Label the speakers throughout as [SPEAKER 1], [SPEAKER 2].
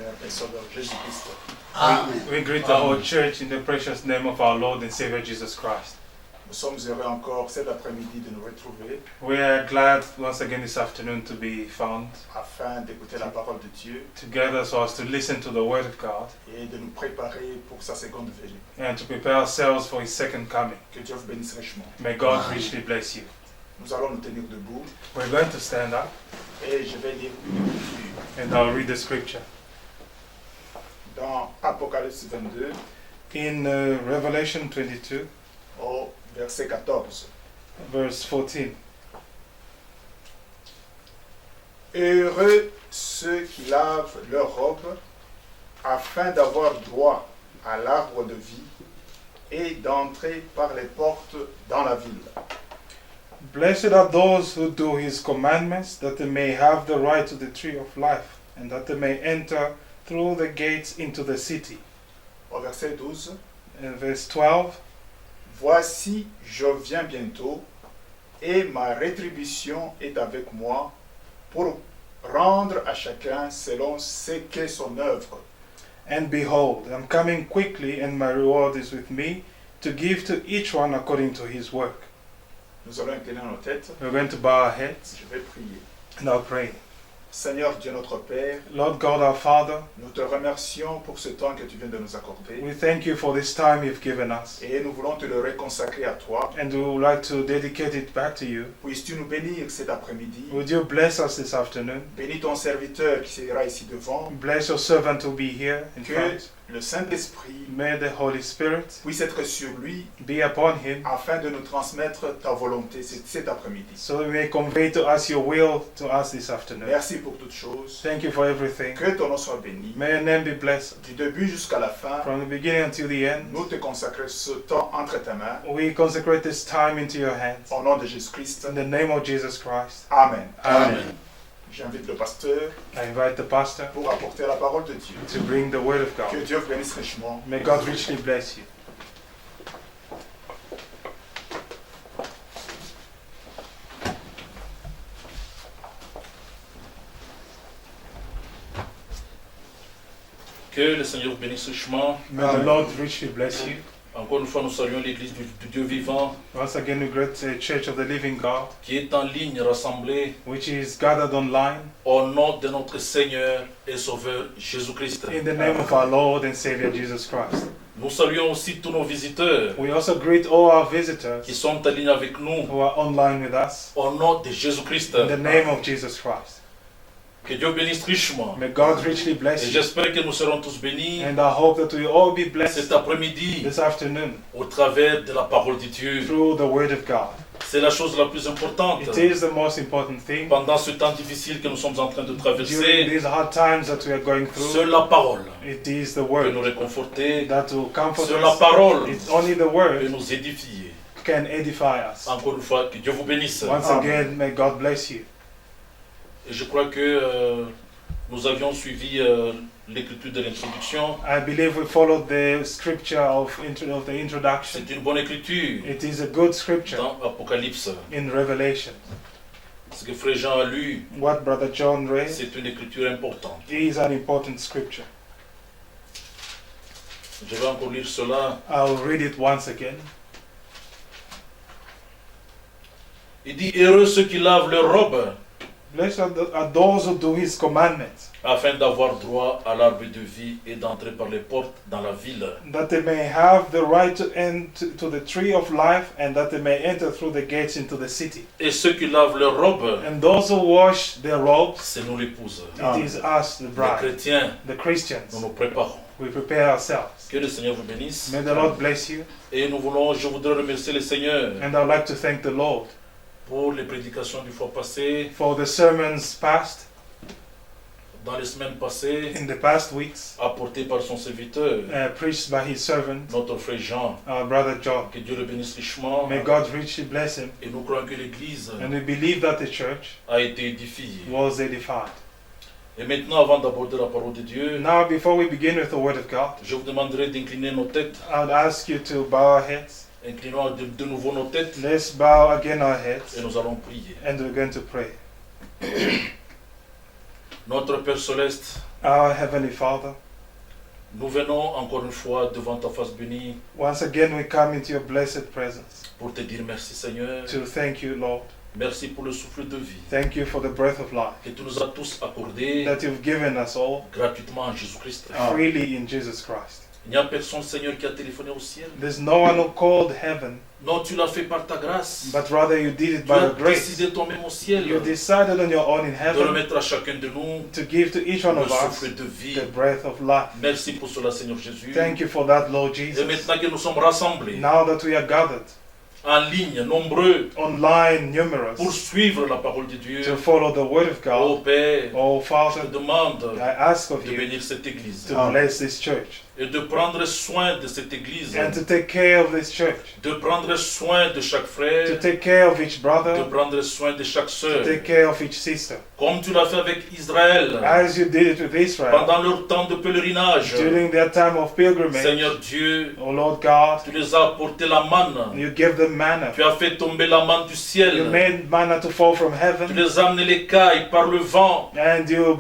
[SPEAKER 1] Seigneur et Sauveur Jésus-Christ.
[SPEAKER 2] Amen.
[SPEAKER 3] We greet the whole church in the precious name of our Lord and Savior Jesus Christ.
[SPEAKER 1] Nous sommes heureux encore cet après-midi de nous retrouver
[SPEAKER 3] We are glad once again this afternoon to be found
[SPEAKER 1] afin d'écouter la parole de Dieu
[SPEAKER 3] together so as to listen to the Word of God
[SPEAKER 1] et de nous préparer pour sa seconde venue.
[SPEAKER 3] and to prepare ourselves for His second coming.
[SPEAKER 1] Que Dieu vous bénisse richement.
[SPEAKER 3] May God
[SPEAKER 2] Amen.
[SPEAKER 3] richly bless you.
[SPEAKER 1] Nous allons nous tenir debout
[SPEAKER 3] We're going to stand up
[SPEAKER 1] et je vais lire une écriture
[SPEAKER 3] and I'll read the scripture.
[SPEAKER 1] dans Apocalypse 22
[SPEAKER 3] In Revelation 22,
[SPEAKER 1] au verset 14.
[SPEAKER 3] verse 14.
[SPEAKER 1] Heureux ceux qui lavent leurs robes afin d'avoir droit à l'arbre de vie et d'entrer par les portes dans la ville.
[SPEAKER 3] Blessed are those who do His commandments, that they may have the right to the tree of life, and that they may enter through the gates into the city.
[SPEAKER 1] Au verset 12.
[SPEAKER 3] In verse 12,
[SPEAKER 1] Voici, je viens bientôt, et ma rétribution est avec moi pour rendre à chacun selon ce qu'est son œuvre.
[SPEAKER 3] and behold, I'm coming quickly, and my reward is with me, to give to each one according to his work.
[SPEAKER 1] Nous allons incliner nos têtes.
[SPEAKER 3] We're going to bow our heads
[SPEAKER 1] Je vais prier.
[SPEAKER 3] and I'll pray.
[SPEAKER 1] Seigneur Dieu notre Père,
[SPEAKER 3] Lord God our Father,
[SPEAKER 1] nous te remercions pour ce temps que tu viens de nous accorder
[SPEAKER 3] we thank you for this time you've given us,
[SPEAKER 1] et nous voulons te le reconsacrer à toi.
[SPEAKER 3] and we would like to dedicate it back to you.
[SPEAKER 1] Puisses-tu nous bénir cet après-midi.
[SPEAKER 3] Would you bless us this afternoon?
[SPEAKER 1] Bénis ton serviteur qui sera ici devant.
[SPEAKER 3] Bless your servant to be here in
[SPEAKER 1] Que
[SPEAKER 3] front.
[SPEAKER 1] le Saint-Esprit
[SPEAKER 3] May the Holy Spirit
[SPEAKER 1] puisse être sur lui
[SPEAKER 3] be upon him,
[SPEAKER 1] afin de nous transmettre ta volonté cet après-midi.
[SPEAKER 3] so he may convey to us your will to us this afternoon.
[SPEAKER 1] Merci pour toutes choses.
[SPEAKER 3] Thank you for everything.
[SPEAKER 1] Que ton nom soit béni.
[SPEAKER 3] May your name be blessed.
[SPEAKER 1] Du début jusqu'à la fin,
[SPEAKER 3] From the beginning until the end,
[SPEAKER 1] nous te consacrons ce temps entre tes mains.
[SPEAKER 3] we consecrate this time into your hands.
[SPEAKER 1] Au nom de Jésus-Christ.
[SPEAKER 3] In the name of Jesus Christ.
[SPEAKER 1] Amen.
[SPEAKER 3] Amen.
[SPEAKER 1] J'invite le pasteur
[SPEAKER 3] I invite the pastor
[SPEAKER 1] pour apporter la parole de Dieu.
[SPEAKER 3] to bring the word of
[SPEAKER 1] Que
[SPEAKER 3] God.
[SPEAKER 1] Dieu vous bénisse richement.
[SPEAKER 3] May God richly bless you.
[SPEAKER 4] Que le Seigneur vous bénisse richement.
[SPEAKER 3] May the Lord richly bless you.
[SPEAKER 4] Encore une fois, nous saluons l'Église du Dieu vivant
[SPEAKER 3] Once again, we greet the Church of the Living God,
[SPEAKER 4] qui est en ligne rassemblée
[SPEAKER 3] which is gathered online
[SPEAKER 4] au nom de notre Seigneur et Sauveur Jésus-Christ.
[SPEAKER 3] in the name of our Lord and Savior Jesus Christ.
[SPEAKER 4] Nous saluons aussi tous nos visiteurs
[SPEAKER 3] We also greet all our visitors
[SPEAKER 4] qui sont en ligne avec nous
[SPEAKER 3] who are online with us
[SPEAKER 4] au nom de Jésus-Christ.
[SPEAKER 3] in the name of Jesus Christ.
[SPEAKER 4] Que Dieu bénisse richement.
[SPEAKER 3] May God richly bless
[SPEAKER 4] Et
[SPEAKER 3] you.
[SPEAKER 4] j'espère que nous serons tous bénis
[SPEAKER 3] And I hope that we all be blessed
[SPEAKER 4] cet après-midi
[SPEAKER 3] this afternoon
[SPEAKER 4] au travers de la parole de Dieu.
[SPEAKER 3] through the Word of God.
[SPEAKER 4] C'est la chose la plus importante
[SPEAKER 3] It is the most important thing
[SPEAKER 4] pendant ce temps difficile que nous sommes en train de
[SPEAKER 3] during
[SPEAKER 4] traverser.
[SPEAKER 3] these hard times that we are going
[SPEAKER 4] C'est
[SPEAKER 3] through.
[SPEAKER 4] la parole
[SPEAKER 3] It is the
[SPEAKER 4] peut nous
[SPEAKER 3] Word
[SPEAKER 4] réconforter.
[SPEAKER 3] that will comfort
[SPEAKER 4] C'est la
[SPEAKER 3] us.
[SPEAKER 4] parole
[SPEAKER 3] It's only the
[SPEAKER 4] peut
[SPEAKER 3] Word
[SPEAKER 4] nous édifier.
[SPEAKER 3] can edify us.
[SPEAKER 4] Encore une fois, que Dieu vous bénisse.
[SPEAKER 3] Once again, may God bless you.
[SPEAKER 4] Et je crois que nous avions suivi l'écriture de l'introduction.
[SPEAKER 3] I believe we followed the scripture of the introduction.
[SPEAKER 4] C'est une bonne écriture
[SPEAKER 3] It is a good scripture
[SPEAKER 4] dans Apocalypse.
[SPEAKER 3] in Revelation.
[SPEAKER 4] Ce que Frère Jean a lu,
[SPEAKER 3] What Brother John read
[SPEAKER 4] c'est une écriture importante.
[SPEAKER 3] is an important scripture.
[SPEAKER 4] Je vais encore lire cela.
[SPEAKER 3] I'll read it once again.
[SPEAKER 4] Il dit, heureux ceux qui lavent leurs robes
[SPEAKER 3] Blessed are those who do His commandments,
[SPEAKER 4] afin d'avoir droit à l'arbre de vie et d'entrer par les portes dans la ville.
[SPEAKER 3] that they may have the right to enter to the tree of life, and that they may enter through the gates into the city.
[SPEAKER 4] Et ceux qui lavent leurs robes,
[SPEAKER 3] And those who wash their robes,
[SPEAKER 4] c'est nous l'épouse.
[SPEAKER 3] it is us, the
[SPEAKER 4] Les
[SPEAKER 3] bride,
[SPEAKER 4] chrétiens,
[SPEAKER 3] the
[SPEAKER 4] nous
[SPEAKER 3] Christians.
[SPEAKER 4] nous préparons.
[SPEAKER 3] We prepare ourselves.
[SPEAKER 4] Que le Seigneur vous bénisse.
[SPEAKER 3] May the Lord bless you,
[SPEAKER 4] Et je voudrais remercier le Seigneur
[SPEAKER 3] and I'd like to thank the Lord
[SPEAKER 4] pour les prédications du fois passé,
[SPEAKER 3] for the sermons past,
[SPEAKER 4] dans les semaines passées,
[SPEAKER 3] in the past weeks,
[SPEAKER 4] apportées par son serviteur,
[SPEAKER 3] preached by His servant,
[SPEAKER 4] notre frère Jean.
[SPEAKER 3] our brother John.
[SPEAKER 4] Que Dieu le bénisse richement.
[SPEAKER 3] May God richly bless him,
[SPEAKER 4] Et nous croyons que l'Église
[SPEAKER 3] and we believe that the church
[SPEAKER 4] a été édifiée.
[SPEAKER 3] was edified.
[SPEAKER 4] Et maintenant, avant d'aborder la parole de Dieu,
[SPEAKER 3] Now, before we begin with the Word of God,
[SPEAKER 4] je vous demanderai d'incliner nos têtes.
[SPEAKER 3] I'd ask you to bow our heads.
[SPEAKER 4] Inclinons de nouveau nos têtes
[SPEAKER 3] Let's bow again our
[SPEAKER 4] et
[SPEAKER 3] heads,
[SPEAKER 4] nous allons prier.
[SPEAKER 3] and we're going to pray.
[SPEAKER 4] Notre Père Céleste,
[SPEAKER 3] Our Heavenly Father,
[SPEAKER 4] nous venons encore une fois devant ta face bénie
[SPEAKER 3] once again we come into your blessed presence
[SPEAKER 4] pour te dire merci Seigneur.
[SPEAKER 3] to thank you, Lord.
[SPEAKER 4] Merci pour le souffle de vie
[SPEAKER 3] Thank you for the breath of life
[SPEAKER 4] que tu nous as tous accordé
[SPEAKER 3] that you've given us all
[SPEAKER 4] gratuitement en Jésus-Christ.
[SPEAKER 3] freely in Jesus Christ.
[SPEAKER 4] Il n'y a personne, Seigneur, qui a téléphoné au ciel.
[SPEAKER 3] There's no one who called heaven,
[SPEAKER 4] Non, tu l'as fait par ta grâce.
[SPEAKER 3] but rather you did it
[SPEAKER 4] Tu
[SPEAKER 3] by
[SPEAKER 4] as
[SPEAKER 3] your grace.
[SPEAKER 4] décidé toi-même au ciel
[SPEAKER 3] You decided on your own in
[SPEAKER 4] de
[SPEAKER 3] heaven
[SPEAKER 4] remettre à chacun de nous
[SPEAKER 3] to give to each one
[SPEAKER 4] le
[SPEAKER 3] of us
[SPEAKER 4] souffle de vie.
[SPEAKER 3] the breath of life.
[SPEAKER 4] Merci pour cela, Seigneur Jésus.
[SPEAKER 3] Thank you for that, Lord
[SPEAKER 4] Et
[SPEAKER 3] Jesus.
[SPEAKER 4] maintenant que nous sommes rassemblés
[SPEAKER 3] Now that we are gathered
[SPEAKER 4] en ligne, nombreux,
[SPEAKER 3] online, numerous,
[SPEAKER 4] pour suivre la parole de Dieu,
[SPEAKER 3] to follow the word of
[SPEAKER 4] ô
[SPEAKER 3] God,
[SPEAKER 4] Père,
[SPEAKER 3] oh
[SPEAKER 4] je
[SPEAKER 3] Father,
[SPEAKER 4] te demande
[SPEAKER 3] I ask of
[SPEAKER 4] de
[SPEAKER 3] you
[SPEAKER 4] bénir cette église
[SPEAKER 3] to bless this church
[SPEAKER 4] et de prendre soin de cette église,
[SPEAKER 3] and to take care of this church,
[SPEAKER 4] de prendre soin de chaque
[SPEAKER 3] to
[SPEAKER 4] frère,
[SPEAKER 3] take care of each
[SPEAKER 4] de
[SPEAKER 3] brother,
[SPEAKER 4] prendre soin de chaque
[SPEAKER 3] to
[SPEAKER 4] sœur,
[SPEAKER 3] take care of each sister,
[SPEAKER 4] comme tu l'as fait avec Israël
[SPEAKER 3] as you did it with Israel
[SPEAKER 4] pendant leur temps de pèlerinage.
[SPEAKER 3] during their time of pilgrimage.
[SPEAKER 4] Seigneur Dieu,
[SPEAKER 3] Oh Lord God,
[SPEAKER 4] tu les as apporté la manne,
[SPEAKER 3] you give them manna.
[SPEAKER 4] tu as fait tomber la manne du
[SPEAKER 3] You
[SPEAKER 4] ciel,
[SPEAKER 3] made manna to fall from
[SPEAKER 4] tu
[SPEAKER 3] heaven,
[SPEAKER 4] les as amené l'écaille par le vent,
[SPEAKER 3] and you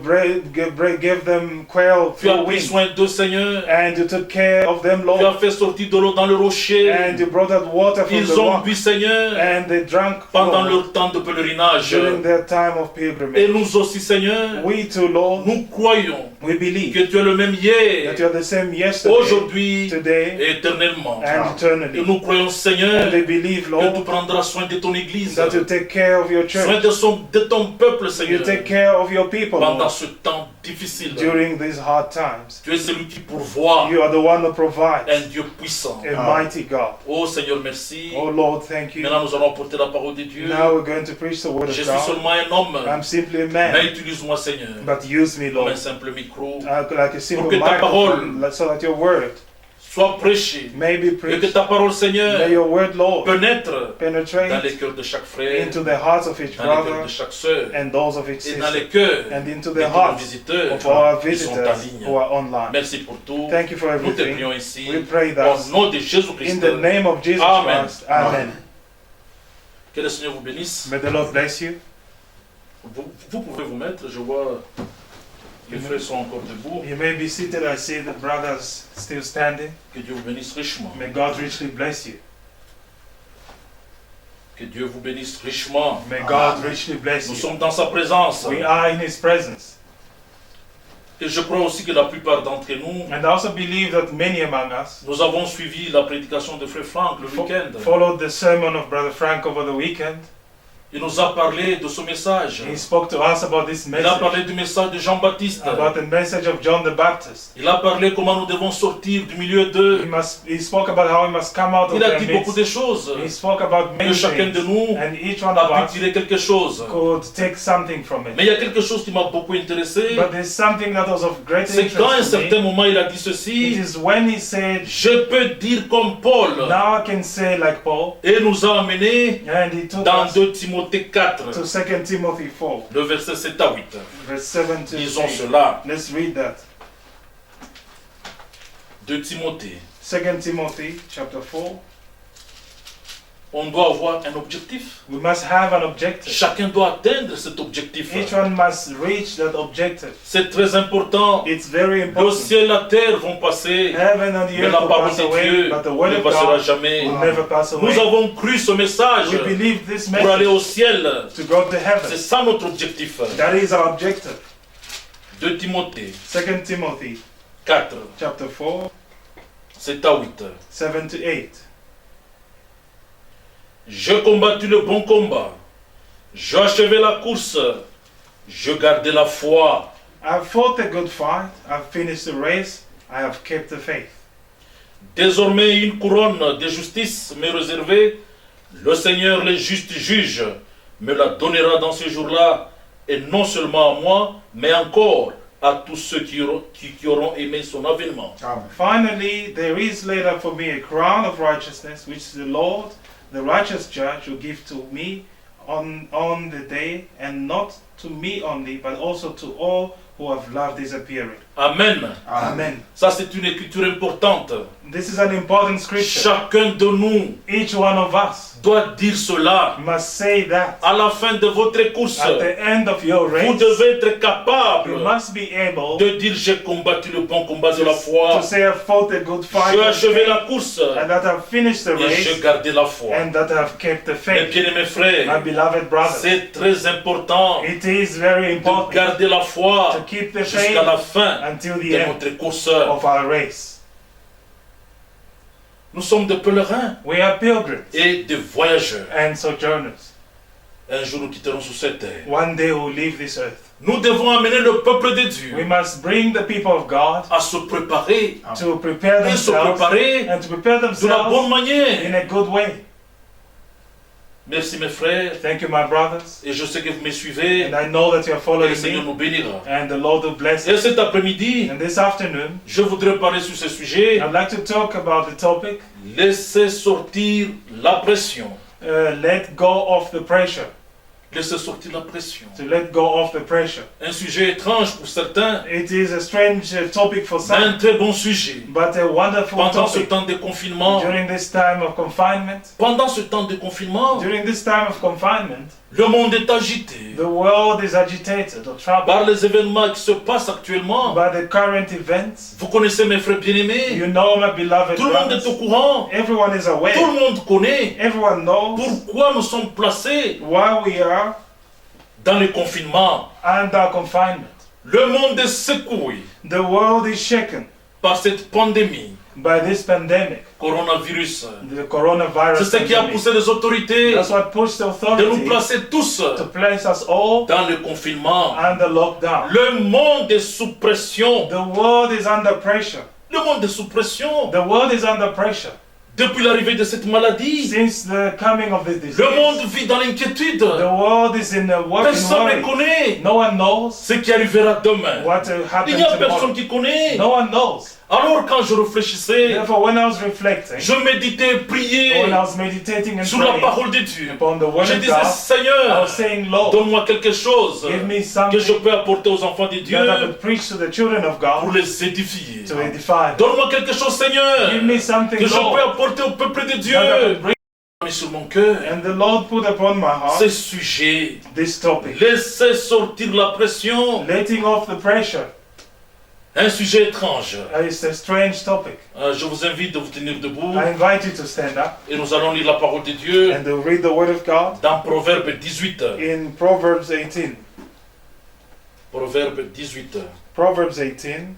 [SPEAKER 3] give them quail
[SPEAKER 4] tu as
[SPEAKER 3] through
[SPEAKER 4] pris
[SPEAKER 3] wind,
[SPEAKER 4] soin d'eux, Seigneur,
[SPEAKER 3] and you took care of them,
[SPEAKER 4] tu as
[SPEAKER 3] Lord,
[SPEAKER 4] fait sortir de l'eau dans le rocher,
[SPEAKER 3] and you brought out water from
[SPEAKER 4] ils
[SPEAKER 3] the
[SPEAKER 4] ont
[SPEAKER 3] rock,
[SPEAKER 4] bu, Seigneur,
[SPEAKER 3] and they drank,
[SPEAKER 4] pendant
[SPEAKER 3] Lord,
[SPEAKER 4] leur temps de pèlerinage.
[SPEAKER 3] during their time of
[SPEAKER 4] Et
[SPEAKER 3] pilgrimage.
[SPEAKER 4] nous aussi, Seigneur,
[SPEAKER 3] We too, Lord,
[SPEAKER 4] nous croyons
[SPEAKER 3] we believe
[SPEAKER 4] que tu es le même
[SPEAKER 3] that
[SPEAKER 4] hier,
[SPEAKER 3] you are the same yesterday,
[SPEAKER 4] aujourd'hui
[SPEAKER 3] today,
[SPEAKER 4] et éternellement.
[SPEAKER 3] and
[SPEAKER 4] Et
[SPEAKER 3] eternally.
[SPEAKER 4] nous croyons, Seigneur,
[SPEAKER 3] And they believe,
[SPEAKER 4] que tu
[SPEAKER 3] Lord,
[SPEAKER 4] prendras soin de ton église,
[SPEAKER 3] that you take care of your
[SPEAKER 4] soin
[SPEAKER 3] church,
[SPEAKER 4] de ton peuple,
[SPEAKER 3] you
[SPEAKER 4] Seigneur,
[SPEAKER 3] take care of your people,
[SPEAKER 4] pendant
[SPEAKER 3] Lord,
[SPEAKER 4] ce temps difficile.
[SPEAKER 3] during these hard times.
[SPEAKER 4] Tu es celui qui pourvoit,
[SPEAKER 3] You are the one who provides,
[SPEAKER 4] un Dieu puissant.
[SPEAKER 3] a mighty God.
[SPEAKER 4] Oh Seigneur, merci.
[SPEAKER 3] Oh Lord, thank you.
[SPEAKER 4] Maintenant, nous allons porter la parole de Dieu.
[SPEAKER 3] Now we're going to preach the word
[SPEAKER 4] Je
[SPEAKER 3] of
[SPEAKER 4] suis
[SPEAKER 3] God.
[SPEAKER 4] seulement un homme,
[SPEAKER 3] I'm simply a
[SPEAKER 4] mais
[SPEAKER 3] man,
[SPEAKER 4] utilise-moi, Seigneur,
[SPEAKER 3] but use me,
[SPEAKER 4] comme un
[SPEAKER 3] Lord,
[SPEAKER 4] simple micro,
[SPEAKER 3] like a simple
[SPEAKER 4] que ta
[SPEAKER 3] microphone, so that your word
[SPEAKER 4] soit prêché,
[SPEAKER 3] may be
[SPEAKER 4] et que
[SPEAKER 3] preached.
[SPEAKER 4] ta parole,
[SPEAKER 3] May
[SPEAKER 4] Seigneur,
[SPEAKER 3] your word, Lord,
[SPEAKER 4] pénètre dans
[SPEAKER 3] penetrate
[SPEAKER 4] les cœurs de chaque frère,
[SPEAKER 3] into the hearts of each
[SPEAKER 4] dans les cœurs
[SPEAKER 3] brother
[SPEAKER 4] de chaque sœur,
[SPEAKER 3] and those of each
[SPEAKER 4] et dans
[SPEAKER 3] sister,
[SPEAKER 4] les cœurs
[SPEAKER 3] and into
[SPEAKER 4] de
[SPEAKER 3] the
[SPEAKER 4] tous nos
[SPEAKER 3] hearts
[SPEAKER 4] visiteurs
[SPEAKER 3] of our
[SPEAKER 4] qui sont en
[SPEAKER 3] visitors
[SPEAKER 4] ligne.
[SPEAKER 3] who are online.
[SPEAKER 4] Merci pour tout.
[SPEAKER 3] Thank you for
[SPEAKER 4] Nous te
[SPEAKER 3] everything.
[SPEAKER 4] prions ici,
[SPEAKER 3] We pray
[SPEAKER 4] au
[SPEAKER 3] that
[SPEAKER 4] nom de
[SPEAKER 3] in
[SPEAKER 4] Jésus-Christ.
[SPEAKER 3] the name of Jesus
[SPEAKER 4] Amen.
[SPEAKER 3] Christ. Amen.
[SPEAKER 4] Que le Seigneur vous bénisse.
[SPEAKER 3] May the Lord bless you.
[SPEAKER 4] Vous pouvez vous mettre, je vois les frères sont encore debout.
[SPEAKER 3] You may be seated. I see the brothers still standing.
[SPEAKER 4] Que Dieu vous bénisse richement.
[SPEAKER 3] May God richly bless you.
[SPEAKER 4] Que Dieu vous bénisse richement.
[SPEAKER 3] May God richly bless
[SPEAKER 4] Nous
[SPEAKER 3] you.
[SPEAKER 4] sommes dans sa présence.
[SPEAKER 3] We are in His presence.
[SPEAKER 4] Et je crois aussi que la plupart d'entre nous,
[SPEAKER 3] And I also believe that many among us
[SPEAKER 4] nous avons suivi la prédication de Frère Franck le week-end.
[SPEAKER 3] followed the sermon of Brother Frank over the weekend.
[SPEAKER 4] Il nous a parlé de ce message.
[SPEAKER 3] He spoke to us about this
[SPEAKER 4] Il a
[SPEAKER 3] message,
[SPEAKER 4] parlé du message de Jean-Baptiste.
[SPEAKER 3] about the message of John the Baptist.
[SPEAKER 4] Il a parlé comment nous devons sortir du milieu d'eux.
[SPEAKER 3] He spoke about how we must come out of
[SPEAKER 4] Il a
[SPEAKER 3] their
[SPEAKER 4] dit beaucoup
[SPEAKER 3] midst.
[SPEAKER 4] de choses.
[SPEAKER 3] He spoke about
[SPEAKER 4] Que
[SPEAKER 3] many
[SPEAKER 4] chacun de
[SPEAKER 3] things,
[SPEAKER 4] nous
[SPEAKER 3] and each one
[SPEAKER 4] a
[SPEAKER 3] of
[SPEAKER 4] pu
[SPEAKER 3] us
[SPEAKER 4] tirer quelque chose.
[SPEAKER 3] could take something from
[SPEAKER 4] Mais
[SPEAKER 3] it.
[SPEAKER 4] il y a quelque chose qui m'a beaucoup intéressé.
[SPEAKER 3] But there's something that was of great
[SPEAKER 4] C'est qu'à un
[SPEAKER 3] interest to
[SPEAKER 4] certain
[SPEAKER 3] me.
[SPEAKER 4] moment, il a dit
[SPEAKER 3] It
[SPEAKER 4] ceci.
[SPEAKER 3] is when he said,
[SPEAKER 4] Je peux dire comme Paul.
[SPEAKER 3] now I can say like Paul,
[SPEAKER 4] Et nous a amenés
[SPEAKER 3] and he took
[SPEAKER 4] dans
[SPEAKER 3] us
[SPEAKER 4] 2 Timothée 4,
[SPEAKER 3] to 2 Timothy 4,
[SPEAKER 4] le verset 7 à 8.
[SPEAKER 3] verse 7 to
[SPEAKER 4] Disons
[SPEAKER 3] 8.
[SPEAKER 4] cela.
[SPEAKER 3] Let's read that.
[SPEAKER 4] 2 Timothée.
[SPEAKER 3] 2 Timothy chapter 4.
[SPEAKER 4] On doit avoir un objectif.
[SPEAKER 3] We must have an objective.
[SPEAKER 4] Chacun doit atteindre cet objectif.
[SPEAKER 3] Each one must reach that objective.
[SPEAKER 4] C'est très important.
[SPEAKER 3] It's very
[SPEAKER 4] Le
[SPEAKER 3] important.
[SPEAKER 4] ciel et la terre vont passer,
[SPEAKER 3] Heaven and the
[SPEAKER 4] mais
[SPEAKER 3] earth
[SPEAKER 4] la
[SPEAKER 3] will
[SPEAKER 4] parole
[SPEAKER 3] pass
[SPEAKER 4] de
[SPEAKER 3] away,
[SPEAKER 4] Dieu
[SPEAKER 3] but the word
[SPEAKER 4] ne
[SPEAKER 3] of
[SPEAKER 4] passera
[SPEAKER 3] God
[SPEAKER 4] jamais.
[SPEAKER 3] will never pass
[SPEAKER 4] Nous
[SPEAKER 3] away.
[SPEAKER 4] avons cru ce message
[SPEAKER 3] We believe this
[SPEAKER 4] pour aller au
[SPEAKER 3] message
[SPEAKER 4] ciel.
[SPEAKER 3] to go to
[SPEAKER 4] C'est
[SPEAKER 3] heaven.
[SPEAKER 4] ça notre objectif.
[SPEAKER 3] That is our objective.
[SPEAKER 4] 2 Timothée
[SPEAKER 3] 2 Timothy
[SPEAKER 4] 4,
[SPEAKER 3] chapter 4,
[SPEAKER 4] 7 à 8.
[SPEAKER 3] 7 to 8.
[SPEAKER 4] J'ai combattu le bon combat. J'ai achevé la course. Je gardé la foi.
[SPEAKER 3] I've fought a good fight. I've finished the race. I have kept the faith.
[SPEAKER 4] Désormais, une couronne de justice m'est réservée. Le Seigneur, le juste juge, me la donnera dans ce jour-là, et non seulement à moi, mais encore à tous ceux qui auront aimé son avènement.
[SPEAKER 1] Amen.
[SPEAKER 3] Finally, there is laid up for me a crown of righteousness, which the Lord, the righteous judge, will give to me on the day, and not to me only, but also to all who have loved his appearing.
[SPEAKER 4] Amen.
[SPEAKER 3] Amen.
[SPEAKER 4] Ça, c'est une écriture importante.
[SPEAKER 3] This is an important scripture.
[SPEAKER 4] Chacun de nous
[SPEAKER 3] Each one of us
[SPEAKER 4] doit dire cela.
[SPEAKER 3] must say that
[SPEAKER 4] À la fin de votre course,
[SPEAKER 3] at the end of your
[SPEAKER 4] vous
[SPEAKER 3] race,
[SPEAKER 4] devez être
[SPEAKER 3] you
[SPEAKER 4] capable
[SPEAKER 3] must be able
[SPEAKER 4] de dire j'ai combattu le bon combat de la foi.
[SPEAKER 3] to say I've fought a good fight
[SPEAKER 4] J'ai
[SPEAKER 3] of
[SPEAKER 4] achevé
[SPEAKER 3] faith,
[SPEAKER 4] la course
[SPEAKER 3] and that I've finished the
[SPEAKER 4] et j'ai
[SPEAKER 3] race
[SPEAKER 4] gardé la foi.
[SPEAKER 3] and that I've kept the
[SPEAKER 4] Mes
[SPEAKER 3] faith.
[SPEAKER 4] bien-aimés
[SPEAKER 3] My
[SPEAKER 4] frères,
[SPEAKER 3] beloved brothers,
[SPEAKER 4] c'est très important
[SPEAKER 3] it is very
[SPEAKER 4] de
[SPEAKER 3] important
[SPEAKER 4] garder la
[SPEAKER 3] to
[SPEAKER 4] foi
[SPEAKER 3] keep the
[SPEAKER 4] jusqu'à
[SPEAKER 3] faith
[SPEAKER 4] la fin
[SPEAKER 3] until the
[SPEAKER 4] de
[SPEAKER 3] end
[SPEAKER 4] notre course.
[SPEAKER 3] of our race.
[SPEAKER 4] Nous sommes des pèlerins
[SPEAKER 3] We are pilgrims
[SPEAKER 4] et des voyageurs.
[SPEAKER 3] and sojourners.
[SPEAKER 4] Un jour, nous quitterons sur cette terre.
[SPEAKER 3] One day we'll leave this earth.
[SPEAKER 4] Nous devons amener le peuple de
[SPEAKER 3] We
[SPEAKER 4] Dieu
[SPEAKER 3] must bring the people of God
[SPEAKER 4] à se préparer
[SPEAKER 3] to prepare
[SPEAKER 4] et se
[SPEAKER 3] themselves
[SPEAKER 4] préparer
[SPEAKER 3] and to prepare
[SPEAKER 4] de la bonne
[SPEAKER 3] themselves
[SPEAKER 4] manière.
[SPEAKER 3] in a good way.
[SPEAKER 4] Merci mes frères,
[SPEAKER 3] Thank you, my brothers.
[SPEAKER 4] et je sais que vous me suivez,
[SPEAKER 3] And I know that you are
[SPEAKER 4] et le
[SPEAKER 3] following
[SPEAKER 4] Seigneur
[SPEAKER 3] me,
[SPEAKER 4] nous bénira.
[SPEAKER 3] and the Lord will bless
[SPEAKER 4] Et
[SPEAKER 3] you.
[SPEAKER 4] cet après-midi,
[SPEAKER 3] And this afternoon,
[SPEAKER 4] je voudrais parler sur ce sujet,
[SPEAKER 3] I'd like to talk about the topic,
[SPEAKER 4] laisser sortir la pression.
[SPEAKER 3] let go of the pressure.
[SPEAKER 4] Laisser sortir la pression.
[SPEAKER 3] To let go of the pressure.
[SPEAKER 4] Un sujet étrange pour certains,
[SPEAKER 3] It is a strange topic for
[SPEAKER 4] mais
[SPEAKER 3] some,
[SPEAKER 4] un très bon sujet.
[SPEAKER 3] but a wonderful
[SPEAKER 4] Pendant ce
[SPEAKER 3] topic.
[SPEAKER 4] temps de confinement,
[SPEAKER 3] During this time of confinement,
[SPEAKER 4] pendant ce temps de confinement,
[SPEAKER 3] during this time of confinement,
[SPEAKER 4] le monde est agité
[SPEAKER 3] the world is agitated or troubled
[SPEAKER 4] par les événements qui se passent actuellement.
[SPEAKER 3] by the current events.
[SPEAKER 4] Vous connaissez mes frères bien-aimés,
[SPEAKER 3] You know, my beloved
[SPEAKER 4] tout le monde est au
[SPEAKER 3] brothers,
[SPEAKER 4] courant,
[SPEAKER 3] everyone is
[SPEAKER 4] tout le
[SPEAKER 3] aware,
[SPEAKER 4] monde connaît
[SPEAKER 3] everyone knows
[SPEAKER 4] pourquoi nous sommes placés
[SPEAKER 3] why we are
[SPEAKER 4] dans le confinement.
[SPEAKER 3] under confinement.
[SPEAKER 4] Le monde est secoué
[SPEAKER 3] The world is shaken
[SPEAKER 4] par cette pandémie,
[SPEAKER 3] by this pandemic,
[SPEAKER 4] coronavirus.
[SPEAKER 3] the
[SPEAKER 4] C'est
[SPEAKER 3] coronavirus
[SPEAKER 4] ce qui a
[SPEAKER 3] pandemic.
[SPEAKER 4] poussé les autorités
[SPEAKER 3] That's what pushed the
[SPEAKER 4] de nous
[SPEAKER 3] authorities
[SPEAKER 4] placer tous
[SPEAKER 3] to place us all
[SPEAKER 4] dans le confinement.
[SPEAKER 3] under lockdown.
[SPEAKER 4] Le monde est sous pression.
[SPEAKER 3] The world is under pressure.
[SPEAKER 4] Le monde est sous pression.
[SPEAKER 3] The world is under pressure.
[SPEAKER 4] Depuis l'arrivée de cette maladie,
[SPEAKER 3] Since the coming of this disease,
[SPEAKER 4] le monde vit dans l'inquiétude.
[SPEAKER 3] the world is in a working
[SPEAKER 4] Personne ne
[SPEAKER 3] worry.
[SPEAKER 4] connaît
[SPEAKER 3] No one knows
[SPEAKER 4] ce qui arrivera demain.
[SPEAKER 3] what will
[SPEAKER 4] Il
[SPEAKER 3] happen
[SPEAKER 4] n'y a
[SPEAKER 3] tomorrow.
[SPEAKER 4] personne qui connaît.
[SPEAKER 3] No one knows.
[SPEAKER 4] Alors quand je réfléchissais,
[SPEAKER 3] Therefore, when I was reflecting,
[SPEAKER 4] je méditais, priais
[SPEAKER 3] when I was meditating and
[SPEAKER 4] sur la
[SPEAKER 3] praying
[SPEAKER 4] parole de Dieu.
[SPEAKER 3] upon the word
[SPEAKER 4] Je
[SPEAKER 3] of
[SPEAKER 4] disais,
[SPEAKER 3] God, I
[SPEAKER 4] Seigneur,
[SPEAKER 3] was saying, Lord,
[SPEAKER 4] donne-moi quelque chose
[SPEAKER 3] give me
[SPEAKER 4] que
[SPEAKER 3] something
[SPEAKER 4] je peux apporter aux enfants de Dieu
[SPEAKER 3] that I could preach to the children of
[SPEAKER 4] pour
[SPEAKER 3] God
[SPEAKER 4] les édifier.
[SPEAKER 3] to edify.
[SPEAKER 4] Donne-moi quelque chose, Seigneur,
[SPEAKER 3] Give me something,
[SPEAKER 4] que je peux
[SPEAKER 3] Lord,
[SPEAKER 4] apporter au peuple de Dieu.
[SPEAKER 3] that I could bring.
[SPEAKER 4] Mis sur mon cœur,
[SPEAKER 3] And the Lord put upon my heart
[SPEAKER 4] ce sujet.
[SPEAKER 3] this topic,
[SPEAKER 4] Laissez sortir la pression.
[SPEAKER 3] letting off the pressure.
[SPEAKER 4] Un sujet étrange.
[SPEAKER 3] It's a strange topic.
[SPEAKER 4] Je vous invite de vous tenir debout
[SPEAKER 3] I invite you to stand up
[SPEAKER 4] et nous allons lire la parole de Dieu
[SPEAKER 3] and to read the word of God
[SPEAKER 4] dans Proverbe 18.
[SPEAKER 3] in Proverbs 18.
[SPEAKER 4] Proverbe 18,
[SPEAKER 3] Proverbs 18,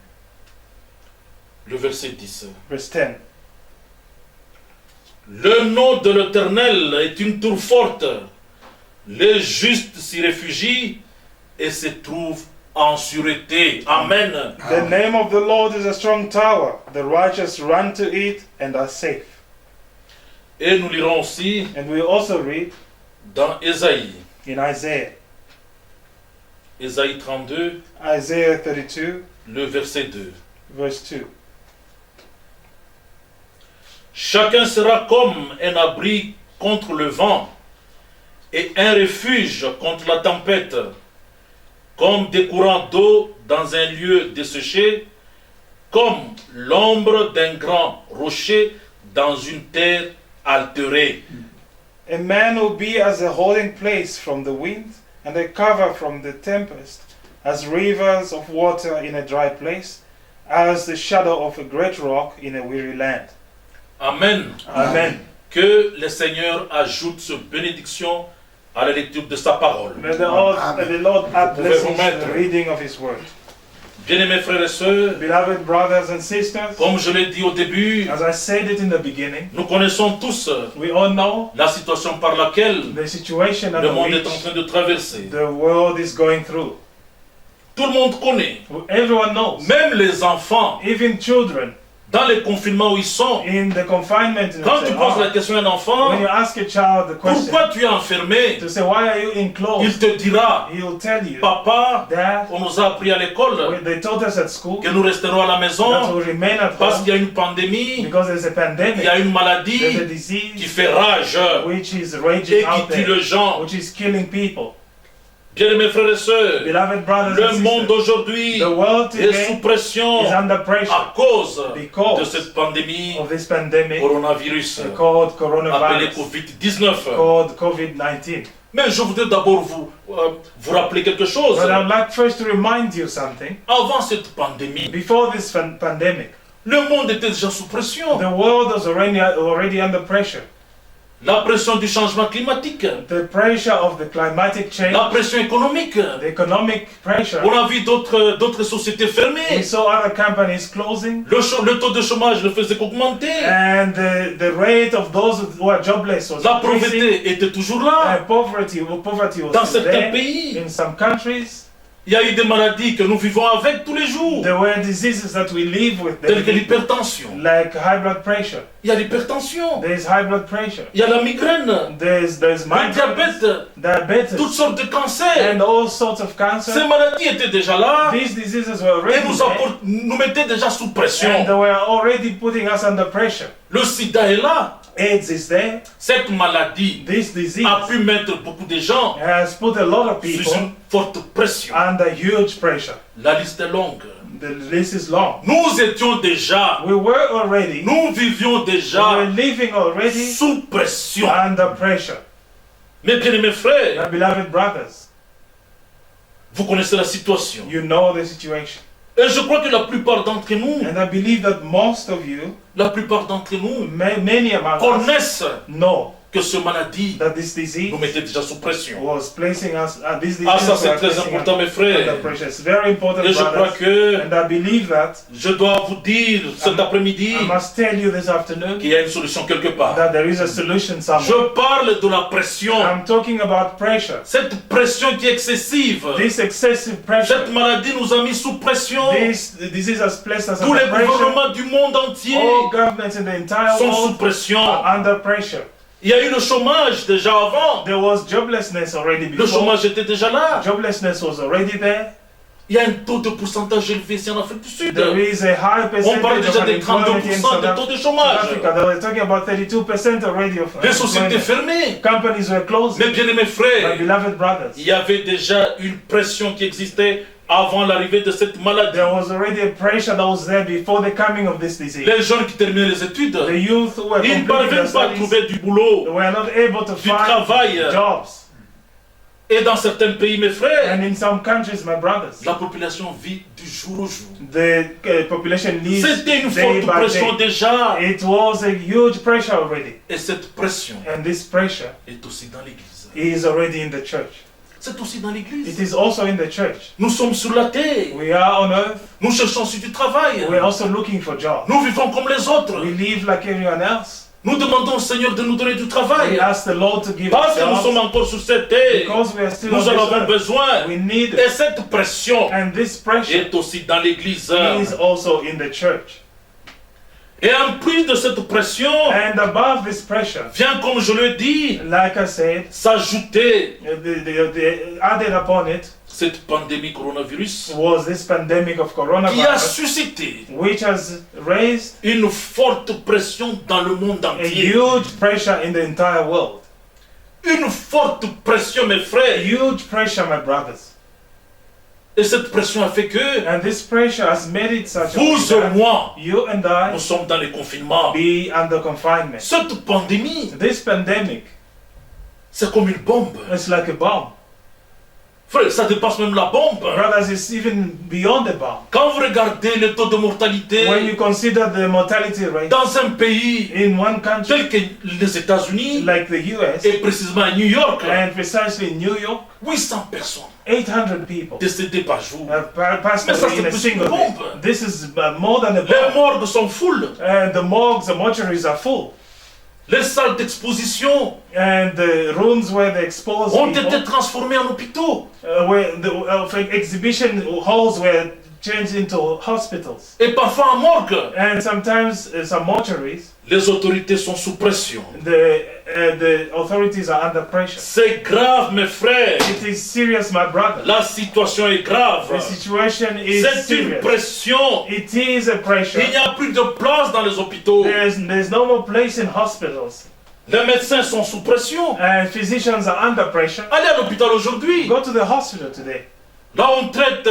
[SPEAKER 4] le verset 10.
[SPEAKER 3] verse 10.
[SPEAKER 4] Le nom de l'Éternel est une tour forte. Les justes s'y réfugient et se trouvent en sûreté. Amen.
[SPEAKER 3] The name of the Lord is a strong tower. The righteous run to it and are safe.
[SPEAKER 4] Et nous lirons aussi
[SPEAKER 3] And we also read
[SPEAKER 4] dans Ésaïe,
[SPEAKER 3] in Isaiah,
[SPEAKER 4] Ésaïe 32,
[SPEAKER 3] Isaiah 32,
[SPEAKER 4] le verset 2.
[SPEAKER 3] verse 2.
[SPEAKER 4] Chacun sera comme un abri contre le vent et un refuge contre la tempête, comme des courants d'eau dans un lieu desséché, comme l'ombre d'un grand rocher dans une terre altérée.
[SPEAKER 3] A man will be as a holding place from the wind and a cover from the tempest, as rivers of water in a dry place, as the shadow of a great rock in a weary land.
[SPEAKER 4] Amen.
[SPEAKER 3] Amen.
[SPEAKER 4] Que le Seigneur ajoute cette bénédiction à la lecture de sa parole.
[SPEAKER 3] May the Lord add
[SPEAKER 4] Vous pouvez
[SPEAKER 3] blessings
[SPEAKER 4] vous
[SPEAKER 3] to
[SPEAKER 4] mettre.
[SPEAKER 3] the reading of His word.
[SPEAKER 4] Bien-aimés frères et sœurs,
[SPEAKER 3] Beloved brothers and sisters,
[SPEAKER 4] comme je l'ai dit au début,
[SPEAKER 3] as I said it in the beginning,
[SPEAKER 4] nous connaissons tous
[SPEAKER 3] we all know
[SPEAKER 4] la situation par laquelle
[SPEAKER 3] the situation
[SPEAKER 4] le
[SPEAKER 3] under
[SPEAKER 4] monde est en
[SPEAKER 3] which
[SPEAKER 4] train de traverser.
[SPEAKER 3] the world is going through.
[SPEAKER 4] Tout le monde connaît,
[SPEAKER 3] Everyone knows,
[SPEAKER 4] même les enfants,
[SPEAKER 3] even children,
[SPEAKER 4] dans les confinements où ils sont.
[SPEAKER 3] in the confinement. in
[SPEAKER 4] Quand
[SPEAKER 3] which
[SPEAKER 4] tu
[SPEAKER 3] they
[SPEAKER 4] poses la
[SPEAKER 3] are.
[SPEAKER 4] question à un enfant,
[SPEAKER 3] When you ask a child the question,
[SPEAKER 4] pourquoi tu es enfermé?
[SPEAKER 3] to say, why are you
[SPEAKER 4] Il
[SPEAKER 3] enclosed?
[SPEAKER 4] te dira,
[SPEAKER 3] He'll tell you,
[SPEAKER 4] papa,
[SPEAKER 3] Dad,
[SPEAKER 4] on nous a appris à l'école
[SPEAKER 3] they taught us at school
[SPEAKER 4] que nous resterons à la
[SPEAKER 3] that
[SPEAKER 4] maison
[SPEAKER 3] we'll remain at
[SPEAKER 4] parce
[SPEAKER 3] home
[SPEAKER 4] qu'il y a une pandémie,
[SPEAKER 3] because there's a
[SPEAKER 4] il y a
[SPEAKER 3] pandemic,
[SPEAKER 4] une
[SPEAKER 3] there's a
[SPEAKER 4] maladie qui
[SPEAKER 3] disease
[SPEAKER 4] fait rage
[SPEAKER 3] which is
[SPEAKER 4] et
[SPEAKER 3] raging
[SPEAKER 4] qui
[SPEAKER 3] out
[SPEAKER 4] tue
[SPEAKER 3] there,
[SPEAKER 4] les gens.
[SPEAKER 3] which is killing people.
[SPEAKER 4] Bien-aimés frères et sœurs,
[SPEAKER 3] Beloved brothers
[SPEAKER 4] le
[SPEAKER 3] and
[SPEAKER 4] monde
[SPEAKER 3] sisters,
[SPEAKER 4] d'aujourd'hui
[SPEAKER 3] the world
[SPEAKER 4] est
[SPEAKER 3] today
[SPEAKER 4] sous pression
[SPEAKER 3] is under
[SPEAKER 4] à
[SPEAKER 3] pressure
[SPEAKER 4] cause
[SPEAKER 3] because
[SPEAKER 4] de cette pandémie
[SPEAKER 3] of this pandemic
[SPEAKER 4] coronavirus
[SPEAKER 3] called
[SPEAKER 4] appelée
[SPEAKER 3] coronavirus,
[SPEAKER 4] Covid-19.
[SPEAKER 3] called COVID-19.
[SPEAKER 4] Mais je voudrais d'abord vous rappeler quelque chose.
[SPEAKER 3] But I'd like first to remind you something.
[SPEAKER 4] Avant cette pandémie,
[SPEAKER 3] Before this pandemic,
[SPEAKER 4] le monde était déjà sous pression.
[SPEAKER 3] the world was already under pressure.
[SPEAKER 4] La pression du changement climatique,
[SPEAKER 3] The pressure of the climatic change,
[SPEAKER 4] la pression économique.
[SPEAKER 3] the economic pressure.
[SPEAKER 4] On a vu d'autres sociétés
[SPEAKER 3] We
[SPEAKER 4] fermées.
[SPEAKER 3] saw other companies closing,
[SPEAKER 4] Le taux de chômage ne faisait qu'augmenter.
[SPEAKER 3] and the rate of those who are jobless was
[SPEAKER 4] La
[SPEAKER 3] increasing.
[SPEAKER 4] pauvreté était toujours là.
[SPEAKER 3] And poverty was
[SPEAKER 4] Dans
[SPEAKER 3] still
[SPEAKER 4] certains
[SPEAKER 3] there.
[SPEAKER 4] pays,
[SPEAKER 3] In some countries,
[SPEAKER 4] il y a eu des maladies que nous vivons avec tous les jours,
[SPEAKER 3] there were diseases that we live with,
[SPEAKER 4] telles que l'hypertension.
[SPEAKER 3] like high blood pressure.
[SPEAKER 4] Il y a l'hypertension,
[SPEAKER 3] There's high blood pressure.
[SPEAKER 4] il y a la migraine,
[SPEAKER 3] There's
[SPEAKER 4] le
[SPEAKER 3] migraine,
[SPEAKER 4] diabète,
[SPEAKER 3] diabetes,
[SPEAKER 4] toutes sortes de cancers.
[SPEAKER 3] and all sorts of cancer.
[SPEAKER 4] Ces maladies étaient déjà là
[SPEAKER 3] These diseases were
[SPEAKER 4] et
[SPEAKER 3] already there,
[SPEAKER 4] nous mettaient déjà sous
[SPEAKER 3] and
[SPEAKER 4] pression.
[SPEAKER 3] they were already putting us under pressure.
[SPEAKER 4] Le sida est là.
[SPEAKER 3] AIDS is there.
[SPEAKER 4] Cette maladie
[SPEAKER 3] This disease
[SPEAKER 4] a pu mettre beaucoup de gens
[SPEAKER 3] has put a lot of
[SPEAKER 4] sous
[SPEAKER 3] people
[SPEAKER 4] une forte pression.
[SPEAKER 3] under huge pressure.
[SPEAKER 4] La liste est longue.
[SPEAKER 3] The list is long.
[SPEAKER 4] Nous étions déjà,
[SPEAKER 3] We were already,
[SPEAKER 4] nous vivions
[SPEAKER 3] we
[SPEAKER 4] déjà
[SPEAKER 3] were living already
[SPEAKER 4] sous pression.
[SPEAKER 3] under pressure.
[SPEAKER 4] Mes bien-aimés frères,
[SPEAKER 3] My beloved brothers,
[SPEAKER 4] vous connaissez la situation.
[SPEAKER 3] you know the situation.
[SPEAKER 4] Et je crois que la plupart d'entre nous,
[SPEAKER 3] And I believe that most of you,
[SPEAKER 4] la plupart d'entre nous
[SPEAKER 3] many among us,
[SPEAKER 4] connaissent
[SPEAKER 3] know
[SPEAKER 4] que ce maladie
[SPEAKER 3] that this disease
[SPEAKER 4] nous mettait déjà sous pression.
[SPEAKER 3] was placing us, this
[SPEAKER 4] Ah,
[SPEAKER 3] disease
[SPEAKER 4] ça
[SPEAKER 3] was
[SPEAKER 4] c'est très
[SPEAKER 3] placing
[SPEAKER 4] important, mes
[SPEAKER 3] us
[SPEAKER 4] frères.
[SPEAKER 3] under pressure. It's very important,
[SPEAKER 4] Et je crois
[SPEAKER 3] brothers.
[SPEAKER 4] que
[SPEAKER 3] And I believe that
[SPEAKER 4] je dois vous dire cet après-midi
[SPEAKER 3] I must tell you this afternoon
[SPEAKER 4] qu'il y a une solution quelque part.
[SPEAKER 3] that there is a solution somewhere.
[SPEAKER 4] Je parle de la pression.
[SPEAKER 3] I'm talking about pressure.
[SPEAKER 4] Cette pression qui est excessive.
[SPEAKER 3] This excessive pressure.
[SPEAKER 4] Cette maladie nous a mis sous pression.
[SPEAKER 3] This disease has placed us
[SPEAKER 4] Tous les
[SPEAKER 3] under pressure.
[SPEAKER 4] gouvernements du monde entier
[SPEAKER 3] All governments in the entire
[SPEAKER 4] sont sous
[SPEAKER 3] world
[SPEAKER 4] pression.
[SPEAKER 3] are under pressure.
[SPEAKER 4] Il y a eu le chômage déjà avant.
[SPEAKER 3] There was joblessness already
[SPEAKER 4] Le
[SPEAKER 3] before.
[SPEAKER 4] chômage était déjà là.
[SPEAKER 3] Joblessness was already there.
[SPEAKER 4] Il y a un taux de pourcentage élevé ici en Afrique du Sud.
[SPEAKER 3] There is a high
[SPEAKER 4] On parle
[SPEAKER 3] percentage
[SPEAKER 4] déjà
[SPEAKER 3] of
[SPEAKER 4] des
[SPEAKER 3] unemployment in
[SPEAKER 4] 32% de taux de chômage.
[SPEAKER 3] Africa. They were talking about 32% already of
[SPEAKER 4] Les sociétés
[SPEAKER 3] unemployment.
[SPEAKER 4] fermées.
[SPEAKER 3] Companies were closed.
[SPEAKER 4] Mes bien-aimés
[SPEAKER 3] My
[SPEAKER 4] frères,
[SPEAKER 3] beloved brothers,
[SPEAKER 4] il y avait déjà une pression qui existait avant l'arrivée de cette maladie.
[SPEAKER 3] there was already a pressure that was there before the coming of this disease.
[SPEAKER 4] Les jeunes qui terminaient les études,
[SPEAKER 3] The youth who were
[SPEAKER 4] ils ne
[SPEAKER 3] completing their
[SPEAKER 4] parviennent pas à
[SPEAKER 3] studies,
[SPEAKER 4] trouver du
[SPEAKER 3] they
[SPEAKER 4] boulot,
[SPEAKER 3] were not able to
[SPEAKER 4] du
[SPEAKER 3] find
[SPEAKER 4] travail.
[SPEAKER 3] jobs.
[SPEAKER 4] Et dans certains pays, mes frères,
[SPEAKER 3] And in some countries, my brothers,
[SPEAKER 4] la population vit du jour au jour.
[SPEAKER 3] the population lives
[SPEAKER 4] C'était une
[SPEAKER 3] day
[SPEAKER 4] forte
[SPEAKER 3] by
[SPEAKER 4] pression
[SPEAKER 3] day.
[SPEAKER 4] déjà.
[SPEAKER 3] It was a huge pressure already.
[SPEAKER 4] Et cette pression
[SPEAKER 3] And this pressure
[SPEAKER 4] est aussi dans l'église.
[SPEAKER 3] is already in the church.
[SPEAKER 4] C'est aussi dans
[SPEAKER 3] It
[SPEAKER 4] l'église.
[SPEAKER 3] is also in the church.
[SPEAKER 4] Nous sommes sur la terre.
[SPEAKER 3] We are on earth.
[SPEAKER 4] Nous cherchons aussi du travail.
[SPEAKER 3] We're also looking for jobs.
[SPEAKER 4] Nous vivons comme les autres.
[SPEAKER 3] We live like everyone else.
[SPEAKER 4] Nous demandons au Seigneur de nous donner du
[SPEAKER 3] We
[SPEAKER 4] travail.
[SPEAKER 3] ask the Lord to give
[SPEAKER 4] Parce
[SPEAKER 3] us
[SPEAKER 4] que nous sommes
[SPEAKER 3] jobs
[SPEAKER 4] encore sur cette terre.
[SPEAKER 3] because we are still on
[SPEAKER 4] Nous en
[SPEAKER 3] this
[SPEAKER 4] avons
[SPEAKER 3] earth.
[SPEAKER 4] besoin.
[SPEAKER 3] We need
[SPEAKER 4] Et
[SPEAKER 3] it.
[SPEAKER 4] cette pression
[SPEAKER 3] And this pressure
[SPEAKER 4] est aussi dans l'église.
[SPEAKER 3] is also in the church.
[SPEAKER 4] Et en plus de cette pression,
[SPEAKER 3] And above this pressure,
[SPEAKER 4] vient, comme je le dis,
[SPEAKER 3] like I said,
[SPEAKER 4] s'ajouter
[SPEAKER 3] the added upon it
[SPEAKER 4] cette pandémie coronavirus
[SPEAKER 3] was this pandemic of
[SPEAKER 4] qui a
[SPEAKER 3] coronavirus,
[SPEAKER 4] suscité
[SPEAKER 3] which has raised
[SPEAKER 4] une forte pression dans le monde
[SPEAKER 3] a
[SPEAKER 4] entier.
[SPEAKER 3] huge pressure in the entire world.
[SPEAKER 4] Une forte pression, mes
[SPEAKER 3] A
[SPEAKER 4] frères.
[SPEAKER 3] huge pressure, my brothers.
[SPEAKER 4] Et cette pression a fait que
[SPEAKER 3] And this pressure has made it such a way
[SPEAKER 4] vous et
[SPEAKER 3] that
[SPEAKER 4] moi,
[SPEAKER 3] you and I
[SPEAKER 4] nous sommes dans les confinements.
[SPEAKER 3] be under confinement.
[SPEAKER 4] Cette pandémie,
[SPEAKER 3] This pandemic
[SPEAKER 4] c'est comme une bombe.
[SPEAKER 3] is like a bomb.
[SPEAKER 4] Frère, ça dépasse même la bombe.
[SPEAKER 3] Brothers, it's even beyond a bomb.
[SPEAKER 4] Quand vous regardez le taux de
[SPEAKER 3] When
[SPEAKER 4] mortalité
[SPEAKER 3] you consider the mortality rate
[SPEAKER 4] dans un pays
[SPEAKER 3] in one country,
[SPEAKER 4] tel que les États-Unis,
[SPEAKER 3] like the US,
[SPEAKER 4] et précisément à New York,
[SPEAKER 3] and precisely in New York,
[SPEAKER 4] 800 personnes
[SPEAKER 3] 800 people
[SPEAKER 4] décédées par jour.
[SPEAKER 3] have passed
[SPEAKER 4] Mais ça,
[SPEAKER 3] away in
[SPEAKER 4] c'est
[SPEAKER 3] a
[SPEAKER 4] plus
[SPEAKER 3] single
[SPEAKER 4] qu'une
[SPEAKER 3] day.
[SPEAKER 4] bombe.
[SPEAKER 3] This is more than a
[SPEAKER 4] Les
[SPEAKER 3] bomb.
[SPEAKER 4] morgues sont full.
[SPEAKER 3] And the morgues, the mortuaries are full.
[SPEAKER 4] Les salles d'exposition
[SPEAKER 3] And the rooms where they expose
[SPEAKER 4] ont
[SPEAKER 3] people,
[SPEAKER 4] été transformées en hôpitaux.
[SPEAKER 3] where the exhibition halls were changed into hospitals.
[SPEAKER 4] Et parfois en morgue.
[SPEAKER 3] And sometimes some mortuaries,
[SPEAKER 4] Les autorités sont sous pression.
[SPEAKER 3] the authorities are under pressure.
[SPEAKER 4] C'est grave, mes frères.
[SPEAKER 3] It is serious, my brother.
[SPEAKER 4] La situation est grave.
[SPEAKER 3] The situation is
[SPEAKER 4] C'est une
[SPEAKER 3] serious.
[SPEAKER 4] pression.
[SPEAKER 3] It is a pressure.
[SPEAKER 4] Il n'y a plus de place dans les hôpitaux.
[SPEAKER 3] There's no more place in hospitals.
[SPEAKER 4] Les médecins sont sous pression.
[SPEAKER 3] And physicians are under pressure.
[SPEAKER 4] Allez à l'hôpital aujourd'hui.
[SPEAKER 3] Go to the hospital today,
[SPEAKER 4] Là, on traite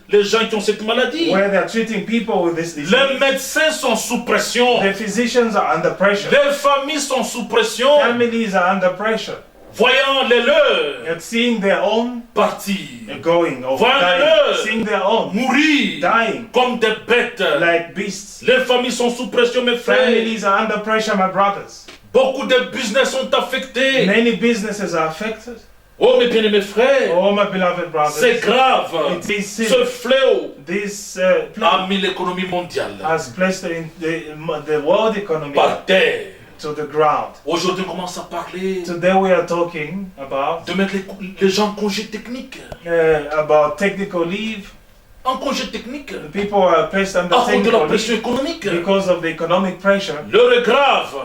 [SPEAKER 4] les gens qui ont cette maladie.
[SPEAKER 3] where they are treating people with this disease.
[SPEAKER 4] Les médecins sont sous pression.
[SPEAKER 3] The physicians are under pressure.
[SPEAKER 4] Les familles sont sous pression.
[SPEAKER 3] Families are under pressure.
[SPEAKER 4] Voyant les leurs
[SPEAKER 3] And seeing their own
[SPEAKER 4] partir,
[SPEAKER 3] going or
[SPEAKER 4] Voilà
[SPEAKER 3] dying.
[SPEAKER 4] le-
[SPEAKER 3] Seeing their own
[SPEAKER 4] mourir
[SPEAKER 3] dying
[SPEAKER 4] comme des bêtes.
[SPEAKER 3] like beasts.
[SPEAKER 4] Les familles sont sous pression, mes frères.
[SPEAKER 3] Families are under pressure, my brothers.
[SPEAKER 4] Beaucoup de business sont affectés.
[SPEAKER 3] Many businesses are affected.
[SPEAKER 4] Oh, mes bien-aimés frères,
[SPEAKER 3] Oh, my beloved
[SPEAKER 4] c'est
[SPEAKER 3] brothers.
[SPEAKER 4] grave.
[SPEAKER 3] It is
[SPEAKER 4] Ce
[SPEAKER 3] sin.
[SPEAKER 4] fléau
[SPEAKER 3] This
[SPEAKER 4] a
[SPEAKER 3] plague
[SPEAKER 4] mis l'économie mondiale
[SPEAKER 3] has placed the world economy
[SPEAKER 4] par terre.
[SPEAKER 3] to the ground.
[SPEAKER 4] Aujourd'hui, on commence à parler
[SPEAKER 3] Today we are talking
[SPEAKER 4] de mettre les gens en congé technique.
[SPEAKER 3] about technical leave.
[SPEAKER 4] En congé technique.
[SPEAKER 3] The people are placed under
[SPEAKER 4] À cause de la
[SPEAKER 3] technical
[SPEAKER 4] pression
[SPEAKER 3] leave
[SPEAKER 4] économique.
[SPEAKER 3] because of the economic pressure.
[SPEAKER 4] L'heure est grave.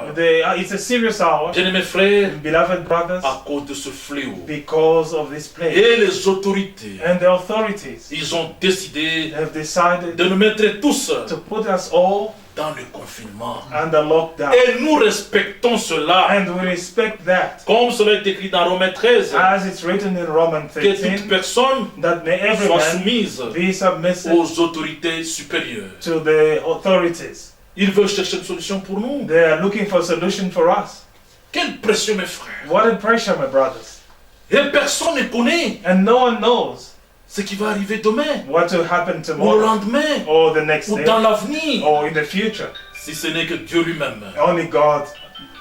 [SPEAKER 3] It's a serious hour,
[SPEAKER 4] Bien-aimés frères,
[SPEAKER 3] beloved brothers,
[SPEAKER 4] à cause de ce fléau.
[SPEAKER 3] because of this plague.
[SPEAKER 4] Et les autorités,
[SPEAKER 3] And the authorities
[SPEAKER 4] ils ont décidé
[SPEAKER 3] have decided
[SPEAKER 4] de nous mettre tous
[SPEAKER 3] to put us all
[SPEAKER 4] dans le confinement.
[SPEAKER 3] under lockdown.
[SPEAKER 4] Et nous respectons cela.
[SPEAKER 3] And we respect that.
[SPEAKER 4] Comme cela est écrit dans Romains 13,
[SPEAKER 3] As it's written in Romans
[SPEAKER 4] que toute
[SPEAKER 3] 13,
[SPEAKER 4] personne
[SPEAKER 3] that may every
[SPEAKER 4] soit
[SPEAKER 3] man
[SPEAKER 4] soumise
[SPEAKER 3] be submissive
[SPEAKER 4] aux autorités supérieures.
[SPEAKER 3] to the authorities.
[SPEAKER 4] Ils veulent chercher une solution pour nous.
[SPEAKER 3] They are looking for a solution for us.
[SPEAKER 4] Quelle pression, mes frères.
[SPEAKER 3] What a pressure, my brothers.
[SPEAKER 4] Et personne ne connaît
[SPEAKER 3] And no one knows
[SPEAKER 4] ce qui va arriver demain,
[SPEAKER 3] what will happen
[SPEAKER 4] ou le
[SPEAKER 3] tomorrow,
[SPEAKER 4] lendemain,
[SPEAKER 3] or the next
[SPEAKER 4] ou
[SPEAKER 3] day,
[SPEAKER 4] dans l'avenir,
[SPEAKER 3] or in the future.
[SPEAKER 4] si ce n'est que Dieu lui-même.
[SPEAKER 3] Only God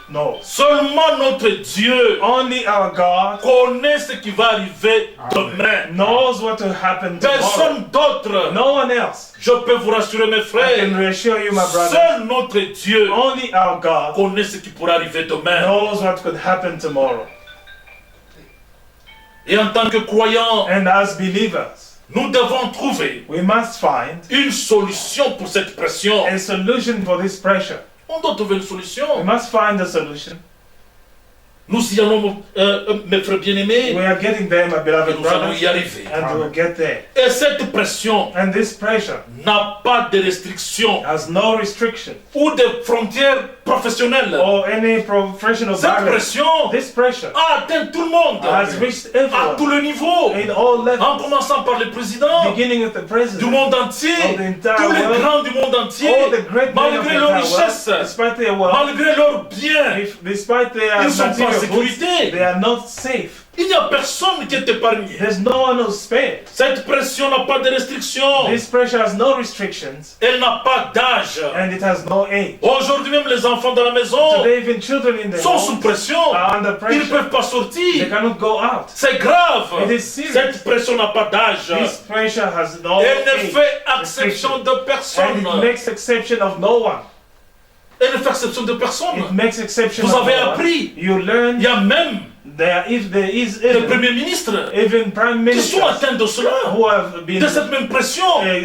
[SPEAKER 3] knows.
[SPEAKER 4] Seulement notre Dieu
[SPEAKER 3] Only our God
[SPEAKER 4] connaît ce qui va arriver demain.
[SPEAKER 3] knows what will happen tomorrow.
[SPEAKER 4] Personne d'autre.
[SPEAKER 3] No one else.
[SPEAKER 4] Je peux vous rassurer, mes
[SPEAKER 3] I can
[SPEAKER 4] frères.
[SPEAKER 3] reassure you, my brothers.
[SPEAKER 4] Seul notre Dieu
[SPEAKER 3] Only our God
[SPEAKER 4] connaît ce qui pourra arriver demain.
[SPEAKER 3] knows what could happen tomorrow.
[SPEAKER 4] Et en tant que croyants,
[SPEAKER 3] And as believers,
[SPEAKER 4] nous devons trouver
[SPEAKER 3] we must find
[SPEAKER 4] une solution pour cette pression.
[SPEAKER 3] a solution for this pressure.
[SPEAKER 4] On doit trouver une
[SPEAKER 3] We
[SPEAKER 4] solution.
[SPEAKER 3] must find a solution.
[SPEAKER 4] Nous y allons, mes frères bien-aimés,
[SPEAKER 3] We are getting there, my
[SPEAKER 4] et
[SPEAKER 3] beloved
[SPEAKER 4] nous allons
[SPEAKER 3] brothers,
[SPEAKER 4] y arriver.
[SPEAKER 3] and we'll get there.
[SPEAKER 4] Et cette pression
[SPEAKER 3] And this pressure
[SPEAKER 4] n'a pas de restrictions
[SPEAKER 3] has no restriction
[SPEAKER 4] ou de frontières professionnelles.
[SPEAKER 3] or any professional
[SPEAKER 4] Cette
[SPEAKER 3] barrier.
[SPEAKER 4] pression
[SPEAKER 3] This pressure
[SPEAKER 4] a atteint tout le monde,
[SPEAKER 3] has reached
[SPEAKER 4] à
[SPEAKER 3] everyone
[SPEAKER 4] tous les niveaux,
[SPEAKER 3] in all
[SPEAKER 4] en
[SPEAKER 3] levels,
[SPEAKER 4] commençant par les présidents
[SPEAKER 3] beginning with the
[SPEAKER 4] du
[SPEAKER 3] president
[SPEAKER 4] monde entier,
[SPEAKER 3] of the entire
[SPEAKER 4] tous les
[SPEAKER 3] world,
[SPEAKER 4] grands du monde entier,
[SPEAKER 3] all the great men of the
[SPEAKER 4] malgré leurs
[SPEAKER 3] entire world,
[SPEAKER 4] richesses,
[SPEAKER 3] despite their wealth,
[SPEAKER 4] malgré leurs biens,
[SPEAKER 3] despite their
[SPEAKER 4] ils ne sont pas en
[SPEAKER 3] material goods,
[SPEAKER 4] sécurité.
[SPEAKER 3] they are not safe.
[SPEAKER 4] Il n'y a personne qui est épargné.
[SPEAKER 3] There's no one who's spared.
[SPEAKER 4] Cette pression n'a pas de restrictions.
[SPEAKER 3] This pressure has no restrictions
[SPEAKER 4] Elle n'a pas d'âge.
[SPEAKER 3] and it has no age.
[SPEAKER 4] Aujourd'hui même, les enfants dans la maison
[SPEAKER 3] Today, even children in the
[SPEAKER 4] sont sous
[SPEAKER 3] home
[SPEAKER 4] pression.
[SPEAKER 3] are under
[SPEAKER 4] Ils ne
[SPEAKER 3] pressure.
[SPEAKER 4] peuvent pas
[SPEAKER 3] They
[SPEAKER 4] sortir.
[SPEAKER 3] cannot go out.
[SPEAKER 4] C'est grave.
[SPEAKER 3] It is serious.
[SPEAKER 4] Cette pression n'a pas d'âge.
[SPEAKER 3] This pressure has no
[SPEAKER 4] Elle ne
[SPEAKER 3] age.
[SPEAKER 4] fait exception de
[SPEAKER 3] And
[SPEAKER 4] personne.
[SPEAKER 3] it makes exception of no one.
[SPEAKER 4] Elle ne fait exception de
[SPEAKER 3] It
[SPEAKER 4] personne.
[SPEAKER 3] makes exception
[SPEAKER 4] Vous
[SPEAKER 3] of
[SPEAKER 4] avez
[SPEAKER 3] no one.
[SPEAKER 4] appris.
[SPEAKER 3] You
[SPEAKER 4] Il
[SPEAKER 3] learn
[SPEAKER 4] y a même
[SPEAKER 3] there is
[SPEAKER 4] des
[SPEAKER 3] even,
[SPEAKER 4] premiers ministres
[SPEAKER 3] prime
[SPEAKER 4] qui sont
[SPEAKER 3] ministers
[SPEAKER 4] atteints de cela,
[SPEAKER 3] who have been
[SPEAKER 4] de cette même pression.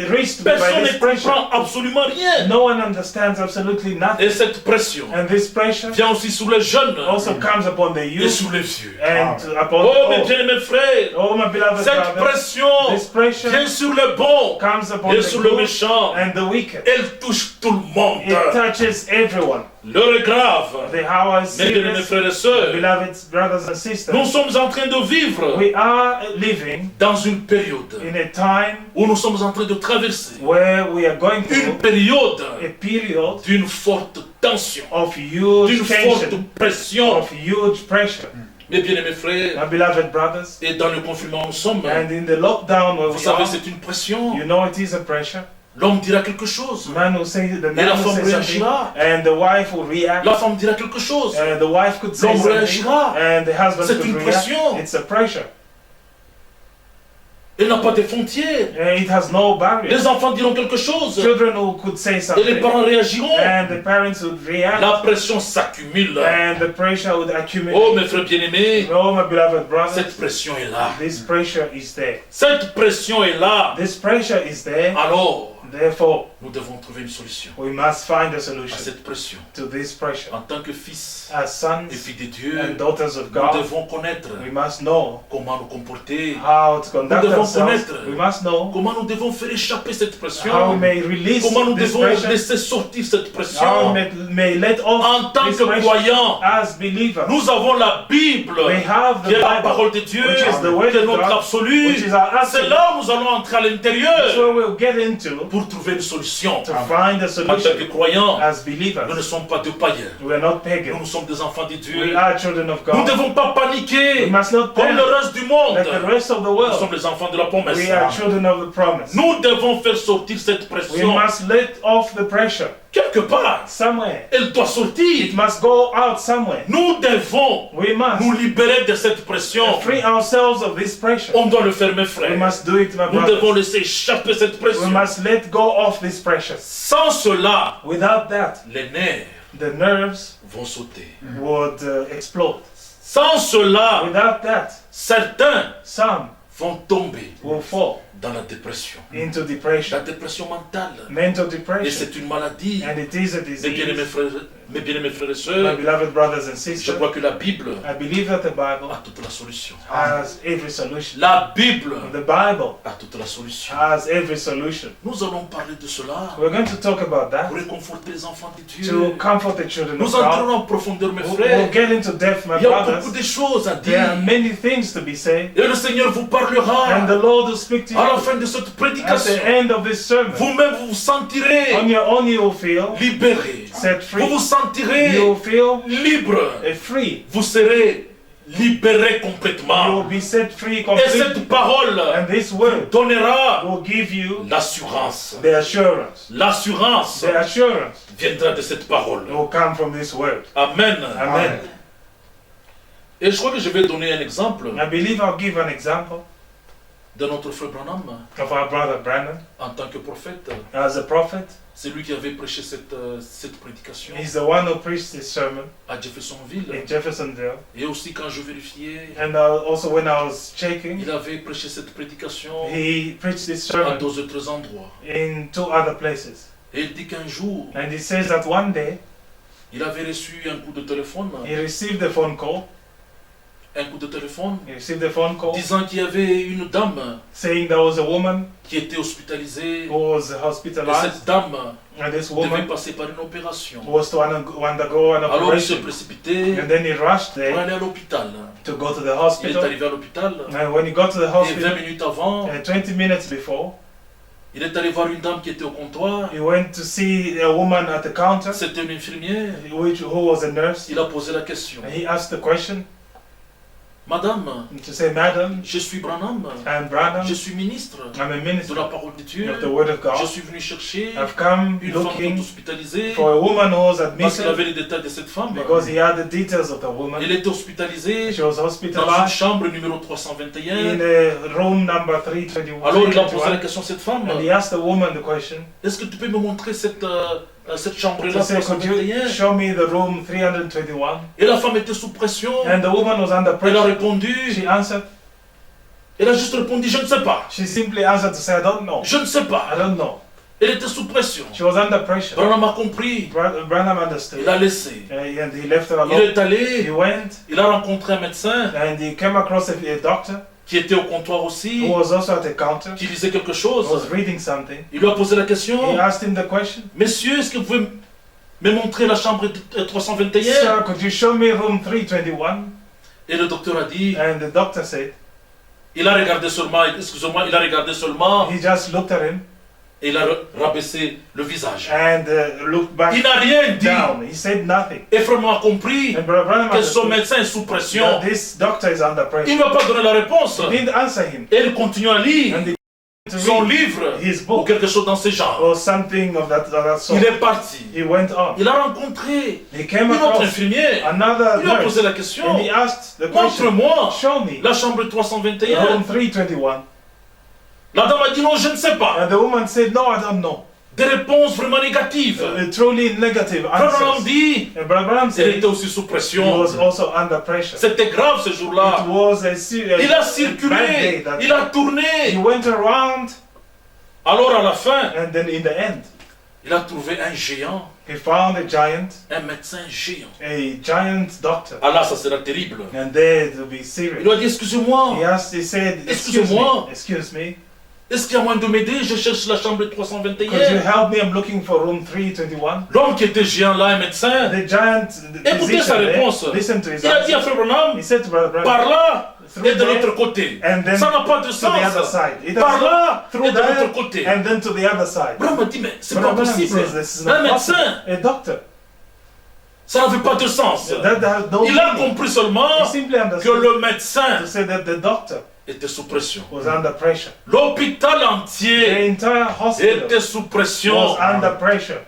[SPEAKER 3] reached by
[SPEAKER 4] Personne
[SPEAKER 3] this
[SPEAKER 4] ne
[SPEAKER 3] pressure.
[SPEAKER 4] comprend absolument rien.
[SPEAKER 3] No one understands absolutely nothing.
[SPEAKER 4] Et cette pression
[SPEAKER 3] And this pressure
[SPEAKER 4] vient aussi sur les jeunes
[SPEAKER 3] also comes upon the
[SPEAKER 4] et
[SPEAKER 3] youth
[SPEAKER 4] sur les vieux.
[SPEAKER 3] and upon
[SPEAKER 4] Oh, mes
[SPEAKER 3] all.
[SPEAKER 4] bien-aimés frères,
[SPEAKER 3] Oh, my beloved
[SPEAKER 4] cette
[SPEAKER 3] brothers,
[SPEAKER 4] pression
[SPEAKER 3] this pressure
[SPEAKER 4] vient sur le bon
[SPEAKER 3] comes upon
[SPEAKER 4] et
[SPEAKER 3] the
[SPEAKER 4] sur le
[SPEAKER 3] good
[SPEAKER 4] méchant.
[SPEAKER 3] and the wicked.
[SPEAKER 4] Elle touche tout le monde.
[SPEAKER 3] It touches everyone.
[SPEAKER 4] L'heure est grave.
[SPEAKER 3] The hour is
[SPEAKER 4] Mes bien-aimés
[SPEAKER 3] serious.
[SPEAKER 4] frères et sœurs,
[SPEAKER 3] Beloved brothers and
[SPEAKER 4] nous
[SPEAKER 3] sisters,
[SPEAKER 4] sommes en train de vivre
[SPEAKER 3] we are living
[SPEAKER 4] dans une période
[SPEAKER 3] in a time
[SPEAKER 4] où nous sommes en train de traverser
[SPEAKER 3] where we are going
[SPEAKER 4] une
[SPEAKER 3] through
[SPEAKER 4] période
[SPEAKER 3] a period
[SPEAKER 4] d'une forte tension,
[SPEAKER 3] of huge
[SPEAKER 4] d'une forte
[SPEAKER 3] tension,
[SPEAKER 4] pression.
[SPEAKER 3] of huge pressure.
[SPEAKER 4] Mes bien-aimés frères,
[SPEAKER 3] My beloved brothers,
[SPEAKER 4] et dans le confinement où nous sommes,
[SPEAKER 3] and in the lockdown where
[SPEAKER 4] vous
[SPEAKER 3] we
[SPEAKER 4] savez,
[SPEAKER 3] are,
[SPEAKER 4] c'est une pression.
[SPEAKER 3] you know it is a pressure.
[SPEAKER 4] L'homme dira quelque chose,
[SPEAKER 3] Man will say, the
[SPEAKER 4] et la
[SPEAKER 3] man will
[SPEAKER 4] femme
[SPEAKER 3] say something,
[SPEAKER 4] réagira.
[SPEAKER 3] and the wife will react.
[SPEAKER 4] La femme dira quelque chose.
[SPEAKER 3] And the wife could say
[SPEAKER 4] L'homme
[SPEAKER 3] something,
[SPEAKER 4] réagira.
[SPEAKER 3] and the husband
[SPEAKER 4] C'est
[SPEAKER 3] could
[SPEAKER 4] une
[SPEAKER 3] react.
[SPEAKER 4] pression.
[SPEAKER 3] It's a pressure.
[SPEAKER 4] Elle n'a pas de frontières.
[SPEAKER 3] And it has no barrier.
[SPEAKER 4] Les enfants diront quelque chose,
[SPEAKER 3] Children who could say
[SPEAKER 4] et les
[SPEAKER 3] something,
[SPEAKER 4] parents réagiront.
[SPEAKER 3] and the parents would react,
[SPEAKER 4] La pression s'accumule.
[SPEAKER 3] and the pressure would accumulate.
[SPEAKER 4] Oh, mes frères bien-aimés,
[SPEAKER 3] Oh, my beloved brothers,
[SPEAKER 4] cette pression est là.
[SPEAKER 3] this pressure is there.
[SPEAKER 4] Cette pression est là.
[SPEAKER 3] This pressure is there.
[SPEAKER 4] Alors,
[SPEAKER 3] Therefore,
[SPEAKER 4] nous devons trouver une solution
[SPEAKER 3] we must find a
[SPEAKER 4] à
[SPEAKER 3] solution
[SPEAKER 4] cette pression.
[SPEAKER 3] to this pressure.
[SPEAKER 4] En tant que fils
[SPEAKER 3] As sons
[SPEAKER 4] et filles de Dieu,
[SPEAKER 3] and daughters of
[SPEAKER 4] nous
[SPEAKER 3] God,
[SPEAKER 4] devons connaître
[SPEAKER 3] we must know
[SPEAKER 4] comment nous comporter,
[SPEAKER 3] how to conduct
[SPEAKER 4] Nous devons
[SPEAKER 3] ourselves.
[SPEAKER 4] connaître
[SPEAKER 3] We must know
[SPEAKER 4] comment nous devons faire échapper cette
[SPEAKER 3] how we
[SPEAKER 4] pression,
[SPEAKER 3] may release
[SPEAKER 4] comment nous
[SPEAKER 3] this
[SPEAKER 4] devons
[SPEAKER 3] pressure,
[SPEAKER 4] laisser sortir cette
[SPEAKER 3] how
[SPEAKER 4] pression.
[SPEAKER 3] we may let off
[SPEAKER 4] En tant
[SPEAKER 3] this
[SPEAKER 4] que
[SPEAKER 3] pressure.
[SPEAKER 4] croyants,
[SPEAKER 3] As believers,
[SPEAKER 4] nous avons la Bible,
[SPEAKER 3] we have
[SPEAKER 4] qui est
[SPEAKER 3] the
[SPEAKER 4] la
[SPEAKER 3] Bible,
[SPEAKER 4] parole de Dieu,
[SPEAKER 3] which is the word
[SPEAKER 4] qui est
[SPEAKER 3] of
[SPEAKER 4] notre
[SPEAKER 3] God,
[SPEAKER 4] absolu.
[SPEAKER 3] which is our
[SPEAKER 4] C'est
[SPEAKER 3] absolute.
[SPEAKER 4] là où nous allons entrer à
[SPEAKER 3] That's
[SPEAKER 4] l'intérieur
[SPEAKER 3] where we'll get into
[SPEAKER 4] pour trouver une solution.
[SPEAKER 3] to find a
[SPEAKER 4] En tant que
[SPEAKER 3] solution.
[SPEAKER 4] croyants,
[SPEAKER 3] As
[SPEAKER 4] nous ne
[SPEAKER 3] believers,
[SPEAKER 4] sommes pas de païens.
[SPEAKER 3] we are not
[SPEAKER 4] Nous,
[SPEAKER 3] pagans.
[SPEAKER 4] nous sommes des enfants de
[SPEAKER 3] We
[SPEAKER 4] Dieu.
[SPEAKER 3] are children of
[SPEAKER 4] Nous ne
[SPEAKER 3] God.
[SPEAKER 4] devons pas
[SPEAKER 3] We
[SPEAKER 4] paniquer
[SPEAKER 3] must not
[SPEAKER 4] comme
[SPEAKER 3] panic
[SPEAKER 4] le reste du monde.
[SPEAKER 3] like the rest of the
[SPEAKER 4] Nous
[SPEAKER 3] world.
[SPEAKER 4] sommes les enfants de la promesse.
[SPEAKER 3] We are children of the promise.
[SPEAKER 4] Nous devons faire sortir cette
[SPEAKER 3] We
[SPEAKER 4] pression.
[SPEAKER 3] must let off the pressure
[SPEAKER 4] Quelque part,
[SPEAKER 3] somewhere.
[SPEAKER 4] elle doit
[SPEAKER 3] It
[SPEAKER 4] sortir.
[SPEAKER 3] must go out somewhere.
[SPEAKER 4] Nous devons
[SPEAKER 3] We must
[SPEAKER 4] nous libérer de cette pression.
[SPEAKER 3] free ourselves of this pressure.
[SPEAKER 4] On doit le faire, mes
[SPEAKER 3] We
[SPEAKER 4] frères.
[SPEAKER 3] must do it, my
[SPEAKER 4] Nous devons
[SPEAKER 3] brothers.
[SPEAKER 4] laisser échapper cette
[SPEAKER 3] We
[SPEAKER 4] pression.
[SPEAKER 3] must let go of this pressure.
[SPEAKER 4] Sans cela,
[SPEAKER 3] Without that,
[SPEAKER 4] les nerfs
[SPEAKER 3] the nerves
[SPEAKER 4] vont sauter.
[SPEAKER 3] would explode.
[SPEAKER 4] Sans cela,
[SPEAKER 3] Without that,
[SPEAKER 4] certains
[SPEAKER 3] some
[SPEAKER 4] vont tomber
[SPEAKER 3] will fall
[SPEAKER 4] dans la dépression.
[SPEAKER 3] into
[SPEAKER 4] La
[SPEAKER 3] depression,
[SPEAKER 4] dépression mentale.
[SPEAKER 3] mental
[SPEAKER 4] Et
[SPEAKER 3] depression.
[SPEAKER 4] c'est une maladie.
[SPEAKER 3] And it is a
[SPEAKER 4] Mes bien-aimés frères et
[SPEAKER 3] My
[SPEAKER 4] sœurs,
[SPEAKER 3] beloved brothers and
[SPEAKER 4] je
[SPEAKER 3] sisters,
[SPEAKER 4] crois que la Bible
[SPEAKER 3] I believe that the Bible
[SPEAKER 4] a toute la solution.
[SPEAKER 3] has every solution.
[SPEAKER 4] La Bible
[SPEAKER 3] The Bible
[SPEAKER 4] a toute la solution.
[SPEAKER 3] has every solution.
[SPEAKER 4] Nous allons parler de cela
[SPEAKER 3] We're going to talk about that
[SPEAKER 4] pour réconforter les enfants de Dieu.
[SPEAKER 3] to comfort the children of
[SPEAKER 4] Nous
[SPEAKER 3] God.
[SPEAKER 4] entrons en profondeur, mes
[SPEAKER 3] We'll
[SPEAKER 4] frères.
[SPEAKER 3] get into depth, my
[SPEAKER 4] Il y a beaucoup
[SPEAKER 3] brothers.
[SPEAKER 4] de choses à
[SPEAKER 3] There are
[SPEAKER 4] dire.
[SPEAKER 3] many things to be said,
[SPEAKER 4] Et le Seigneur vous
[SPEAKER 3] and
[SPEAKER 4] parlera
[SPEAKER 3] the Lord will speak to
[SPEAKER 4] à la
[SPEAKER 3] you
[SPEAKER 4] fin de cette
[SPEAKER 3] at
[SPEAKER 4] prédication.
[SPEAKER 3] the end of this sermon.
[SPEAKER 4] Vous-même, vous vous sentirez
[SPEAKER 3] On your own, you will feel
[SPEAKER 4] libéré.
[SPEAKER 3] set
[SPEAKER 4] Vous
[SPEAKER 3] free.
[SPEAKER 4] vous sentirez
[SPEAKER 3] You will feel
[SPEAKER 4] libre.
[SPEAKER 3] free.
[SPEAKER 4] Vous serez libéré
[SPEAKER 3] You will
[SPEAKER 4] complètement.
[SPEAKER 3] be set free
[SPEAKER 4] Et
[SPEAKER 3] completely.
[SPEAKER 4] cette parole
[SPEAKER 3] And this word
[SPEAKER 4] donnera
[SPEAKER 3] will give you
[SPEAKER 4] l'assurance.
[SPEAKER 3] the assurance.
[SPEAKER 4] L'assurance
[SPEAKER 3] The assurance
[SPEAKER 4] viendra de cette parole.
[SPEAKER 3] will come from this word.
[SPEAKER 4] Amen.
[SPEAKER 3] Amen.
[SPEAKER 4] Et je crois que je vais donner un exemple
[SPEAKER 3] I believe I'll give an example
[SPEAKER 4] de notre frère Branham
[SPEAKER 3] of our brother Brandon
[SPEAKER 4] en tant que prophète.
[SPEAKER 3] as a prophet.
[SPEAKER 4] C'est lui qui avait prêché cette prédication
[SPEAKER 3] He's the one who preached this sermon
[SPEAKER 4] à Jeffersonville.
[SPEAKER 3] in Jeffersonville.
[SPEAKER 4] Et aussi quand je vérifiais,
[SPEAKER 3] And also when I was checking,
[SPEAKER 4] il avait prêché cette prédication
[SPEAKER 3] he preached this
[SPEAKER 4] à
[SPEAKER 3] sermon
[SPEAKER 4] deux autres endroits.
[SPEAKER 3] in 2 other places.
[SPEAKER 4] Et il dit qu'un jour,
[SPEAKER 3] And he says that one day
[SPEAKER 4] il avait reçu un coup de téléphone,
[SPEAKER 3] he received a phone call.
[SPEAKER 4] un coup de téléphone,
[SPEAKER 3] He received a phone call
[SPEAKER 4] disant qu'il y avait une dame
[SPEAKER 3] saying there was a woman
[SPEAKER 4] qui était hospitalisée.
[SPEAKER 3] who was
[SPEAKER 4] Et
[SPEAKER 3] hospitalized,
[SPEAKER 4] cette dame
[SPEAKER 3] and this
[SPEAKER 4] devait
[SPEAKER 3] woman
[SPEAKER 4] passer par une opération.
[SPEAKER 3] was to undergo an
[SPEAKER 4] Alors il s'est
[SPEAKER 3] operation.
[SPEAKER 4] précipité
[SPEAKER 3] And then he rushed
[SPEAKER 4] pour
[SPEAKER 3] there
[SPEAKER 4] aller à l'hôpital.
[SPEAKER 3] to go to the
[SPEAKER 4] Il est
[SPEAKER 3] hospital.
[SPEAKER 4] arrivé à l'hôpital
[SPEAKER 3] And when he got to the
[SPEAKER 4] et 20
[SPEAKER 3] hospital,
[SPEAKER 4] minutes avant,
[SPEAKER 3] 20 minutes before,
[SPEAKER 4] il est allé voir une dame qui était au comptoir.
[SPEAKER 3] he went to see a woman at the counter,
[SPEAKER 4] C'était une infirmière.
[SPEAKER 3] who was a nurse.
[SPEAKER 4] Il a posé la question.
[SPEAKER 3] And he asked the question
[SPEAKER 4] Madame,
[SPEAKER 3] to say, Madam,
[SPEAKER 4] je suis Branham.
[SPEAKER 3] I'm Branham.
[SPEAKER 4] Je suis ministre
[SPEAKER 3] I'm a
[SPEAKER 4] de
[SPEAKER 3] minister
[SPEAKER 4] la parole de Dieu.
[SPEAKER 3] of the Word of
[SPEAKER 4] Je
[SPEAKER 3] God.
[SPEAKER 4] suis venu chercher
[SPEAKER 3] I've come
[SPEAKER 4] une femme
[SPEAKER 3] looking
[SPEAKER 4] hospitalisée
[SPEAKER 3] for a woman who was
[SPEAKER 4] parce qu'il
[SPEAKER 3] admitted
[SPEAKER 4] avait les détails de cette femme.
[SPEAKER 3] because he had the details of the
[SPEAKER 4] Elle
[SPEAKER 3] woman.
[SPEAKER 4] était hospitalisée
[SPEAKER 3] She was
[SPEAKER 4] dans une
[SPEAKER 3] hospitalized
[SPEAKER 4] chambre numéro
[SPEAKER 3] in
[SPEAKER 4] 321.
[SPEAKER 3] a room number 321.
[SPEAKER 4] Alors il a posé la question à cette femme.
[SPEAKER 3] And he asked the woman the question.
[SPEAKER 4] Est-ce que tu peux me montrer cette chambre-là
[SPEAKER 3] To say, could you
[SPEAKER 4] 321?
[SPEAKER 3] show me the room 321?
[SPEAKER 4] Et la femme était sous pression.
[SPEAKER 3] And the woman was under
[SPEAKER 4] Elle a
[SPEAKER 3] pressure.
[SPEAKER 4] répondu.
[SPEAKER 3] She answered.
[SPEAKER 4] Elle a juste répondu, je ne sais pas.
[SPEAKER 3] She simply answered to say, I don't know.
[SPEAKER 4] Je ne sais
[SPEAKER 3] I
[SPEAKER 4] pas.
[SPEAKER 3] don't know.
[SPEAKER 4] Elle était sous pression.
[SPEAKER 3] She was under pressure.
[SPEAKER 4] Branham a compris.
[SPEAKER 3] Branham
[SPEAKER 4] Il
[SPEAKER 3] understood.
[SPEAKER 4] a laissé.
[SPEAKER 3] And he left her
[SPEAKER 4] Il
[SPEAKER 3] alone.
[SPEAKER 4] est allé.
[SPEAKER 3] He went
[SPEAKER 4] Il a rencontré un médecin
[SPEAKER 3] and he came across a doctor
[SPEAKER 4] qui était au comptoir
[SPEAKER 3] who
[SPEAKER 4] aussi,
[SPEAKER 3] was also at the counter.
[SPEAKER 4] qui lisait quelque
[SPEAKER 3] Was
[SPEAKER 4] chose.
[SPEAKER 3] reading something.
[SPEAKER 4] Il lui a posé la
[SPEAKER 3] He
[SPEAKER 4] question.
[SPEAKER 3] asked him the question.
[SPEAKER 4] Monsieur, est-ce que vous pouvez me montrer la chambre 321?
[SPEAKER 3] Sir, could you show me room 321?
[SPEAKER 4] Et le docteur a dit,
[SPEAKER 3] And the doctor said,
[SPEAKER 4] il a regardé seulement, excusez-moi, il a regardé seulement
[SPEAKER 3] he just looked at him
[SPEAKER 4] et il a rabaissé le visage.
[SPEAKER 3] and looked back
[SPEAKER 4] Il n'a rien dit.
[SPEAKER 3] down. He said nothing.
[SPEAKER 4] Ephraim a compris
[SPEAKER 3] And Brother Branham
[SPEAKER 4] que son
[SPEAKER 3] understood
[SPEAKER 4] médecin est sous pression.
[SPEAKER 3] that this doctor is under
[SPEAKER 4] Il
[SPEAKER 3] pressure.
[SPEAKER 4] ne va pas donner la réponse.
[SPEAKER 3] He didn't answer him.
[SPEAKER 4] Et il continue à lire
[SPEAKER 3] And he to
[SPEAKER 4] son
[SPEAKER 3] read
[SPEAKER 4] livre
[SPEAKER 3] his
[SPEAKER 4] ou
[SPEAKER 3] book
[SPEAKER 4] quelque chose dans ce genre.
[SPEAKER 3] or something of that sort.
[SPEAKER 4] Il est parti.
[SPEAKER 3] He went on.
[SPEAKER 4] Il a rencontré
[SPEAKER 3] He came
[SPEAKER 4] une autre
[SPEAKER 3] across
[SPEAKER 4] infirmière.
[SPEAKER 3] another
[SPEAKER 4] Il lui a
[SPEAKER 3] nurse
[SPEAKER 4] posé la question.
[SPEAKER 3] and he asked the question,
[SPEAKER 4] Montre-moi
[SPEAKER 3] show me
[SPEAKER 4] la chambre 321.
[SPEAKER 3] room 321.
[SPEAKER 4] La dame a dit non, je ne sais pas.
[SPEAKER 3] And the woman said, no, I don't know.
[SPEAKER 4] Des réponses vraiment négatives.
[SPEAKER 3] Truly negative
[SPEAKER 4] Branham
[SPEAKER 3] answers.
[SPEAKER 4] dit,
[SPEAKER 3] And Brother Branham
[SPEAKER 4] elle
[SPEAKER 3] said
[SPEAKER 4] était aussi sous
[SPEAKER 3] he
[SPEAKER 4] pression.
[SPEAKER 3] was also under pressure.
[SPEAKER 4] C'était grave ce
[SPEAKER 3] It
[SPEAKER 4] jour-là.
[SPEAKER 3] was a
[SPEAKER 4] Il a
[SPEAKER 3] bad day
[SPEAKER 4] circulé,
[SPEAKER 3] that
[SPEAKER 4] il a
[SPEAKER 3] he
[SPEAKER 4] tourné.
[SPEAKER 3] went around
[SPEAKER 4] Alors à la fin,
[SPEAKER 3] And then in the end,
[SPEAKER 4] il a trouvé un géant,
[SPEAKER 3] he found a giant,
[SPEAKER 4] un médecin géant.
[SPEAKER 3] a giant doctor.
[SPEAKER 4] Ah là, ça sera terrible.
[SPEAKER 3] And there to be
[SPEAKER 4] Il
[SPEAKER 3] serious.
[SPEAKER 4] lui a dit, excusez-moi,
[SPEAKER 3] He said,
[SPEAKER 4] Excusez-moi.
[SPEAKER 3] excuse me,
[SPEAKER 4] est-ce qu'il y a moyen de m'aider? Je cherche la chambre
[SPEAKER 3] could you
[SPEAKER 4] 321.
[SPEAKER 3] help me? I'm looking for room 321.
[SPEAKER 4] L'homme qui était géant là, un médecin,
[SPEAKER 3] The giant
[SPEAKER 4] écoutez sa
[SPEAKER 3] physician there,
[SPEAKER 4] réponse.
[SPEAKER 3] listen to his
[SPEAKER 4] Il a dit à
[SPEAKER 3] answer.
[SPEAKER 4] Frère Branham,
[SPEAKER 3] He said to Brother Branham,
[SPEAKER 4] par là
[SPEAKER 3] through
[SPEAKER 4] et de
[SPEAKER 3] there,
[SPEAKER 4] l'autre côté.
[SPEAKER 3] and then
[SPEAKER 4] Ça n'a pas de
[SPEAKER 3] to the other
[SPEAKER 4] sens.
[SPEAKER 3] side. It
[SPEAKER 4] Par
[SPEAKER 3] doesn't-
[SPEAKER 4] là et
[SPEAKER 3] through
[SPEAKER 4] de l'autre
[SPEAKER 3] there,
[SPEAKER 4] côté.
[SPEAKER 3] and then to the other side.
[SPEAKER 4] Branham a dit, mais c'est pas
[SPEAKER 3] Brother Branham
[SPEAKER 4] possible.
[SPEAKER 3] says this is
[SPEAKER 4] Un
[SPEAKER 3] not possible.
[SPEAKER 4] médecin,
[SPEAKER 3] A doctor.
[SPEAKER 4] ça n'avait pas de sens.
[SPEAKER 3] That has no
[SPEAKER 4] Il a
[SPEAKER 3] meaning.
[SPEAKER 4] compris seulement
[SPEAKER 3] He simply
[SPEAKER 4] que
[SPEAKER 3] understood
[SPEAKER 4] le médecin
[SPEAKER 3] to say that the doctor
[SPEAKER 4] était sous pression.
[SPEAKER 3] was under pressure.
[SPEAKER 4] L'hôpital
[SPEAKER 3] The
[SPEAKER 4] entier
[SPEAKER 3] entire hospital
[SPEAKER 4] était sous pression.
[SPEAKER 3] was under pressure.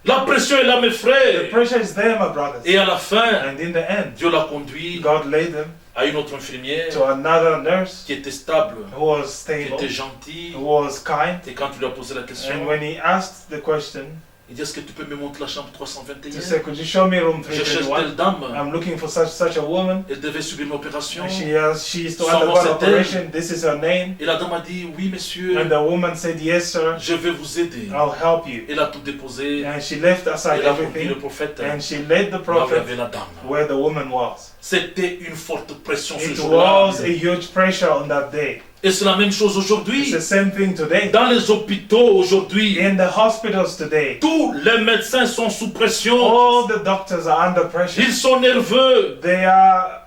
[SPEAKER 4] La pression est là, mes
[SPEAKER 3] The
[SPEAKER 4] frères.
[SPEAKER 3] pressure is there, my brothers.
[SPEAKER 4] Et à la fin,
[SPEAKER 3] And in the end,
[SPEAKER 4] Dieu l'a conduit
[SPEAKER 3] God led them
[SPEAKER 4] à une autre infirmière
[SPEAKER 3] to another nurse
[SPEAKER 4] qui était stable,
[SPEAKER 3] who was
[SPEAKER 4] qui
[SPEAKER 3] stable,
[SPEAKER 4] était gentille.
[SPEAKER 3] who was kind.
[SPEAKER 4] Et quand tu lui as posé la question,
[SPEAKER 3] And when he asked the question,
[SPEAKER 4] il dit, est-ce que tu peux me montrer la chambre
[SPEAKER 3] to
[SPEAKER 4] 321?
[SPEAKER 3] say, could you show me room
[SPEAKER 4] Je cherche
[SPEAKER 3] 321?
[SPEAKER 4] telle dame.
[SPEAKER 3] I'm looking for such a woman.
[SPEAKER 4] Elle devait subir une opération.
[SPEAKER 3] And she is to
[SPEAKER 4] Son
[SPEAKER 3] undergo
[SPEAKER 4] nom,
[SPEAKER 3] an
[SPEAKER 4] c'est
[SPEAKER 3] operation. This is her name.
[SPEAKER 4] Et la dame a dit, oui, monsieur,
[SPEAKER 3] And the woman said, yes, sir.
[SPEAKER 4] je vais vous aider.
[SPEAKER 3] I'll help you.
[SPEAKER 4] Elle a tout déposé.
[SPEAKER 3] And she left aside
[SPEAKER 4] Elle a conduit le
[SPEAKER 3] everything.
[SPEAKER 4] prophète.
[SPEAKER 3] And she led the
[SPEAKER 4] Là où il y
[SPEAKER 3] prophet
[SPEAKER 4] avait la dame.
[SPEAKER 3] where the woman was.
[SPEAKER 4] C'était une forte pression ce
[SPEAKER 3] It
[SPEAKER 4] jour-là.
[SPEAKER 3] was a huge pressure on that day.
[SPEAKER 4] Et c'est la même chose
[SPEAKER 3] It's
[SPEAKER 4] aujourd'hui.
[SPEAKER 3] the same thing today.
[SPEAKER 4] Dans les hôpitaux aujourd'hui,
[SPEAKER 3] In the hospitals today,
[SPEAKER 4] tous les médecins sont sous pression.
[SPEAKER 3] all the doctors are under pressure.
[SPEAKER 4] Ils sont nerveux.
[SPEAKER 3] They are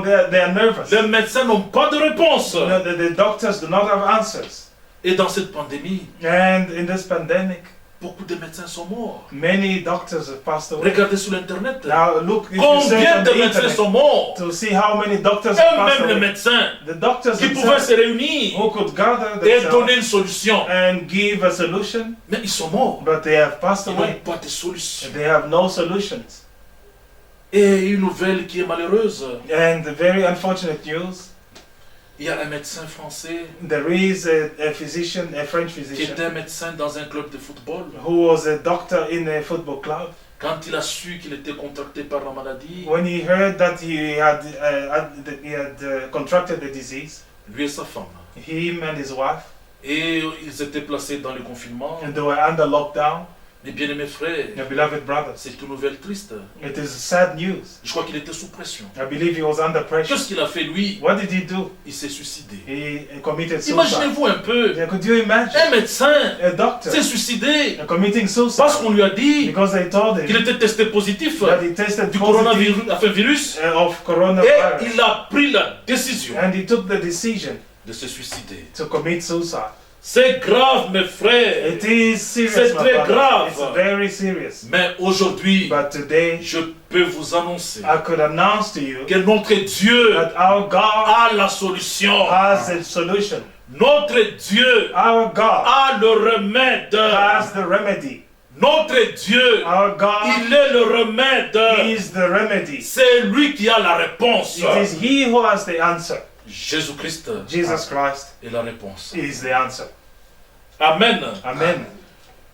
[SPEAKER 3] they are nervous.
[SPEAKER 4] Les médecins n'ont pas de réponse.
[SPEAKER 3] No, the doctors do not have answers.
[SPEAKER 4] Et dans cette pandémie,
[SPEAKER 3] And in this pandemic,
[SPEAKER 4] beaucoup de médecins sont morts.
[SPEAKER 3] many doctors have passed away.
[SPEAKER 4] Regardez sur l'internet.
[SPEAKER 3] Now look, if you search
[SPEAKER 4] Combien
[SPEAKER 3] on
[SPEAKER 4] de
[SPEAKER 3] the
[SPEAKER 4] médecins
[SPEAKER 3] internet
[SPEAKER 4] sont morts?
[SPEAKER 3] to see how many doctors have passed
[SPEAKER 4] Eux-mêmes les
[SPEAKER 3] away.
[SPEAKER 4] médecins
[SPEAKER 3] The doctors
[SPEAKER 4] qui pouvaient
[SPEAKER 3] themselves
[SPEAKER 4] se réunir
[SPEAKER 3] who could gather
[SPEAKER 4] et
[SPEAKER 3] themselves
[SPEAKER 4] donner une solution.
[SPEAKER 3] and give a solution,
[SPEAKER 4] Mais ils sont morts.
[SPEAKER 3] but they have passed
[SPEAKER 4] Ils n'ont
[SPEAKER 3] away.
[SPEAKER 4] pas de solution.
[SPEAKER 3] They have no solutions.
[SPEAKER 4] Et une nouvelle qui est malheureuse.
[SPEAKER 3] And the very unfortunate news,
[SPEAKER 4] Il y a un médecin français
[SPEAKER 3] there is a physician, a French
[SPEAKER 4] qui
[SPEAKER 3] physician,
[SPEAKER 4] était médecin dans un club de football.
[SPEAKER 3] who was a doctor in a football club.
[SPEAKER 4] Quand il a su qu'il était contracté par la maladie,
[SPEAKER 3] When he heard that he had contracted the disease,
[SPEAKER 4] lui et sa femme,
[SPEAKER 3] him and his wife,
[SPEAKER 4] et ils étaient placés dans le confinement.
[SPEAKER 3] and they were under lockdown.
[SPEAKER 4] Mes bien-aimés frères,
[SPEAKER 3] Your beloved brothers,
[SPEAKER 4] c'est une nouvelle triste.
[SPEAKER 3] it is sad news.
[SPEAKER 4] Je crois qu'il était sous pression.
[SPEAKER 3] I believe he was under pressure.
[SPEAKER 4] Qu'est-ce qu'il a fait lui?
[SPEAKER 3] What did he do?
[SPEAKER 4] Il s'est suicidé.
[SPEAKER 3] He committed suicide.
[SPEAKER 4] Imaginez-vous un peu,
[SPEAKER 3] Yeah, could you imagine
[SPEAKER 4] un médecin
[SPEAKER 3] a doctor
[SPEAKER 4] s'est suicidé
[SPEAKER 3] committing suicide
[SPEAKER 4] parce qu'on lui a dit
[SPEAKER 3] because they told
[SPEAKER 4] qu'il
[SPEAKER 3] him
[SPEAKER 4] était testé positif
[SPEAKER 3] that he tested
[SPEAKER 4] du
[SPEAKER 3] positive
[SPEAKER 4] coronavirus, enfin virus,
[SPEAKER 3] of
[SPEAKER 4] et
[SPEAKER 3] coronavirus,
[SPEAKER 4] il a pris la décision
[SPEAKER 3] and he took the decision
[SPEAKER 4] de se suicider.
[SPEAKER 3] to commit suicide.
[SPEAKER 4] C'est grave, mes frères.
[SPEAKER 3] It is serious,
[SPEAKER 4] C'est
[SPEAKER 3] my
[SPEAKER 4] très
[SPEAKER 3] brother.
[SPEAKER 4] grave.
[SPEAKER 3] It's very serious.
[SPEAKER 4] Mais aujourd'hui,
[SPEAKER 3] But today,
[SPEAKER 4] je peux vous annoncer
[SPEAKER 3] I could announce to you
[SPEAKER 4] que notre Dieu
[SPEAKER 3] that our God
[SPEAKER 4] a la solution.
[SPEAKER 3] has a solution.
[SPEAKER 4] Notre Dieu
[SPEAKER 3] Our God
[SPEAKER 4] a le remède.
[SPEAKER 3] has the remedy.
[SPEAKER 4] Notre Dieu,
[SPEAKER 3] Our God
[SPEAKER 4] il est le remède.
[SPEAKER 3] is the remedy.
[SPEAKER 4] C'est lui qui a la réponse.
[SPEAKER 3] It is He who has the answer.
[SPEAKER 4] Jésus-Christ
[SPEAKER 3] Jesus Christ
[SPEAKER 4] est la réponse.
[SPEAKER 3] is the answer.
[SPEAKER 4] Amen.
[SPEAKER 3] Amen.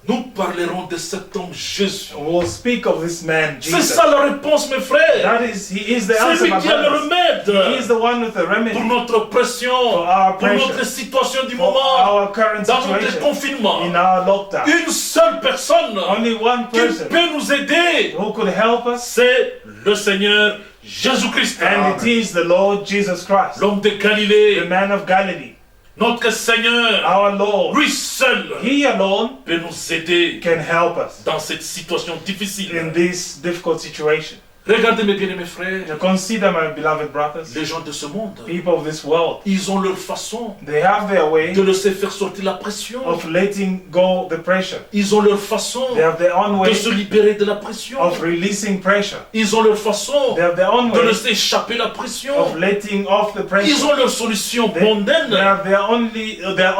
[SPEAKER 4] Nous parlerons de cet homme Jésus.
[SPEAKER 3] We'll speak of this man,
[SPEAKER 4] C'est
[SPEAKER 3] Jesus.
[SPEAKER 4] ça la réponse, mes frères.
[SPEAKER 3] That is, He is the
[SPEAKER 4] C'est
[SPEAKER 3] answer,
[SPEAKER 4] lui
[SPEAKER 3] my
[SPEAKER 4] qui a le
[SPEAKER 3] brothers.
[SPEAKER 4] remède
[SPEAKER 3] He is the one with the remedy
[SPEAKER 4] pour notre pression,
[SPEAKER 3] for our
[SPEAKER 4] pour
[SPEAKER 3] pressure,
[SPEAKER 4] notre situation du
[SPEAKER 3] for
[SPEAKER 4] moment,
[SPEAKER 3] our current
[SPEAKER 4] dans notre
[SPEAKER 3] situation,
[SPEAKER 4] confinement.
[SPEAKER 3] in our lockdown.
[SPEAKER 4] Une seule personne
[SPEAKER 3] Only one
[SPEAKER 4] qui
[SPEAKER 3] person
[SPEAKER 4] peut nous aider,
[SPEAKER 3] who could help us,
[SPEAKER 4] c'est le Seigneur Jésus-Christ.
[SPEAKER 3] and it is the Lord Jesus Christ,
[SPEAKER 4] L'homme de
[SPEAKER 3] the
[SPEAKER 4] Galilée,
[SPEAKER 3] man of Galilee,
[SPEAKER 4] notre Seigneur,
[SPEAKER 3] our Lord.
[SPEAKER 4] lui seul
[SPEAKER 3] He alone
[SPEAKER 4] peut nous aider
[SPEAKER 3] can help us
[SPEAKER 4] dans cette situation difficile.
[SPEAKER 3] in this difficult situation.
[SPEAKER 4] Regardez mes bien-aimés frères,
[SPEAKER 3] To consider, my beloved brothers,
[SPEAKER 4] les gens de ce monde,
[SPEAKER 3] people of this world,
[SPEAKER 4] ils ont leur façon
[SPEAKER 3] they have their way
[SPEAKER 4] de laisser faire sortir la pression.
[SPEAKER 3] of letting go the pressure.
[SPEAKER 4] Ils ont leur façon
[SPEAKER 3] They have their own
[SPEAKER 4] de
[SPEAKER 3] way
[SPEAKER 4] se libérer de la pression.
[SPEAKER 3] of releasing pressure.
[SPEAKER 4] Ils ont leur façon
[SPEAKER 3] They have their own
[SPEAKER 4] de
[SPEAKER 3] way
[SPEAKER 4] laisser échapper la pression.
[SPEAKER 3] of letting off the
[SPEAKER 4] Ils
[SPEAKER 3] pressure.
[SPEAKER 4] ont leur solution
[SPEAKER 3] They
[SPEAKER 4] mondaine.
[SPEAKER 3] have their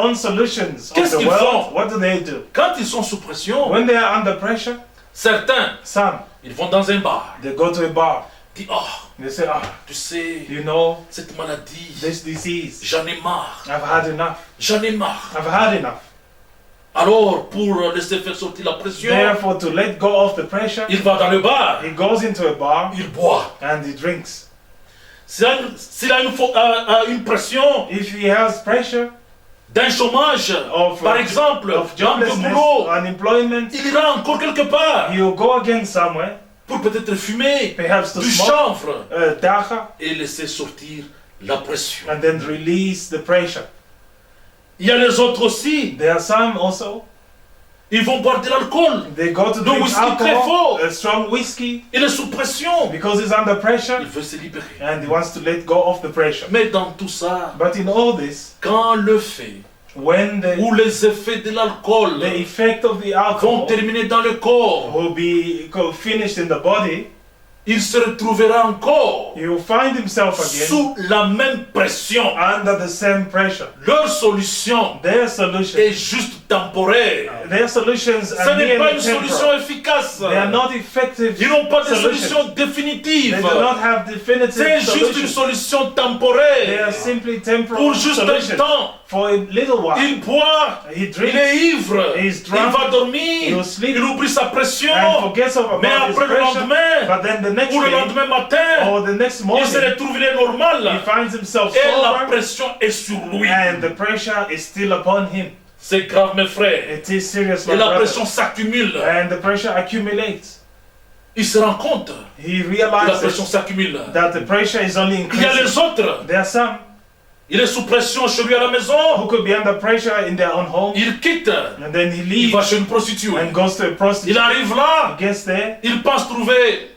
[SPEAKER 3] own solutions of
[SPEAKER 4] Qu'est-ce
[SPEAKER 3] the
[SPEAKER 4] qu'ils
[SPEAKER 3] world.
[SPEAKER 4] font?
[SPEAKER 3] What do?
[SPEAKER 4] Quand ils sont sous pression,
[SPEAKER 3] When they are under pressure,
[SPEAKER 4] certains,
[SPEAKER 3] some,
[SPEAKER 4] ils vont dans un bar.
[SPEAKER 3] they go to a bar.
[SPEAKER 4] Ils disent, oh,
[SPEAKER 3] They say,
[SPEAKER 4] tu sais,
[SPEAKER 3] you know,
[SPEAKER 4] cette maladie,
[SPEAKER 3] this disease,
[SPEAKER 4] j'en ai marre.
[SPEAKER 3] I've had enough.
[SPEAKER 4] J'en ai marre.
[SPEAKER 3] I've had enough.
[SPEAKER 4] Alors, pour laisser faire sortir la pression,
[SPEAKER 3] Therefore, to let go of the pressure,
[SPEAKER 4] il va dans le bar.
[SPEAKER 3] he goes into a bar
[SPEAKER 4] Il boit.
[SPEAKER 3] and he drinks.
[SPEAKER 4] S'il a une pression,
[SPEAKER 3] If he has pressure,
[SPEAKER 4] d'un chômage,
[SPEAKER 3] of,
[SPEAKER 4] par exemple,
[SPEAKER 3] of
[SPEAKER 4] manque de
[SPEAKER 3] joblessness,
[SPEAKER 4] boulot,
[SPEAKER 3] unemployment,
[SPEAKER 4] il ira encore quelque part
[SPEAKER 3] he will go again somewhere,
[SPEAKER 4] pour peut-être fumer
[SPEAKER 3] perhaps to
[SPEAKER 4] du
[SPEAKER 3] smoke
[SPEAKER 4] chanvre
[SPEAKER 3] dacha,
[SPEAKER 4] et laisser sortir la pression.
[SPEAKER 3] and then release the pressure.
[SPEAKER 4] Il y a les autres aussi,
[SPEAKER 3] There are some also,
[SPEAKER 4] ils vont boire de l'alcool.
[SPEAKER 3] they go to
[SPEAKER 4] Le
[SPEAKER 3] drink
[SPEAKER 4] whisky très
[SPEAKER 3] alcohol,
[SPEAKER 4] fort.
[SPEAKER 3] a strong whiskey,
[SPEAKER 4] Il est sous pression.
[SPEAKER 3] because he's under pressure,
[SPEAKER 4] Il veut se libérer.
[SPEAKER 3] and he wants to let go of the pressure.
[SPEAKER 4] Mais dans tout ça,
[SPEAKER 3] But in all this,
[SPEAKER 4] quand le fait
[SPEAKER 3] when
[SPEAKER 4] ou les effets de l'alcool
[SPEAKER 3] the effect of the
[SPEAKER 4] vont
[SPEAKER 3] alcohol
[SPEAKER 4] terminer dans le corps,
[SPEAKER 3] will be finished in the body,
[SPEAKER 4] il se retrouvera encore
[SPEAKER 3] he will find himself again
[SPEAKER 4] sous la même pression.
[SPEAKER 3] under the same pressure.
[SPEAKER 4] Leur solution
[SPEAKER 3] Their solution,
[SPEAKER 4] est juste temporaire.
[SPEAKER 3] their solutions
[SPEAKER 4] Ce
[SPEAKER 3] are
[SPEAKER 4] n'est pas
[SPEAKER 3] merely
[SPEAKER 4] une solution
[SPEAKER 3] temporal.
[SPEAKER 4] efficace.
[SPEAKER 3] They are not effective
[SPEAKER 4] Ils n'ont pas de
[SPEAKER 3] solutions.
[SPEAKER 4] solution définitive.
[SPEAKER 3] They do not have
[SPEAKER 4] C'est
[SPEAKER 3] definitive
[SPEAKER 4] juste une
[SPEAKER 3] solutions.
[SPEAKER 4] solution
[SPEAKER 3] They are
[SPEAKER 4] temporaire.
[SPEAKER 3] simply temporal
[SPEAKER 4] Pour juste un
[SPEAKER 3] solutions.
[SPEAKER 4] temps.
[SPEAKER 3] For a little while,
[SPEAKER 4] Il boit,
[SPEAKER 3] he
[SPEAKER 4] il
[SPEAKER 3] drinks
[SPEAKER 4] est ivre,
[SPEAKER 3] He is
[SPEAKER 4] il
[SPEAKER 3] drunk,
[SPEAKER 4] va dormir,
[SPEAKER 3] he will sleep,
[SPEAKER 4] il oublie sa pression.
[SPEAKER 3] and forgets about
[SPEAKER 4] Mais
[SPEAKER 3] his
[SPEAKER 4] après le
[SPEAKER 3] pressure.
[SPEAKER 4] lendemain,
[SPEAKER 3] But then the next
[SPEAKER 4] ou le
[SPEAKER 3] day,
[SPEAKER 4] lendemain matin,
[SPEAKER 3] or the next
[SPEAKER 4] il
[SPEAKER 3] morning,
[SPEAKER 4] se retrouve, il est
[SPEAKER 3] he
[SPEAKER 4] normal.
[SPEAKER 3] finds himself
[SPEAKER 4] Et la
[SPEAKER 3] sober,
[SPEAKER 4] pression est sur lui.
[SPEAKER 3] and the pressure is still upon him.
[SPEAKER 4] C'est grave, mes frères.
[SPEAKER 3] It is serious,
[SPEAKER 4] Et
[SPEAKER 3] my
[SPEAKER 4] la
[SPEAKER 3] brother.
[SPEAKER 4] pression s'accumule.
[SPEAKER 3] And the pressure accumulates.
[SPEAKER 4] Il se rend compte
[SPEAKER 3] He
[SPEAKER 4] que la pression
[SPEAKER 3] realizes
[SPEAKER 4] s'accumule.
[SPEAKER 3] that the pressure is only
[SPEAKER 4] Il y a les
[SPEAKER 3] increasing.
[SPEAKER 4] autres.
[SPEAKER 3] There are some
[SPEAKER 4] Il est sous pression chez lui à la maison.
[SPEAKER 3] who could be under pressure in their own home,
[SPEAKER 4] Il quitte.
[SPEAKER 3] and then he
[SPEAKER 4] Il va
[SPEAKER 3] leaves
[SPEAKER 4] chez une prostituée.
[SPEAKER 3] and goes to a
[SPEAKER 4] Il
[SPEAKER 3] prostitute.
[SPEAKER 4] arrive là.
[SPEAKER 3] He gets there,
[SPEAKER 4] Il pense trouver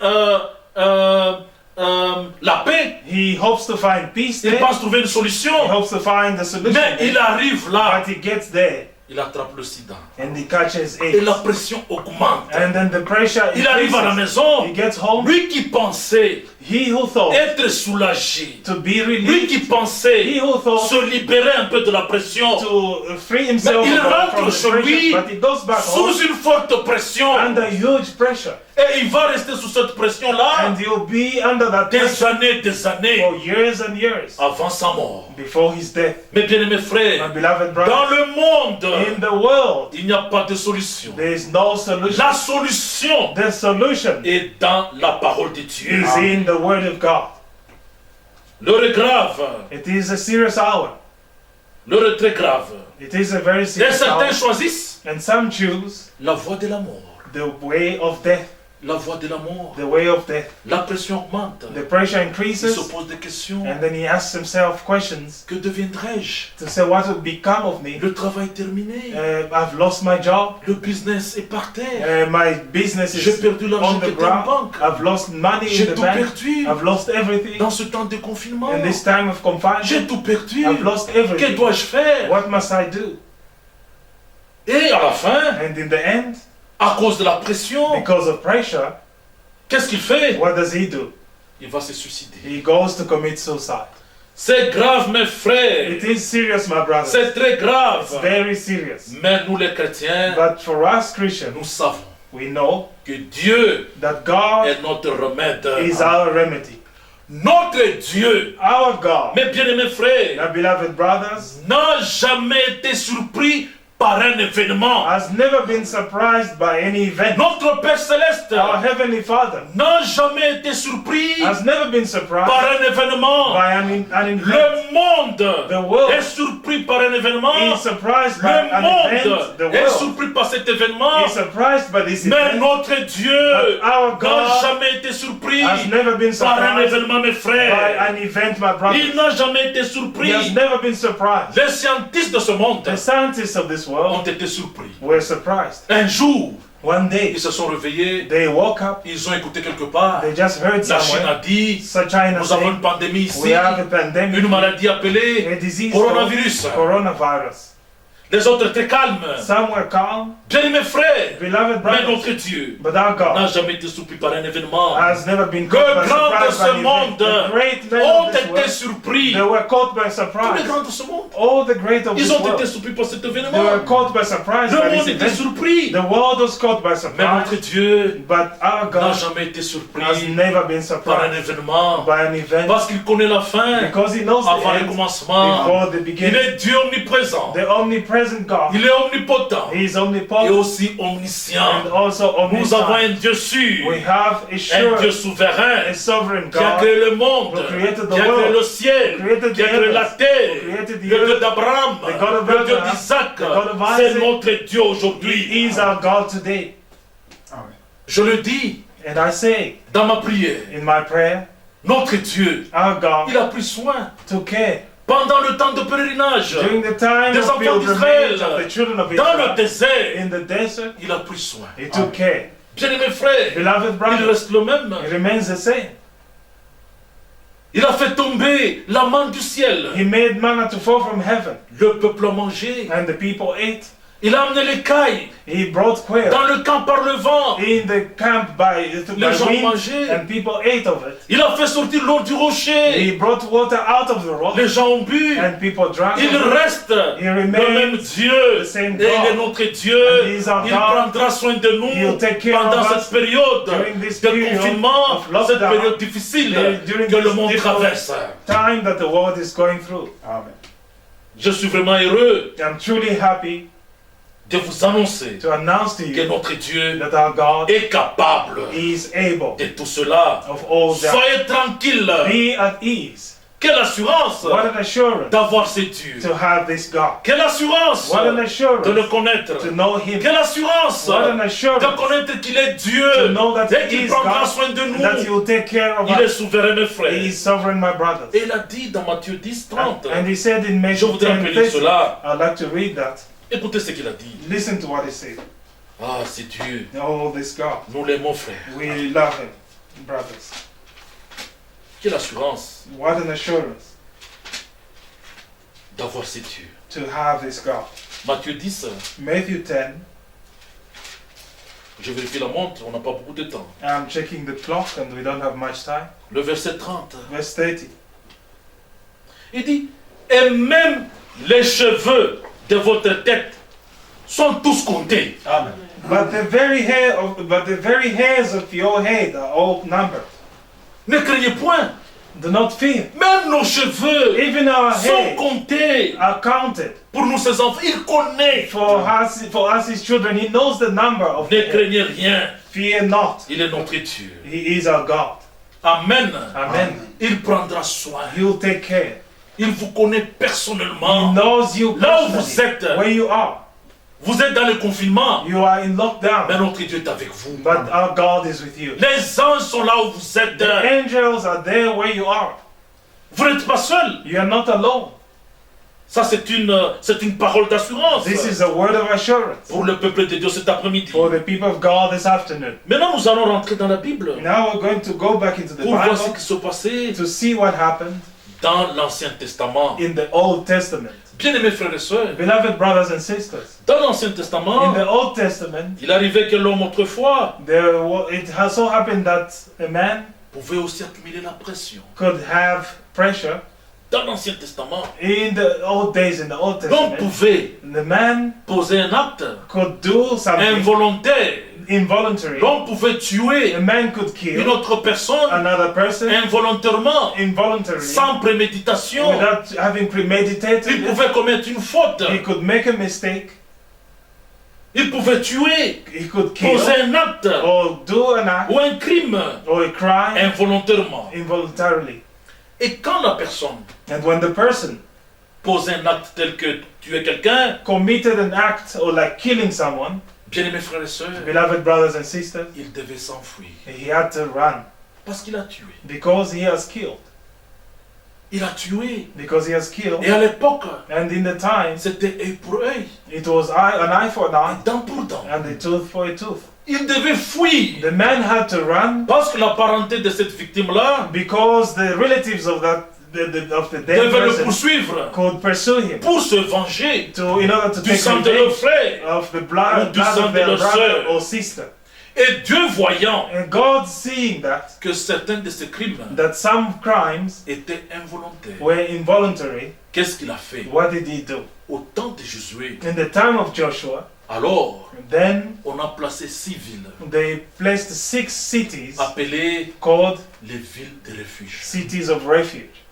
[SPEAKER 4] la paix.
[SPEAKER 3] he hopes to find peace
[SPEAKER 4] Il
[SPEAKER 3] there,
[SPEAKER 4] pense trouver une solution.
[SPEAKER 3] he hopes to find the solution
[SPEAKER 4] Mais il
[SPEAKER 3] there,
[SPEAKER 4] arrive là.
[SPEAKER 3] but he gets there
[SPEAKER 4] Il attrape le sida.
[SPEAKER 3] and he catches
[SPEAKER 4] Et la
[SPEAKER 3] AIDS.
[SPEAKER 4] pression augmente.
[SPEAKER 3] And then the pressure
[SPEAKER 4] Il arrive à la
[SPEAKER 3] increases.
[SPEAKER 4] maison.
[SPEAKER 3] He gets home,
[SPEAKER 4] Lui qui pensait
[SPEAKER 3] he who thought
[SPEAKER 4] être soulagé.
[SPEAKER 3] to be
[SPEAKER 4] Lui
[SPEAKER 3] relieved,
[SPEAKER 4] qui
[SPEAKER 3] he
[SPEAKER 4] pensait
[SPEAKER 3] who thought
[SPEAKER 4] se libérer un peu de la pression.
[SPEAKER 3] to free himself
[SPEAKER 4] Mais il rentre
[SPEAKER 3] from the
[SPEAKER 4] chez lui
[SPEAKER 3] pressure, but he goes back home
[SPEAKER 4] sous une forte pression.
[SPEAKER 3] under huge pressure,
[SPEAKER 4] Et il va rester sous cette pression-là
[SPEAKER 3] and he'll be under that
[SPEAKER 4] des
[SPEAKER 3] pressure
[SPEAKER 4] années
[SPEAKER 3] for years and years
[SPEAKER 4] avant sa mort.
[SPEAKER 3] before his death.
[SPEAKER 4] Mes bien-aimés
[SPEAKER 3] My
[SPEAKER 4] frères,
[SPEAKER 3] beloved
[SPEAKER 4] dans
[SPEAKER 3] brother,
[SPEAKER 4] le monde,
[SPEAKER 3] in the world,
[SPEAKER 4] il n'y a pas de solution.
[SPEAKER 3] there is no solution.
[SPEAKER 4] La solution
[SPEAKER 3] The solution
[SPEAKER 4] est dans la parole de Dieu.
[SPEAKER 3] is in the Word of God.
[SPEAKER 4] L'heure est grave.
[SPEAKER 3] It is a serious hour.
[SPEAKER 4] L'heure est très grave.
[SPEAKER 3] It is a very
[SPEAKER 4] Et
[SPEAKER 3] serious hour.
[SPEAKER 4] certains choisissent
[SPEAKER 3] And some choose
[SPEAKER 4] la voie de la mort.
[SPEAKER 3] the way of death.
[SPEAKER 4] La voie de la mort.
[SPEAKER 3] The way of death.
[SPEAKER 4] La pression augmente.
[SPEAKER 3] The pressure
[SPEAKER 4] Il
[SPEAKER 3] increases,
[SPEAKER 4] se pose des questions.
[SPEAKER 3] and then he asks himself questions
[SPEAKER 4] Que deviendrai-je?
[SPEAKER 3] to say, what will become of me?
[SPEAKER 4] Le travail est terminé.
[SPEAKER 3] I've lost my job.
[SPEAKER 4] Le business est par terre.
[SPEAKER 3] My business
[SPEAKER 4] J'ai
[SPEAKER 3] is
[SPEAKER 4] perdu l'argent
[SPEAKER 3] on
[SPEAKER 4] qui
[SPEAKER 3] the
[SPEAKER 4] était en
[SPEAKER 3] ground.
[SPEAKER 4] banque.
[SPEAKER 3] I've lost money in
[SPEAKER 4] J'ai
[SPEAKER 3] the
[SPEAKER 4] tout
[SPEAKER 3] bank.
[SPEAKER 4] perdu.
[SPEAKER 3] I've lost everything.
[SPEAKER 4] Dans ce temps de confinement,
[SPEAKER 3] In this time of
[SPEAKER 4] j'ai
[SPEAKER 3] confinement,
[SPEAKER 4] tout perdu.
[SPEAKER 3] I've lost
[SPEAKER 4] Que
[SPEAKER 3] everything.
[SPEAKER 4] dois-je faire?
[SPEAKER 3] What must I do?
[SPEAKER 4] Et à la fin,
[SPEAKER 3] And in the end,
[SPEAKER 4] à cause de la pression,
[SPEAKER 3] because of pressure,
[SPEAKER 4] qu'est-ce qu'il fait?
[SPEAKER 3] what does he do?
[SPEAKER 4] Il va se suicider.
[SPEAKER 3] He goes to commit suicide.
[SPEAKER 4] C'est grave, mes frères.
[SPEAKER 3] It is serious, my brothers.
[SPEAKER 4] C'est très grave.
[SPEAKER 3] It's very serious.
[SPEAKER 4] Mais nous, les chrétiens,
[SPEAKER 3] But for us Christians,
[SPEAKER 4] nous savons
[SPEAKER 3] we know
[SPEAKER 4] que Dieu
[SPEAKER 3] that God
[SPEAKER 4] est notre remède.
[SPEAKER 3] is our remedy.
[SPEAKER 4] Notre Dieu,
[SPEAKER 3] Our God,
[SPEAKER 4] mes bien-aimés frères,
[SPEAKER 3] my beloved brothers,
[SPEAKER 4] n'a jamais été surpris par un événement.
[SPEAKER 3] has never been surprised by any event.
[SPEAKER 4] Notre Père Céleste
[SPEAKER 3] Our Heavenly Father
[SPEAKER 4] n'a jamais été surpris
[SPEAKER 3] has never been surprised
[SPEAKER 4] par un événement.
[SPEAKER 3] by an event.
[SPEAKER 4] Le monde
[SPEAKER 3] The world
[SPEAKER 4] est surpris par un événement.
[SPEAKER 3] is surprised by
[SPEAKER 4] Le
[SPEAKER 3] an event.
[SPEAKER 4] monde
[SPEAKER 3] The
[SPEAKER 4] est
[SPEAKER 3] world
[SPEAKER 4] surpris par cet événement.
[SPEAKER 3] is surprised by this
[SPEAKER 4] Mais
[SPEAKER 3] event.
[SPEAKER 4] notre Dieu
[SPEAKER 3] But our
[SPEAKER 4] n'a
[SPEAKER 3] God
[SPEAKER 4] jamais été surpris
[SPEAKER 3] has never been
[SPEAKER 4] par un
[SPEAKER 3] surprised
[SPEAKER 4] événement, mes
[SPEAKER 3] by
[SPEAKER 4] frères.
[SPEAKER 3] an event, my
[SPEAKER 4] Il
[SPEAKER 3] brothers.
[SPEAKER 4] n'a jamais été
[SPEAKER 3] He has
[SPEAKER 4] surpris.
[SPEAKER 3] never been surprised.
[SPEAKER 4] Les scientifiques de ce monde
[SPEAKER 3] The scientists of this
[SPEAKER 4] ont
[SPEAKER 3] world
[SPEAKER 4] été surpris.
[SPEAKER 3] were surprised.
[SPEAKER 4] Un jour,
[SPEAKER 3] One day,
[SPEAKER 4] ils se sont réveillés,
[SPEAKER 3] they woke up,
[SPEAKER 4] ils ont écouté quelque part.
[SPEAKER 3] they just heard
[SPEAKER 4] La Chine a
[SPEAKER 3] somewhere,
[SPEAKER 4] dit,
[SPEAKER 3] so China
[SPEAKER 4] nous avons
[SPEAKER 3] saying,
[SPEAKER 4] une pandémie ici,
[SPEAKER 3] we have a pandemic,
[SPEAKER 4] une maladie appelée
[SPEAKER 3] a disease
[SPEAKER 4] coronavirus.
[SPEAKER 3] called coronavirus.
[SPEAKER 4] Les autres étaient calmes.
[SPEAKER 3] Some were calm,
[SPEAKER 4] Bien mes frères,
[SPEAKER 3] beloved
[SPEAKER 4] mais
[SPEAKER 3] brothers,
[SPEAKER 4] notre Dieu
[SPEAKER 3] but our
[SPEAKER 4] n'a
[SPEAKER 3] God
[SPEAKER 4] jamais été surpris par un événement.
[SPEAKER 3] has never been
[SPEAKER 4] Le
[SPEAKER 3] caught by
[SPEAKER 4] grand de
[SPEAKER 3] surprise
[SPEAKER 4] ce
[SPEAKER 3] by an event.
[SPEAKER 4] monde
[SPEAKER 3] The great men
[SPEAKER 4] ont
[SPEAKER 3] of this
[SPEAKER 4] été
[SPEAKER 3] world,
[SPEAKER 4] surpris.
[SPEAKER 3] they were caught by
[SPEAKER 4] Tous les
[SPEAKER 3] surprise.
[SPEAKER 4] grands de ce monde,
[SPEAKER 3] All the great of this
[SPEAKER 4] ils ont été
[SPEAKER 3] world,
[SPEAKER 4] surpris par cet
[SPEAKER 3] they were
[SPEAKER 4] événement.
[SPEAKER 3] caught by surprise
[SPEAKER 4] Le
[SPEAKER 3] by
[SPEAKER 4] monde
[SPEAKER 3] this
[SPEAKER 4] était
[SPEAKER 3] event.
[SPEAKER 4] surpris.
[SPEAKER 3] The world was caught by
[SPEAKER 4] Mais notre
[SPEAKER 3] surprise,
[SPEAKER 4] Dieu
[SPEAKER 3] but our
[SPEAKER 4] n'a
[SPEAKER 3] God
[SPEAKER 4] jamais été
[SPEAKER 3] has
[SPEAKER 4] surpris
[SPEAKER 3] never been
[SPEAKER 4] par un
[SPEAKER 3] surprised
[SPEAKER 4] événement.
[SPEAKER 3] by an event
[SPEAKER 4] Parce qu'il connaît la fin
[SPEAKER 3] because He knows the
[SPEAKER 4] avant le
[SPEAKER 3] end
[SPEAKER 4] commencement.
[SPEAKER 3] before the
[SPEAKER 4] Il
[SPEAKER 3] beginning.
[SPEAKER 4] est Dieu omniprésent.
[SPEAKER 3] The omnipresent God,
[SPEAKER 4] Il est omnipotent.
[SPEAKER 3] He is omnipotent.
[SPEAKER 4] et aussi omniscient.
[SPEAKER 3] and also
[SPEAKER 4] Nous avons un
[SPEAKER 3] omniscient.
[SPEAKER 4] Dieu sûr,
[SPEAKER 3] We have a
[SPEAKER 4] un
[SPEAKER 3] sure,
[SPEAKER 4] Dieu souverain,
[SPEAKER 3] a sovereign
[SPEAKER 4] qui a
[SPEAKER 3] God
[SPEAKER 4] créé le monde,
[SPEAKER 3] who created the
[SPEAKER 4] qui a créé
[SPEAKER 3] world,
[SPEAKER 4] le ciel,
[SPEAKER 3] who created
[SPEAKER 4] qui a
[SPEAKER 3] the
[SPEAKER 4] créé la
[SPEAKER 3] heavens,
[SPEAKER 4] terre,
[SPEAKER 3] who created the
[SPEAKER 4] le Dieu
[SPEAKER 3] earth,
[SPEAKER 4] d'Abraham,
[SPEAKER 3] the God of
[SPEAKER 4] le Dieu
[SPEAKER 3] Abraham,
[SPEAKER 4] d'Isaac.
[SPEAKER 3] the God of
[SPEAKER 4] C'est
[SPEAKER 3] Isaac.
[SPEAKER 4] notre Dieu
[SPEAKER 3] He
[SPEAKER 4] aujourd'hui.
[SPEAKER 3] is our God today.
[SPEAKER 1] Amen.
[SPEAKER 4] Je le dis
[SPEAKER 3] And I say
[SPEAKER 4] dans ma prière,
[SPEAKER 3] in my prayer,
[SPEAKER 4] notre Dieu,
[SPEAKER 3] our God
[SPEAKER 4] il a pris soin
[SPEAKER 3] took care
[SPEAKER 4] pendant le temps de pèlerinage,
[SPEAKER 3] during the time
[SPEAKER 4] des
[SPEAKER 3] of
[SPEAKER 4] enfants
[SPEAKER 3] pilgrimage
[SPEAKER 4] d'Israël,
[SPEAKER 3] of the children of
[SPEAKER 4] dans le
[SPEAKER 3] Israel
[SPEAKER 4] désert,
[SPEAKER 3] in the desert.
[SPEAKER 4] il a pris soin.
[SPEAKER 3] He took care.
[SPEAKER 4] Bien-aimés frères,
[SPEAKER 3] Beloved
[SPEAKER 4] il
[SPEAKER 3] brothers,
[SPEAKER 4] reste le même.
[SPEAKER 3] it remains the same.
[SPEAKER 4] Il a fait tomber la manne du ciel.
[SPEAKER 3] He made manna to fall from heaven,
[SPEAKER 4] Le peuple a mangé.
[SPEAKER 3] and the people ate.
[SPEAKER 4] Il a amené les cailles
[SPEAKER 3] He brought quail
[SPEAKER 4] dans le camp par le vent.
[SPEAKER 3] in the camp by
[SPEAKER 4] Les gens
[SPEAKER 3] wind,
[SPEAKER 4] mangeaient.
[SPEAKER 3] and people ate of it.
[SPEAKER 4] Il a fait sortir l'eau du rocher.
[SPEAKER 3] He brought water out of the rock,
[SPEAKER 4] Les gens ont bu.
[SPEAKER 3] and people drank
[SPEAKER 4] Il
[SPEAKER 3] of it.
[SPEAKER 4] reste
[SPEAKER 3] He
[SPEAKER 4] le même
[SPEAKER 3] remains
[SPEAKER 4] Dieu.
[SPEAKER 3] the same
[SPEAKER 4] Et il est
[SPEAKER 3] God.
[SPEAKER 4] notre Dieu.
[SPEAKER 3] And he is our
[SPEAKER 4] Il
[SPEAKER 3] God.
[SPEAKER 4] prendra soin de nous
[SPEAKER 3] He'll take care
[SPEAKER 4] pendant
[SPEAKER 3] of us
[SPEAKER 4] cette période
[SPEAKER 3] during this
[SPEAKER 4] de
[SPEAKER 3] period
[SPEAKER 4] confinement,
[SPEAKER 3] of lockdown,
[SPEAKER 4] cette période difficile
[SPEAKER 3] during
[SPEAKER 4] que le
[SPEAKER 3] this
[SPEAKER 4] monde
[SPEAKER 3] difficult
[SPEAKER 4] traverse.
[SPEAKER 3] time that the world is going through.
[SPEAKER 1] Amen.
[SPEAKER 4] Je suis vraiment heureux
[SPEAKER 3] I'm truly happy
[SPEAKER 4] de vous annoncer
[SPEAKER 3] to announce to
[SPEAKER 4] que
[SPEAKER 3] you
[SPEAKER 4] notre Dieu
[SPEAKER 3] that our God
[SPEAKER 4] est capable
[SPEAKER 3] is able
[SPEAKER 4] de tout cela.
[SPEAKER 3] of all that.
[SPEAKER 4] Soyez tranquille.
[SPEAKER 3] Be at ease.
[SPEAKER 4] Quelle assurance
[SPEAKER 3] What an assurance
[SPEAKER 4] d'avoir ce Dieu.
[SPEAKER 3] to have this God.
[SPEAKER 4] Quelle assurance
[SPEAKER 3] What an
[SPEAKER 4] de le
[SPEAKER 3] assurance
[SPEAKER 4] connaître.
[SPEAKER 3] to know Him.
[SPEAKER 4] Quelle assurance
[SPEAKER 3] What an
[SPEAKER 4] de
[SPEAKER 3] assurance
[SPEAKER 4] connaître qu'il est
[SPEAKER 3] to
[SPEAKER 4] Dieu
[SPEAKER 3] know that
[SPEAKER 4] et
[SPEAKER 3] He
[SPEAKER 4] qu'il
[SPEAKER 3] is
[SPEAKER 4] prendra
[SPEAKER 3] God
[SPEAKER 4] soin de
[SPEAKER 3] and that He
[SPEAKER 4] nous.
[SPEAKER 3] will take care of
[SPEAKER 4] Il est
[SPEAKER 3] us.
[SPEAKER 4] souverain, mes frères.
[SPEAKER 3] He is sovereign, my brothers.
[SPEAKER 4] Et il a dit dans Matthieu 10, 30.
[SPEAKER 3] And He said in
[SPEAKER 4] Je
[SPEAKER 3] Matthew
[SPEAKER 4] voudrais
[SPEAKER 3] 10,
[SPEAKER 4] appeler
[SPEAKER 3] 30,
[SPEAKER 4] cela.
[SPEAKER 3] I'd like to read that.
[SPEAKER 4] Écoutez ce qu'il a dit.
[SPEAKER 3] Listen to what He said.
[SPEAKER 4] Ah, c'est Dieu.
[SPEAKER 3] Oh, this God.
[SPEAKER 4] Nous l'aimons, frère.
[SPEAKER 3] We love Him, brothers.
[SPEAKER 4] Quelle assurance
[SPEAKER 3] What an assurance
[SPEAKER 4] d'avoir ce Dieu.
[SPEAKER 3] to have this God.
[SPEAKER 4] Matthieu 10,
[SPEAKER 3] Matthew 10,
[SPEAKER 4] je vérifie la montre, on n'a pas beaucoup de temps.
[SPEAKER 3] I'm checking the clock and we don't have much time.
[SPEAKER 4] Le verset 30.
[SPEAKER 3] Verse 30.
[SPEAKER 4] Il dit, et même les cheveux de votre tête sont tous comptés.
[SPEAKER 1] Amen.
[SPEAKER 3] But the very hairs of your head are all numbered.
[SPEAKER 4] Ne craignez point,
[SPEAKER 3] Do not fear.
[SPEAKER 4] même nos cheveux
[SPEAKER 3] Even our
[SPEAKER 4] sont
[SPEAKER 3] hairs
[SPEAKER 4] comptés.
[SPEAKER 3] are counted.
[SPEAKER 4] Pour nous, ses enfants, il connaît.
[SPEAKER 3] For us, His children, He knows the number of
[SPEAKER 4] Ne
[SPEAKER 3] the hair.
[SPEAKER 4] craignez rien,
[SPEAKER 3] Fear not.
[SPEAKER 4] il est notre Dieu.
[SPEAKER 3] He is our God.
[SPEAKER 4] Amen.
[SPEAKER 3] Amen.
[SPEAKER 4] Il prendra soin.
[SPEAKER 3] He will take care.
[SPEAKER 4] Il vous connaît
[SPEAKER 3] He
[SPEAKER 4] personnellement.
[SPEAKER 3] knows you
[SPEAKER 4] Là où vous
[SPEAKER 3] personally,
[SPEAKER 4] êtes,
[SPEAKER 3] where you are.
[SPEAKER 4] vous êtes dans le confinement,
[SPEAKER 3] You are in lockdown,
[SPEAKER 4] mais notre Dieu est avec vous.
[SPEAKER 3] but our God is with you.
[SPEAKER 4] Les anges sont là où vous êtes.
[SPEAKER 3] The angels are there where you are.
[SPEAKER 4] Vous n'êtes pas seul.
[SPEAKER 3] You are not alone.
[SPEAKER 4] Ça, c'est une parole d'assurance
[SPEAKER 3] This is a word of assurance
[SPEAKER 4] pour le peuple de Dieu cet après-midi.
[SPEAKER 3] for the people of God this afternoon.
[SPEAKER 4] Maintenant, nous allons rentrer dans la Bible
[SPEAKER 3] Now we're going to go back into the
[SPEAKER 4] pour voir ce
[SPEAKER 3] Bible
[SPEAKER 4] qui se passait
[SPEAKER 3] to see what happened
[SPEAKER 4] dans l'Ancien Testament.
[SPEAKER 3] in the Old Testament.
[SPEAKER 4] Bien-aimés frères et sœurs,
[SPEAKER 3] Beloved brothers and sisters,
[SPEAKER 4] dans l'Ancien
[SPEAKER 3] in
[SPEAKER 4] Testament,
[SPEAKER 3] the Old Testament,
[SPEAKER 4] il arrivait que l'homme autrefois
[SPEAKER 3] it has so happened that a man
[SPEAKER 4] pouvait aussi accumuler la pression.
[SPEAKER 3] could have pressure.
[SPEAKER 4] Dans l'Ancien Testament,
[SPEAKER 3] In the old days, in the Old
[SPEAKER 4] l'homme
[SPEAKER 3] Testament,
[SPEAKER 4] pouvait
[SPEAKER 3] the man
[SPEAKER 4] poser un acte
[SPEAKER 3] could do something
[SPEAKER 4] involontaire.
[SPEAKER 3] involuntary.
[SPEAKER 4] L'homme pouvait tuer
[SPEAKER 3] A man could
[SPEAKER 4] une
[SPEAKER 3] kill
[SPEAKER 4] autre personne
[SPEAKER 3] another person
[SPEAKER 4] involontairement,
[SPEAKER 3] involuntarily
[SPEAKER 4] sans préméditation.
[SPEAKER 3] without having premeditated
[SPEAKER 4] Il
[SPEAKER 3] it.
[SPEAKER 4] pouvait commettre une faute.
[SPEAKER 3] He could make a mistake.
[SPEAKER 4] Il pouvait tuer,
[SPEAKER 3] He could kill
[SPEAKER 4] poser un acte
[SPEAKER 3] or do an act
[SPEAKER 4] ou un crime
[SPEAKER 3] or a crime
[SPEAKER 4] involontairement.
[SPEAKER 3] involuntarily.
[SPEAKER 4] Et quand la personne
[SPEAKER 3] And when the person
[SPEAKER 4] pose un acte tel que tuer quelqu'un,
[SPEAKER 3] committed an act or like killing someone,
[SPEAKER 4] bien-aimés frères et sœurs,
[SPEAKER 3] beloved brothers and sisters,
[SPEAKER 4] il devait s'enfuir
[SPEAKER 3] he had to run
[SPEAKER 4] parce qu'il a tué.
[SPEAKER 3] because he has killed.
[SPEAKER 4] Il a tué.
[SPEAKER 3] Because he has killed.
[SPEAKER 4] Et à l'époque,
[SPEAKER 3] And in the time,
[SPEAKER 4] c'était œil pour œil,
[SPEAKER 3] it was an eye for an eye
[SPEAKER 4] dent pour dent.
[SPEAKER 3] and a tooth for a tooth.
[SPEAKER 4] Il devait fuir
[SPEAKER 3] The man had to run
[SPEAKER 4] parce que la parenté de cette victime-là
[SPEAKER 3] because the relatives of the dead
[SPEAKER 4] devait le
[SPEAKER 3] person
[SPEAKER 4] poursuivre
[SPEAKER 3] could pursue him
[SPEAKER 4] pour se venger
[SPEAKER 3] in order to
[SPEAKER 4] du
[SPEAKER 3] take
[SPEAKER 4] sang de leur
[SPEAKER 3] revenge
[SPEAKER 4] frère.
[SPEAKER 3] of the blood
[SPEAKER 4] ou du
[SPEAKER 3] of
[SPEAKER 4] sang de
[SPEAKER 3] their
[SPEAKER 4] leur
[SPEAKER 3] brother
[SPEAKER 4] sœur.
[SPEAKER 3] or sister.
[SPEAKER 4] Et Dieu voyant
[SPEAKER 3] And God seeing
[SPEAKER 4] que certains de ces crimes
[SPEAKER 3] that some crimes
[SPEAKER 4] étaient involontaires,
[SPEAKER 3] were involuntary,
[SPEAKER 4] qu'est-ce qu'il a fait?
[SPEAKER 3] what did he do?
[SPEAKER 4] Au temps de Josué,
[SPEAKER 3] In the time of Joshua,
[SPEAKER 4] alors
[SPEAKER 3] then
[SPEAKER 4] on a placé 6 villes
[SPEAKER 3] they placed 6 cities
[SPEAKER 4] appelées
[SPEAKER 3] called
[SPEAKER 4] les villes de refuge.
[SPEAKER 3] cities of refuge.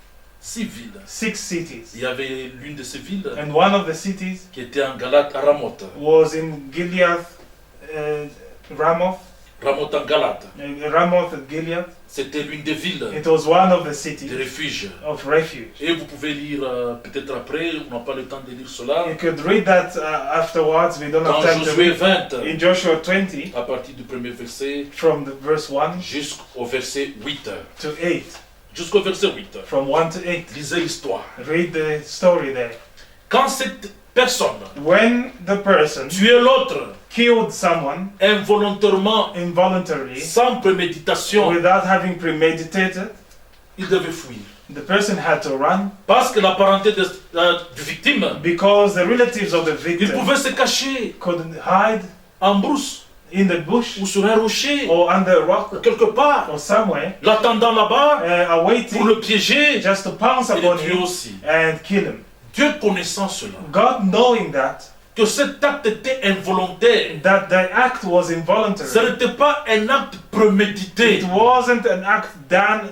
[SPEAKER 4] 6 villes.
[SPEAKER 3] 6 cities.
[SPEAKER 4] Il y avait l'une de ces villes
[SPEAKER 3] And one of the cities
[SPEAKER 4] qui était en Galate, à Ramoth.
[SPEAKER 3] was in Gilead, Ramoth.
[SPEAKER 4] Ramoth en Galate.
[SPEAKER 3] Ramoth and Gilead.
[SPEAKER 4] C'était l'une des villes
[SPEAKER 3] It was one of the
[SPEAKER 4] de
[SPEAKER 3] cities
[SPEAKER 4] refuge.
[SPEAKER 3] of refuge.
[SPEAKER 4] Et vous pouvez lire peut-être après, on n'a pas le temps de lire cela.
[SPEAKER 3] You could read that afterwards. We don't
[SPEAKER 4] Dans
[SPEAKER 3] have time to
[SPEAKER 4] Josué
[SPEAKER 3] read.
[SPEAKER 4] 20,
[SPEAKER 3] In Joshua 20,
[SPEAKER 4] à partir du premier verset
[SPEAKER 3] from the verse 1
[SPEAKER 4] jusqu'au verset 8.
[SPEAKER 3] to 8.
[SPEAKER 4] Jusqu'au verset 8.
[SPEAKER 3] From 1 to 8.
[SPEAKER 4] Lisez l'histoire.
[SPEAKER 3] Read the story there.
[SPEAKER 4] Quand cette personne
[SPEAKER 3] When the person
[SPEAKER 4] tuait l'autre
[SPEAKER 3] killed someone
[SPEAKER 4] involontairement,
[SPEAKER 3] involuntarily,
[SPEAKER 4] sans préméditation,
[SPEAKER 3] without having premeditated,
[SPEAKER 4] il devait fuir.
[SPEAKER 3] the person had to run
[SPEAKER 4] Parce que la parenté du victime,
[SPEAKER 3] because the relatives of the
[SPEAKER 4] il
[SPEAKER 3] victim
[SPEAKER 4] pouvait se cacher
[SPEAKER 3] could hide
[SPEAKER 4] en brousse
[SPEAKER 3] in the bush
[SPEAKER 4] ou sur un rocher,
[SPEAKER 3] or under a rock
[SPEAKER 4] quelque part,
[SPEAKER 3] or somewhere,
[SPEAKER 4] l'attendant là-bas pour
[SPEAKER 3] awaiting
[SPEAKER 4] le piéger
[SPEAKER 3] just to pounce
[SPEAKER 4] et
[SPEAKER 3] upon
[SPEAKER 4] le tuer
[SPEAKER 3] him
[SPEAKER 4] aussi.
[SPEAKER 3] and kill him.
[SPEAKER 4] Dieu connaissant cela,
[SPEAKER 3] God knowing that
[SPEAKER 4] que cet acte était involontaire,
[SPEAKER 3] the act was
[SPEAKER 4] ce
[SPEAKER 3] involuntary.
[SPEAKER 4] n'était pas un acte prémédité.
[SPEAKER 3] It wasn't an act done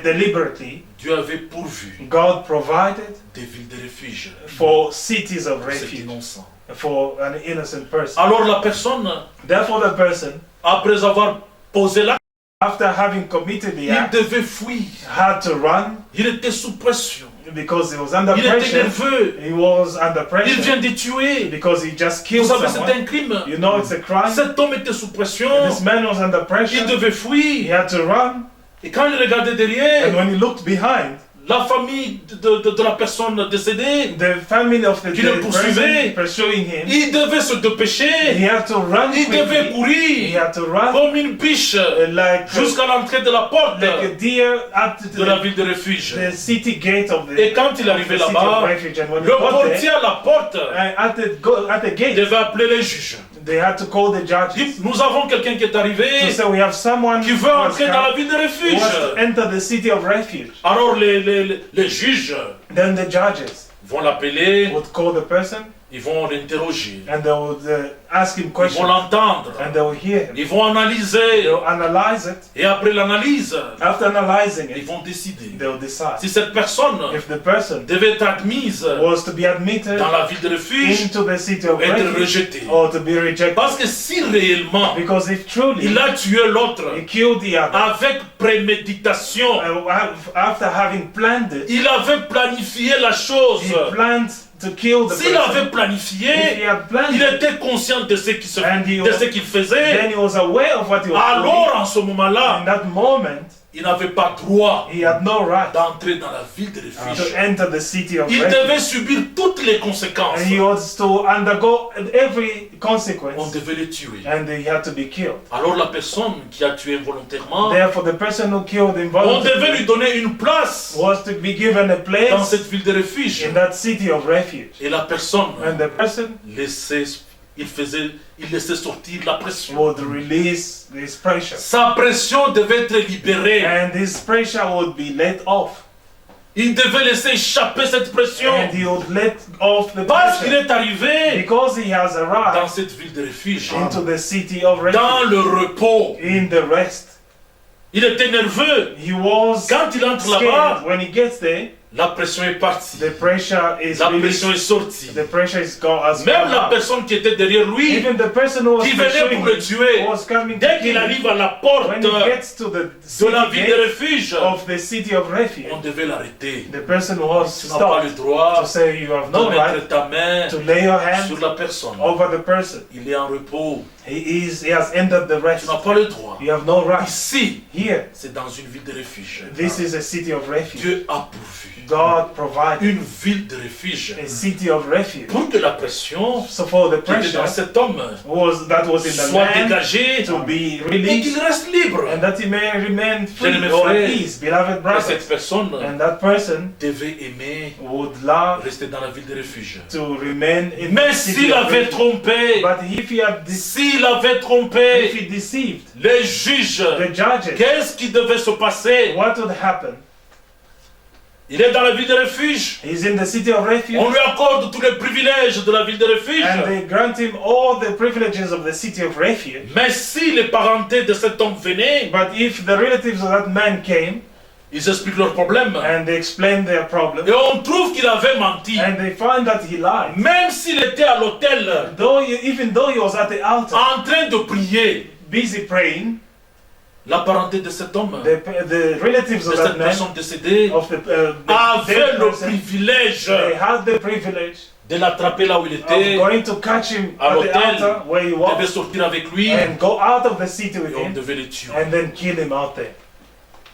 [SPEAKER 3] deliberately.
[SPEAKER 4] Dieu avait pourvu
[SPEAKER 3] God provided
[SPEAKER 4] des villes de refuge
[SPEAKER 3] for cities of
[SPEAKER 4] pour cet
[SPEAKER 3] refuge
[SPEAKER 4] innocent.
[SPEAKER 3] for an innocent person.
[SPEAKER 4] Alors la personne,
[SPEAKER 3] Therefore, the person,
[SPEAKER 4] après avoir posé l'acte,
[SPEAKER 3] after having committed the
[SPEAKER 4] il
[SPEAKER 3] act,
[SPEAKER 4] devait fuir.
[SPEAKER 3] had to run
[SPEAKER 4] Il était sous pression.
[SPEAKER 3] because he was under
[SPEAKER 4] Il était
[SPEAKER 3] pressure.
[SPEAKER 4] nerveux.
[SPEAKER 3] He was under
[SPEAKER 4] Il vient
[SPEAKER 3] pressure
[SPEAKER 4] de tuer.
[SPEAKER 3] because he just
[SPEAKER 4] Vous
[SPEAKER 3] killed
[SPEAKER 4] savez, c'est
[SPEAKER 3] someone.
[SPEAKER 4] un crime.
[SPEAKER 3] You know, it's a crime.
[SPEAKER 4] Cet homme était sous pression.
[SPEAKER 3] This man was under
[SPEAKER 4] Il
[SPEAKER 3] pressure.
[SPEAKER 4] devait
[SPEAKER 3] He
[SPEAKER 4] fuir.
[SPEAKER 3] had to run,
[SPEAKER 4] Et quand il regardait
[SPEAKER 3] and
[SPEAKER 4] derrière,
[SPEAKER 3] when he looked behind,
[SPEAKER 4] la famille de la personne décédée,
[SPEAKER 3] the family of the
[SPEAKER 4] Qui le
[SPEAKER 3] dead
[SPEAKER 4] poursuivait.
[SPEAKER 3] person pursuing him,
[SPEAKER 4] il devait se
[SPEAKER 3] he
[SPEAKER 4] dépêcher.
[SPEAKER 3] had to run
[SPEAKER 4] Il devait
[SPEAKER 3] quickly. He
[SPEAKER 4] courir
[SPEAKER 3] had to run
[SPEAKER 4] comme une biche
[SPEAKER 3] like
[SPEAKER 4] jusqu'à l'entrée de la porte
[SPEAKER 3] like a deer up to
[SPEAKER 4] de la
[SPEAKER 3] the,
[SPEAKER 4] ville de refuge.
[SPEAKER 3] the city gate of the,
[SPEAKER 4] Et quand il
[SPEAKER 3] of
[SPEAKER 4] arrivait
[SPEAKER 3] the city
[SPEAKER 4] là-bas,
[SPEAKER 3] of refuge. And when he
[SPEAKER 4] le
[SPEAKER 3] got
[SPEAKER 4] portier
[SPEAKER 3] there,
[SPEAKER 4] à la porte
[SPEAKER 3] at the gate,
[SPEAKER 4] devait appeler les juges.
[SPEAKER 3] they had to call the
[SPEAKER 4] Il
[SPEAKER 3] judges
[SPEAKER 4] dit, nous avons quelqu'un qui est
[SPEAKER 3] to
[SPEAKER 4] arrivé,
[SPEAKER 3] say we have someone
[SPEAKER 4] qui
[SPEAKER 3] who
[SPEAKER 4] veut
[SPEAKER 3] has
[SPEAKER 4] entrer
[SPEAKER 3] come,
[SPEAKER 4] dans la ville de
[SPEAKER 3] who
[SPEAKER 4] refuge.
[SPEAKER 3] wants to enter the city of refuge.
[SPEAKER 4] Alors les juges
[SPEAKER 3] Then the judges
[SPEAKER 4] vont l'appeler,
[SPEAKER 3] would call the person
[SPEAKER 4] ils vont l'interroger,
[SPEAKER 3] and they would ask him
[SPEAKER 4] ils vont
[SPEAKER 3] questions
[SPEAKER 4] l'entendre,
[SPEAKER 3] and they will hear him.
[SPEAKER 4] ils vont analyser,
[SPEAKER 3] They'll analyze it.
[SPEAKER 4] et après l'analyse,
[SPEAKER 3] After analyzing
[SPEAKER 4] ils
[SPEAKER 3] it,
[SPEAKER 4] vont décider
[SPEAKER 3] they'll decide
[SPEAKER 4] si cette personne
[SPEAKER 3] if the person
[SPEAKER 4] devait être admise
[SPEAKER 3] was to be admitted
[SPEAKER 4] dans la ville de refuge
[SPEAKER 3] into the city of
[SPEAKER 4] ou être
[SPEAKER 3] refuge
[SPEAKER 4] rejetée.
[SPEAKER 3] or to be rejected.
[SPEAKER 4] Parce que si réellement
[SPEAKER 3] Because if truly
[SPEAKER 4] il a tué l'autre
[SPEAKER 3] he killed the other
[SPEAKER 4] avec préméditation,
[SPEAKER 3] after having planned it,
[SPEAKER 4] il avait planifié la chose.
[SPEAKER 3] he planned to kill the
[SPEAKER 4] S'il avait
[SPEAKER 3] person. If
[SPEAKER 4] planifié,
[SPEAKER 3] he had planned
[SPEAKER 4] il
[SPEAKER 3] it,
[SPEAKER 4] était conscient de ce qu'il
[SPEAKER 3] And he
[SPEAKER 4] de
[SPEAKER 3] was-
[SPEAKER 4] ce qu'il faisait.
[SPEAKER 3] then he was aware of what he was
[SPEAKER 4] Alors en ce
[SPEAKER 3] doing.
[SPEAKER 4] moment-là,
[SPEAKER 3] In that moment,
[SPEAKER 4] il n'avait pas droit
[SPEAKER 3] he had no right
[SPEAKER 4] d'entrer dans la ville de
[SPEAKER 3] to
[SPEAKER 4] refuge.
[SPEAKER 3] enter the city of
[SPEAKER 4] Il
[SPEAKER 3] refuge.
[SPEAKER 4] devait subir toutes les conséquences.
[SPEAKER 3] And he was to undergo every
[SPEAKER 4] On
[SPEAKER 3] consequence,
[SPEAKER 4] devait le tuer.
[SPEAKER 3] and he had to be killed.
[SPEAKER 4] Alors la personne qui a tué volontairement,
[SPEAKER 3] Therefore, the person who killed
[SPEAKER 4] on devait lui
[SPEAKER 3] involuntarily
[SPEAKER 4] donner une place
[SPEAKER 3] was to be given a
[SPEAKER 4] dans
[SPEAKER 3] place
[SPEAKER 4] cette ville de refuge.
[SPEAKER 3] in that city of refuge.
[SPEAKER 4] Et la personne
[SPEAKER 3] And the person
[SPEAKER 4] il laissait sortir la pression.
[SPEAKER 3] would release this pressure.
[SPEAKER 4] Sa pression devait être libérée.
[SPEAKER 3] And this pressure would be let off.
[SPEAKER 4] Il devait laisser échapper cette pression.
[SPEAKER 3] And he would let off the
[SPEAKER 4] Parce qu'il
[SPEAKER 3] pressure.
[SPEAKER 4] est arrivé
[SPEAKER 3] Because he has
[SPEAKER 4] dans
[SPEAKER 3] arrived
[SPEAKER 4] cette ville de refuge,
[SPEAKER 3] into the city of
[SPEAKER 4] dans
[SPEAKER 3] refuge.
[SPEAKER 4] le repos.
[SPEAKER 3] In the rest.
[SPEAKER 4] Il était nerveux.
[SPEAKER 3] He was
[SPEAKER 4] Quand il entre
[SPEAKER 3] scared.
[SPEAKER 4] là-bas,
[SPEAKER 3] When he gets there,
[SPEAKER 4] la pression est partie.
[SPEAKER 3] the pressure is
[SPEAKER 4] La
[SPEAKER 3] released.
[SPEAKER 4] pression est sortie.
[SPEAKER 3] The pressure is gone as
[SPEAKER 4] Même la
[SPEAKER 3] far.
[SPEAKER 4] personne qui était derrière lui,
[SPEAKER 3] Even the person who was
[SPEAKER 4] qui venait
[SPEAKER 3] pursuing
[SPEAKER 4] pour le
[SPEAKER 3] him
[SPEAKER 4] tuer,
[SPEAKER 3] was coming to
[SPEAKER 4] dès
[SPEAKER 3] kill
[SPEAKER 4] qu'il
[SPEAKER 3] him.
[SPEAKER 4] arrive à la porte
[SPEAKER 3] When he gets to the
[SPEAKER 4] de la
[SPEAKER 3] city
[SPEAKER 4] ville de
[SPEAKER 3] gate
[SPEAKER 4] refuge,
[SPEAKER 3] of the city of refuge,
[SPEAKER 4] on devait l'arrêter.
[SPEAKER 3] the person was
[SPEAKER 4] Tu n'as pas le
[SPEAKER 3] stopped
[SPEAKER 4] droit
[SPEAKER 3] to say you have
[SPEAKER 4] de
[SPEAKER 3] no
[SPEAKER 4] mettre
[SPEAKER 3] right
[SPEAKER 4] ta main
[SPEAKER 3] to lay your
[SPEAKER 4] sur
[SPEAKER 3] hand
[SPEAKER 4] la personne.
[SPEAKER 3] over the person.
[SPEAKER 4] Il est en repos.
[SPEAKER 3] He has entered the
[SPEAKER 4] Tu
[SPEAKER 3] rest.
[SPEAKER 4] n'as pas le droit.
[SPEAKER 3] You have no right.
[SPEAKER 4] Ici,
[SPEAKER 3] Here,
[SPEAKER 4] c'est dans une ville de refuge.
[SPEAKER 3] this is a city of refuge.
[SPEAKER 4] Dieu a pourvu
[SPEAKER 3] God provided
[SPEAKER 4] une ville de refuge
[SPEAKER 3] a city of refuge.
[SPEAKER 4] pour que la pression
[SPEAKER 3] So for the
[SPEAKER 4] qui était
[SPEAKER 3] pressure
[SPEAKER 4] dans cet homme
[SPEAKER 3] that was in the
[SPEAKER 4] soit
[SPEAKER 3] man
[SPEAKER 4] dégagée
[SPEAKER 3] to be
[SPEAKER 4] et qu'il
[SPEAKER 3] released
[SPEAKER 4] reste libre.
[SPEAKER 3] and that he may remain free
[SPEAKER 4] Bien-aimés
[SPEAKER 3] or at
[SPEAKER 4] frères,
[SPEAKER 3] ease, beloved
[SPEAKER 4] Et
[SPEAKER 3] brothers.
[SPEAKER 4] cette personne
[SPEAKER 3] And that person
[SPEAKER 4] devait aimer
[SPEAKER 3] would love
[SPEAKER 4] rester dans la ville de refuge.
[SPEAKER 3] to remain in
[SPEAKER 4] Mais
[SPEAKER 3] the city
[SPEAKER 4] s'il
[SPEAKER 3] of
[SPEAKER 4] avait
[SPEAKER 3] refuge.
[SPEAKER 4] trompé,
[SPEAKER 3] But if he had
[SPEAKER 4] s'il avait
[SPEAKER 3] if
[SPEAKER 4] trompé
[SPEAKER 3] he deceived
[SPEAKER 4] les juges,
[SPEAKER 3] the judges,
[SPEAKER 4] qu'est-ce qui devait se passer?
[SPEAKER 3] what would happen?
[SPEAKER 4] Il est dans la ville de refuge.
[SPEAKER 3] He's in the city of refuge,
[SPEAKER 4] On lui accorde tous les privilèges de la ville de refuge.
[SPEAKER 3] and they grant him all the privileges of the city of refuge.
[SPEAKER 4] Mais si les parentés de cet homme venaient,
[SPEAKER 3] But if the relatives of that man came,
[SPEAKER 4] Ils expliquent leurs problèmes.
[SPEAKER 3] and they explain their problem.
[SPEAKER 4] Et on trouve qu'il avait menti.
[SPEAKER 3] And they find that he lied.
[SPEAKER 4] Même s'il était à l'autel,
[SPEAKER 3] Even though he was at the altar,
[SPEAKER 4] en train de prier,
[SPEAKER 3] busy praying,
[SPEAKER 4] la parenté de cet homme,
[SPEAKER 3] the relatives
[SPEAKER 4] de
[SPEAKER 3] of
[SPEAKER 4] cette
[SPEAKER 3] that man,
[SPEAKER 4] personne décédée,
[SPEAKER 3] of the
[SPEAKER 4] avait
[SPEAKER 3] dead
[SPEAKER 4] le
[SPEAKER 3] person,
[SPEAKER 4] privilège
[SPEAKER 3] they had the privilege
[SPEAKER 4] de l'attraper là où il
[SPEAKER 3] of
[SPEAKER 4] était,
[SPEAKER 3] going to catch him
[SPEAKER 4] à
[SPEAKER 3] at the
[SPEAKER 4] l'autel,
[SPEAKER 3] altar where he
[SPEAKER 4] devait
[SPEAKER 3] was,
[SPEAKER 4] sortir avec lui, et
[SPEAKER 3] and go out of the city with
[SPEAKER 4] on
[SPEAKER 3] him,
[SPEAKER 4] devait le tuer.
[SPEAKER 3] and then kill him out there.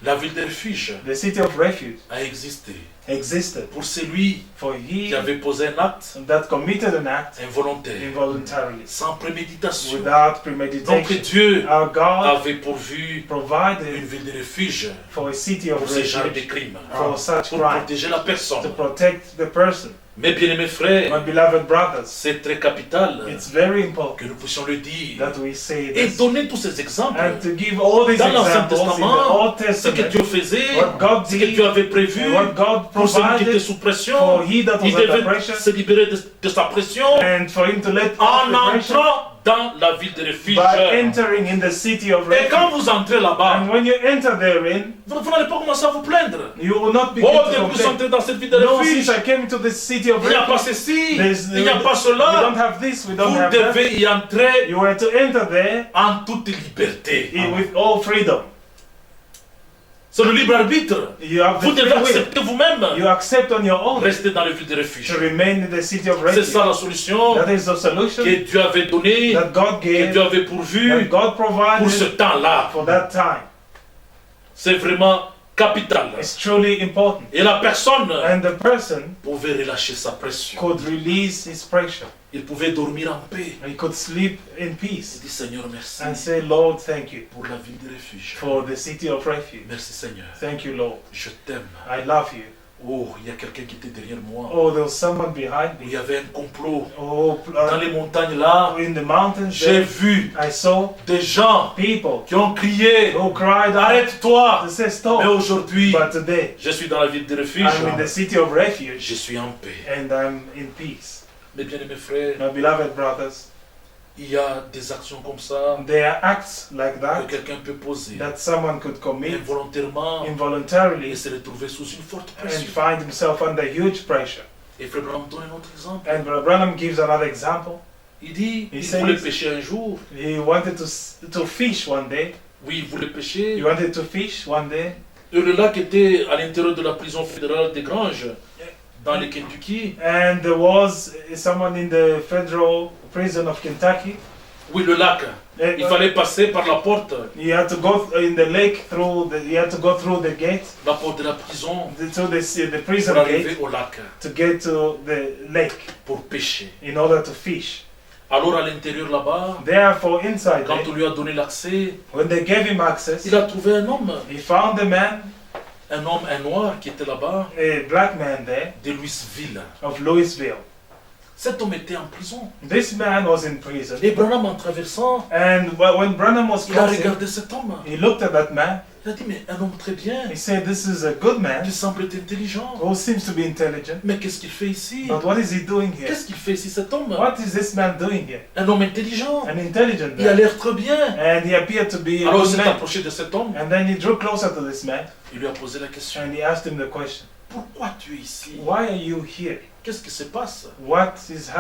[SPEAKER 4] La ville de refuge
[SPEAKER 3] The city of refuge
[SPEAKER 4] a existé
[SPEAKER 3] existed
[SPEAKER 4] pour celui
[SPEAKER 3] for
[SPEAKER 4] qui
[SPEAKER 3] he
[SPEAKER 4] avait posé un acte
[SPEAKER 3] that committed an act
[SPEAKER 4] involontaire,
[SPEAKER 3] involuntarily,
[SPEAKER 4] sans préméditation.
[SPEAKER 3] without
[SPEAKER 4] Donc
[SPEAKER 3] premeditation.
[SPEAKER 4] Dieu
[SPEAKER 3] Our God
[SPEAKER 4] avait pourvu une
[SPEAKER 3] provided
[SPEAKER 4] ville de refuge
[SPEAKER 3] for a city of
[SPEAKER 4] pour ce genre de
[SPEAKER 3] refuge
[SPEAKER 4] crimes,
[SPEAKER 3] for such
[SPEAKER 4] pour
[SPEAKER 3] crime,
[SPEAKER 4] protéger la
[SPEAKER 3] to
[SPEAKER 4] personne.
[SPEAKER 3] protect the person.
[SPEAKER 4] Mes bien-aimés frères,
[SPEAKER 3] My beloved brothers,
[SPEAKER 4] c'est très capital
[SPEAKER 3] it's very
[SPEAKER 4] que
[SPEAKER 3] important
[SPEAKER 4] nous puissions le dire
[SPEAKER 3] that we say
[SPEAKER 4] et
[SPEAKER 3] this
[SPEAKER 4] donner tous ces exemples.
[SPEAKER 3] and to give all these
[SPEAKER 4] Dans l'Ancien
[SPEAKER 3] examples in the
[SPEAKER 4] Testament,
[SPEAKER 3] Old
[SPEAKER 4] ce que
[SPEAKER 3] Testament,
[SPEAKER 4] Dieu faisait,
[SPEAKER 3] what God
[SPEAKER 4] ce que
[SPEAKER 3] did,
[SPEAKER 4] Dieu avait prévu
[SPEAKER 3] and what God
[SPEAKER 4] pour celui qui était
[SPEAKER 3] provided
[SPEAKER 4] sous pression.
[SPEAKER 3] for he that
[SPEAKER 4] Il
[SPEAKER 3] was under
[SPEAKER 4] devait
[SPEAKER 3] pressure,
[SPEAKER 4] se libérer de sa pression
[SPEAKER 3] and for him to let
[SPEAKER 4] en
[SPEAKER 3] off the pressure
[SPEAKER 4] entrant dans la ville de refuge.
[SPEAKER 3] by entering in the city of
[SPEAKER 4] Et quand
[SPEAKER 3] refuge.
[SPEAKER 4] vous entrez là-bas,
[SPEAKER 3] And when you enter therein,
[SPEAKER 4] vous n'allez pas commencer à vous plaindre.
[SPEAKER 3] you will not begin
[SPEAKER 4] Oh,
[SPEAKER 3] to
[SPEAKER 4] depuis que vous
[SPEAKER 3] complain.
[SPEAKER 4] entrez dans cette ville de
[SPEAKER 3] No,
[SPEAKER 4] refuge,
[SPEAKER 3] since I came into this city of
[SPEAKER 4] il n'y a pas
[SPEAKER 3] refuge,
[SPEAKER 4] ceci,
[SPEAKER 3] there's-
[SPEAKER 4] il n'y a pas
[SPEAKER 3] we don't
[SPEAKER 4] cela.
[SPEAKER 3] have this, we don't
[SPEAKER 4] Vous
[SPEAKER 3] have that.
[SPEAKER 4] devez y entrer
[SPEAKER 3] You were to enter there
[SPEAKER 4] en toute liberté.
[SPEAKER 3] with all freedom.
[SPEAKER 4] C'est le libre arbitre.
[SPEAKER 3] You have
[SPEAKER 4] Vous
[SPEAKER 3] the
[SPEAKER 4] devez
[SPEAKER 3] free will.
[SPEAKER 4] accepter vous-même.
[SPEAKER 3] You accept on your own
[SPEAKER 4] Rester dans le ville de refuge.
[SPEAKER 3] to remain in the city of
[SPEAKER 4] C'est
[SPEAKER 3] refuge.
[SPEAKER 4] ça la solution
[SPEAKER 3] That is the solution
[SPEAKER 4] que Dieu avait donnée,
[SPEAKER 3] that God
[SPEAKER 4] que
[SPEAKER 3] gave,
[SPEAKER 4] Dieu avait pourvu
[SPEAKER 3] that God
[SPEAKER 4] pour ce
[SPEAKER 3] provided
[SPEAKER 4] temps-là.
[SPEAKER 3] for that time.
[SPEAKER 4] C'est vraiment capital.
[SPEAKER 3] It's truly important.
[SPEAKER 4] Et la personne
[SPEAKER 3] And the person
[SPEAKER 4] pouvait relâcher sa pression.
[SPEAKER 3] could release his pressure.
[SPEAKER 4] Il pouvait dormir en paix.
[SPEAKER 3] He could sleep in
[SPEAKER 4] Il
[SPEAKER 3] peace
[SPEAKER 4] dit Seigneur, merci
[SPEAKER 3] and say, Lord, thank you
[SPEAKER 4] pour la ville de refuge.
[SPEAKER 3] for the city of refuge.
[SPEAKER 4] Merci Seigneur.
[SPEAKER 3] Thank you, Lord.
[SPEAKER 4] Je t'aime.
[SPEAKER 3] I love you.
[SPEAKER 4] Oh, il y a quelqu'un qui était derrière moi.
[SPEAKER 3] Oh, there was someone behind
[SPEAKER 4] Il
[SPEAKER 3] me.
[SPEAKER 4] y avait un complot.
[SPEAKER 3] Oh,
[SPEAKER 4] Dans les montagnes là,
[SPEAKER 3] in the mountains
[SPEAKER 4] j'ai
[SPEAKER 3] there,
[SPEAKER 4] vu
[SPEAKER 3] I saw
[SPEAKER 4] des gens
[SPEAKER 3] people
[SPEAKER 4] qui ont crié
[SPEAKER 3] who cried out
[SPEAKER 4] arrête-toi.
[SPEAKER 3] to say
[SPEAKER 4] Mais
[SPEAKER 3] stop.
[SPEAKER 4] aujourd'hui,
[SPEAKER 3] But today,
[SPEAKER 4] je suis dans la ville de refuge.
[SPEAKER 3] I'm in the city of refuge
[SPEAKER 4] Je suis en paix.
[SPEAKER 3] and I'm in peace.
[SPEAKER 4] Mes bien-aimés frères,
[SPEAKER 3] My beloved brothers,
[SPEAKER 4] il y a des actions comme ça
[SPEAKER 3] there are acts like
[SPEAKER 4] que
[SPEAKER 3] that
[SPEAKER 4] quelqu'un peut poser
[SPEAKER 3] that someone could commit
[SPEAKER 4] involontairement et
[SPEAKER 3] involuntarily
[SPEAKER 4] se retrouver sous une forte
[SPEAKER 3] and
[SPEAKER 4] pression.
[SPEAKER 3] find himself under huge pressure.
[SPEAKER 4] Et Frère Branham donne un autre exemple.
[SPEAKER 3] And Brother Branham gives another example.
[SPEAKER 4] Il dit,
[SPEAKER 3] He
[SPEAKER 4] il
[SPEAKER 3] says-
[SPEAKER 4] voulait pêcher un jour.
[SPEAKER 3] He wanted to fish one day.
[SPEAKER 4] Oui, il voulait pêcher.
[SPEAKER 3] He wanted to fish one day.
[SPEAKER 4] Et le lac était à l'intérieur de la prison fédérale des Granges, dans le Kentucky.
[SPEAKER 3] And there was someone in the federal prison of Kentucky.
[SPEAKER 4] Oui, le lac.
[SPEAKER 3] Uh,
[SPEAKER 4] Il fallait passer par la porte
[SPEAKER 3] You had to go in the lake through the. You had to go through the gate,
[SPEAKER 4] la porte de la prison,
[SPEAKER 3] through the
[SPEAKER 4] pour
[SPEAKER 3] prison
[SPEAKER 4] arriver
[SPEAKER 3] gate
[SPEAKER 4] au lac,
[SPEAKER 3] to get to the lake
[SPEAKER 4] pour pêcher.
[SPEAKER 3] in order to fish.
[SPEAKER 4] Alors à l'intérieur là-bas,
[SPEAKER 3] Therefore, inside
[SPEAKER 4] quand
[SPEAKER 3] there,
[SPEAKER 4] on lui a donné l'accès,
[SPEAKER 3] when they gave him access,
[SPEAKER 4] il a trouvé un homme,
[SPEAKER 3] he found a man,
[SPEAKER 4] un noir qui était là-bas,
[SPEAKER 3] a black man there
[SPEAKER 4] de Louisville.
[SPEAKER 3] of Louisville.
[SPEAKER 4] Cet homme était en prison.
[SPEAKER 3] This man was in prison,
[SPEAKER 4] Et Branham, en traversant,
[SPEAKER 3] and when Branham was
[SPEAKER 4] il a
[SPEAKER 3] crossing,
[SPEAKER 4] regardé cet homme.
[SPEAKER 3] he looked at that man.
[SPEAKER 4] Il a dit, mais un homme très bien,
[SPEAKER 3] He said, "This is a good man
[SPEAKER 4] qui semble être intelligent.
[SPEAKER 3] who seems to be intelligent,
[SPEAKER 4] Mais qu'est-ce qu'il fait ici?
[SPEAKER 3] but what is he doing here?
[SPEAKER 4] Qu'est-ce qu'il fait ici cet homme?
[SPEAKER 3] What is this man doing here?
[SPEAKER 4] Un homme intelligent.
[SPEAKER 3] An intelligent
[SPEAKER 4] Il a
[SPEAKER 3] man."
[SPEAKER 4] l'air très bien.
[SPEAKER 3] And he appeared to be a
[SPEAKER 4] Alors il
[SPEAKER 3] good
[SPEAKER 4] s'est
[SPEAKER 3] man.
[SPEAKER 4] approché de cet homme.
[SPEAKER 3] And then he drew closer to this man
[SPEAKER 4] Il lui a posé la question.
[SPEAKER 3] and he asked him the question,
[SPEAKER 4] Pourquoi tu es ici?
[SPEAKER 3] "Why are you here?
[SPEAKER 4] Qu'est-ce qui se passe?
[SPEAKER 3] What is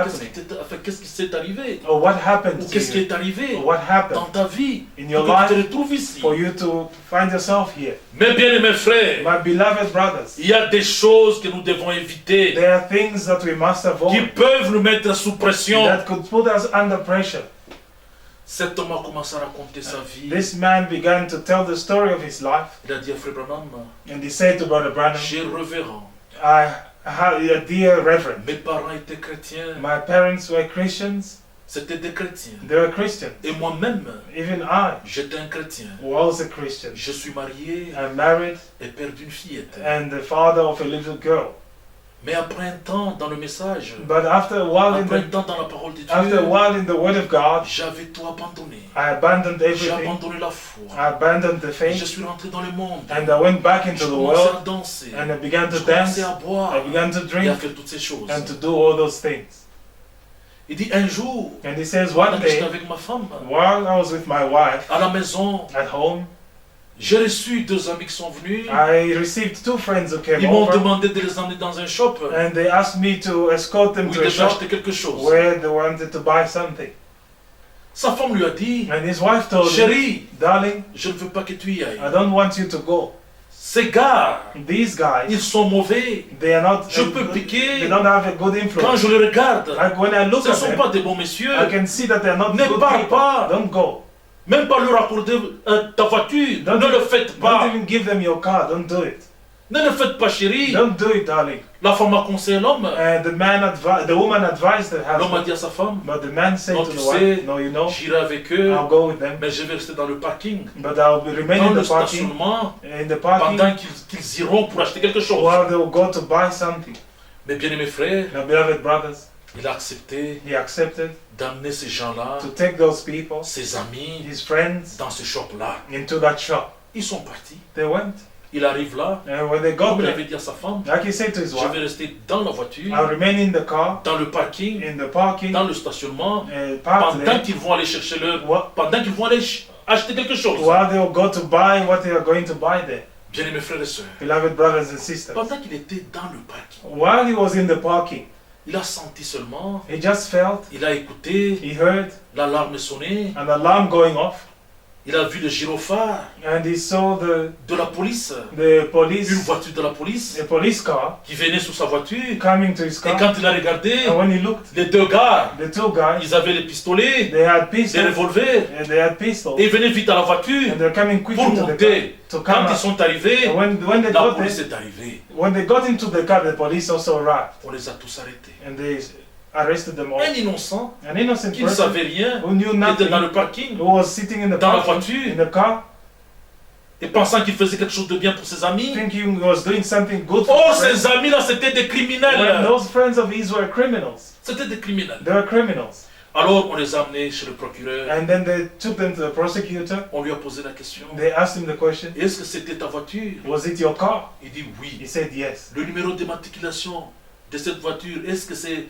[SPEAKER 4] Qu'est-ce qui s'est arrivé?
[SPEAKER 3] Or what happened
[SPEAKER 4] Ou
[SPEAKER 3] to
[SPEAKER 4] qu'est-ce qui
[SPEAKER 3] you?
[SPEAKER 4] est arrivé
[SPEAKER 3] Or what
[SPEAKER 4] dans
[SPEAKER 3] happened
[SPEAKER 4] ta vie
[SPEAKER 3] in
[SPEAKER 4] pour
[SPEAKER 3] your
[SPEAKER 4] que tu te
[SPEAKER 3] life
[SPEAKER 4] retrouves ici?
[SPEAKER 3] for you to find yourself here?"
[SPEAKER 4] Mes bien-aimés frères,
[SPEAKER 3] My beloved brothers,
[SPEAKER 4] il y a des choses que nous devons éviter
[SPEAKER 3] there are things that we must
[SPEAKER 4] qui
[SPEAKER 3] avoid
[SPEAKER 4] peuvent nous mettre sous pression.
[SPEAKER 3] that could put us under pressure.
[SPEAKER 4] Cet homme a commencé à raconter sa vie.
[SPEAKER 3] This man began to tell the story of his life,
[SPEAKER 4] Il a dit à Frère Branham,
[SPEAKER 3] and he said to Brother Branham,
[SPEAKER 4] cher révérend,
[SPEAKER 3] "Dear Reverend,
[SPEAKER 4] mes parents étaient chrétiens,
[SPEAKER 3] my parents were Christians,
[SPEAKER 4] c'était des chrétiens.
[SPEAKER 3] they were Christians.
[SPEAKER 4] Et moi-même,
[SPEAKER 3] Even I
[SPEAKER 4] j'étais un chrétien.
[SPEAKER 3] was a Christian.
[SPEAKER 4] Je suis marié
[SPEAKER 3] I'm married
[SPEAKER 4] et père d'une fillette.
[SPEAKER 3] and the father of a little girl.
[SPEAKER 4] Mais après un temps dans le message,
[SPEAKER 3] But after a while
[SPEAKER 4] après un temps dans la parole de
[SPEAKER 3] after a
[SPEAKER 4] Dieu,
[SPEAKER 3] while in the Word of God,
[SPEAKER 4] j'avais tout abandonné.
[SPEAKER 3] I abandoned
[SPEAKER 4] J'ai
[SPEAKER 3] everything.
[SPEAKER 4] abandonné la foi.
[SPEAKER 3] I abandoned the
[SPEAKER 4] Je
[SPEAKER 3] faith,
[SPEAKER 4] suis rentré dans le monde.
[SPEAKER 3] and I went back into
[SPEAKER 4] Je
[SPEAKER 3] the
[SPEAKER 4] commençais à
[SPEAKER 3] world,
[SPEAKER 4] danser.
[SPEAKER 3] and I began to
[SPEAKER 4] Je commençais
[SPEAKER 3] dance.
[SPEAKER 4] à boire
[SPEAKER 3] I began to
[SPEAKER 4] et à
[SPEAKER 3] drink
[SPEAKER 4] faire toutes ces choses.
[SPEAKER 3] and to do all those things.
[SPEAKER 4] Il dit un jour,
[SPEAKER 3] And he says,
[SPEAKER 4] pendant
[SPEAKER 3] one
[SPEAKER 4] que j'étais
[SPEAKER 3] day,
[SPEAKER 4] avec ma femme,
[SPEAKER 3] while I was with my wife
[SPEAKER 4] à la maison,
[SPEAKER 3] at home,
[SPEAKER 4] J'ai reçu 2 amis qui sont venus.
[SPEAKER 3] I received 2 friends who came
[SPEAKER 4] Ils m'ont
[SPEAKER 3] over,
[SPEAKER 4] demandé de les emmener dans un shop
[SPEAKER 3] and they asked me to escort them
[SPEAKER 4] où ils
[SPEAKER 3] to a
[SPEAKER 4] devaient
[SPEAKER 3] shop
[SPEAKER 4] acheter quelque chose.
[SPEAKER 3] where they wanted to buy something.
[SPEAKER 4] Sa femme lui a dit,
[SPEAKER 3] And his wife told him,
[SPEAKER 4] chérie,
[SPEAKER 3] darling,
[SPEAKER 4] je ne veux pas que tu y ailles.
[SPEAKER 3] I don't want you to go.
[SPEAKER 4] Ces gars,
[SPEAKER 3] These guys,
[SPEAKER 4] ils sont mauvais.
[SPEAKER 3] they are not,
[SPEAKER 4] Je peux
[SPEAKER 3] they
[SPEAKER 4] piquer.
[SPEAKER 3] don't have a good
[SPEAKER 4] Quand
[SPEAKER 3] influence.
[SPEAKER 4] je les regarde,
[SPEAKER 3] Like when I look
[SPEAKER 4] ce ne
[SPEAKER 3] at
[SPEAKER 4] sont
[SPEAKER 3] them,
[SPEAKER 4] pas des bons messieurs.
[SPEAKER 3] I can see that they're not
[SPEAKER 4] Ne
[SPEAKER 3] good
[SPEAKER 4] parle
[SPEAKER 3] people.
[SPEAKER 4] pas.
[SPEAKER 3] Don't go.
[SPEAKER 4] Même pas leur accorder ta voiture.
[SPEAKER 3] Don't
[SPEAKER 4] Ne le faites
[SPEAKER 3] Don't
[SPEAKER 4] pas.
[SPEAKER 3] even give them your car. Don't do it.
[SPEAKER 4] Ne le faites pas, chérie.
[SPEAKER 3] Don't do it, darling.
[SPEAKER 4] La femme a conseillé l'homme.
[SPEAKER 3] The woman advised the
[SPEAKER 4] L'homme a
[SPEAKER 3] husband,
[SPEAKER 4] dit à sa femme,
[SPEAKER 3] but the man said
[SPEAKER 4] Non,
[SPEAKER 3] to
[SPEAKER 4] tu
[SPEAKER 3] the
[SPEAKER 4] sais,
[SPEAKER 3] wife, no, you know,
[SPEAKER 4] j'irai avec eux,
[SPEAKER 3] I'll go with them,
[SPEAKER 4] mais je vais rester dans le parking.
[SPEAKER 3] but I'll remain
[SPEAKER 4] Dans
[SPEAKER 3] in
[SPEAKER 4] le
[SPEAKER 3] the parking,
[SPEAKER 4] stationnement,
[SPEAKER 3] pendant
[SPEAKER 4] pendant qu'ils iront pour acheter quelque chose.
[SPEAKER 3] while they will go to buy something.
[SPEAKER 4] Mes bien-aimés frères,
[SPEAKER 3] Now, beloved brothers,
[SPEAKER 4] il a accepté
[SPEAKER 3] he accepted
[SPEAKER 4] d'amener ces gens-là,
[SPEAKER 3] to take those people,
[SPEAKER 4] ses amis,
[SPEAKER 3] his friends,
[SPEAKER 4] dans ce shop-là.
[SPEAKER 3] into that shop.
[SPEAKER 4] Ils sont partis.
[SPEAKER 3] They went,
[SPEAKER 4] Il arrive là,
[SPEAKER 3] and when they got
[SPEAKER 4] comme il
[SPEAKER 3] there,
[SPEAKER 4] avait dit à sa femme,
[SPEAKER 3] like he said to his
[SPEAKER 4] je vais
[SPEAKER 3] wife,
[SPEAKER 4] rester dans la voiture,
[SPEAKER 3] I'll remain in the car,
[SPEAKER 4] dans le parking,
[SPEAKER 3] in the parking,
[SPEAKER 4] dans le stationnement,
[SPEAKER 3] park
[SPEAKER 4] pendant
[SPEAKER 3] there,
[SPEAKER 4] qu'ils vont aller chercher leur,
[SPEAKER 3] What?
[SPEAKER 4] pendant qu'ils vont aller acheter quelque chose.
[SPEAKER 3] while they will go to buy what they are going to buy there.
[SPEAKER 4] Bien-aimés frères et sœurs,
[SPEAKER 3] Beloved brothers and sisters,
[SPEAKER 4] pendant qu'il était dans le parking,
[SPEAKER 3] while he was in the parking,
[SPEAKER 4] il a senti seulement,
[SPEAKER 3] he just felt,
[SPEAKER 4] il a écouté,
[SPEAKER 3] he heard
[SPEAKER 4] l'alarme sonner,
[SPEAKER 3] an alarm going off,
[SPEAKER 4] il a vu le gyrophare
[SPEAKER 3] and he saw
[SPEAKER 4] de la police,
[SPEAKER 3] the
[SPEAKER 4] une
[SPEAKER 3] police,
[SPEAKER 4] voiture de la police
[SPEAKER 3] a police car
[SPEAKER 4] qui venait sous sa voiture.
[SPEAKER 3] coming to his
[SPEAKER 4] Et
[SPEAKER 3] car.
[SPEAKER 4] quand il a regardé,
[SPEAKER 3] And when he looked,
[SPEAKER 4] les 2 gars,
[SPEAKER 3] the 2 guys,
[SPEAKER 4] ils avaient les pistolets,
[SPEAKER 3] they had
[SPEAKER 4] des
[SPEAKER 3] pistols,
[SPEAKER 4] revolvers,
[SPEAKER 3] and they had pistols,
[SPEAKER 4] et ils venaient vite à la voiture
[SPEAKER 3] and they're coming quick
[SPEAKER 4] pour
[SPEAKER 3] into the car
[SPEAKER 4] monter.
[SPEAKER 3] to come
[SPEAKER 4] Quand ils
[SPEAKER 3] out.
[SPEAKER 4] sont arrivés,
[SPEAKER 3] And when they
[SPEAKER 4] la
[SPEAKER 3] got
[SPEAKER 4] police
[SPEAKER 3] there,
[SPEAKER 4] est arrivée.
[SPEAKER 3] when they got into the car, the police also arrived,
[SPEAKER 4] On les a tous arrêtés.
[SPEAKER 3] and they arrested them all.
[SPEAKER 4] Un innocent
[SPEAKER 3] An innocent
[SPEAKER 4] qui ne
[SPEAKER 3] person
[SPEAKER 4] savait rien,
[SPEAKER 3] who knew
[SPEAKER 4] qui était dans
[SPEAKER 3] nothing,
[SPEAKER 4] le parking,
[SPEAKER 3] who was sitting in the
[SPEAKER 4] dans la
[SPEAKER 3] parking,
[SPEAKER 4] voiture,
[SPEAKER 3] in the car,
[SPEAKER 4] et pensant qu'il faisait quelque chose de bien pour ses amis.
[SPEAKER 3] thinking he was doing something good for
[SPEAKER 4] Oh,
[SPEAKER 3] his friends.
[SPEAKER 4] ces amis-là, c'était des
[SPEAKER 3] When
[SPEAKER 4] criminels.
[SPEAKER 3] those friends of his were criminals.
[SPEAKER 4] C'était des criminels.
[SPEAKER 3] They were criminals.
[SPEAKER 4] Alors, on les a amenés chez le procureur.
[SPEAKER 3] And then they took them to the prosecutor.
[SPEAKER 4] On lui a posé la question.
[SPEAKER 3] They asked him the question,
[SPEAKER 4] Est-ce que c'était ta voiture?
[SPEAKER 3] was it your car?
[SPEAKER 4] Il dit
[SPEAKER 3] He
[SPEAKER 4] oui.
[SPEAKER 3] said yes.
[SPEAKER 4] Le numéro d'immatriculation de cette voiture, est-ce que c'était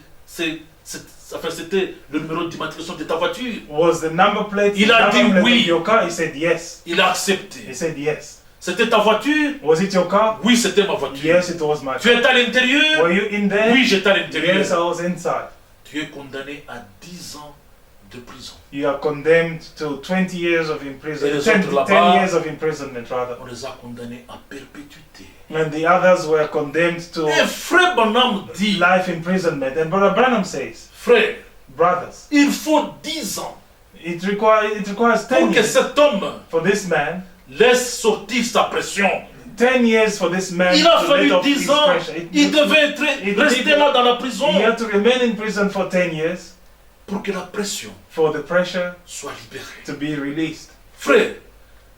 [SPEAKER 4] le numéro d'immatriculation de ta voiture?
[SPEAKER 3] Was the number plate
[SPEAKER 4] Il
[SPEAKER 3] the
[SPEAKER 4] a dit
[SPEAKER 3] number plate
[SPEAKER 4] oui.
[SPEAKER 3] of your car? He said yes.
[SPEAKER 4] Il a accepté.
[SPEAKER 3] He said yes.
[SPEAKER 4] C'était ta voiture?
[SPEAKER 3] Was it your car?
[SPEAKER 4] Oui, c'était ma voiture.
[SPEAKER 3] Yes, it was my
[SPEAKER 4] Tu
[SPEAKER 3] car.
[SPEAKER 4] étais à l'intérieur?
[SPEAKER 3] Were you in there?
[SPEAKER 4] Oui, j'étais à l'intérieur.
[SPEAKER 3] Yes, I was inside.
[SPEAKER 4] Tu es condamné à 10 ans de prison.
[SPEAKER 3] You are condemned to 20 years of
[SPEAKER 4] Et
[SPEAKER 3] imprisonment.
[SPEAKER 4] les
[SPEAKER 3] 10
[SPEAKER 4] autres là-bas-
[SPEAKER 3] years of imprisonment, rather.
[SPEAKER 4] On les a condamnés à perpétuité.
[SPEAKER 3] And the others were condemned to
[SPEAKER 4] Et frère Branham dit,
[SPEAKER 3] life imprisonment. And Brother Branham says,
[SPEAKER 4] frère,
[SPEAKER 3] brothers,
[SPEAKER 4] il faut 10 ans
[SPEAKER 3] it requires 10
[SPEAKER 4] pour que
[SPEAKER 3] years
[SPEAKER 4] cet homme
[SPEAKER 3] for this man,
[SPEAKER 4] laisse sortir sa pression.
[SPEAKER 3] 10 years for this man
[SPEAKER 4] Il a
[SPEAKER 3] to
[SPEAKER 4] fallu
[SPEAKER 3] let off
[SPEAKER 4] 10
[SPEAKER 3] his
[SPEAKER 4] ans.
[SPEAKER 3] pressure.
[SPEAKER 4] Il devait rester là dans la prison
[SPEAKER 3] He had to remain in prison for 10 years
[SPEAKER 4] pour que la pression
[SPEAKER 3] for the pressure
[SPEAKER 4] soit libérée.
[SPEAKER 3] to be released.
[SPEAKER 4] Frère,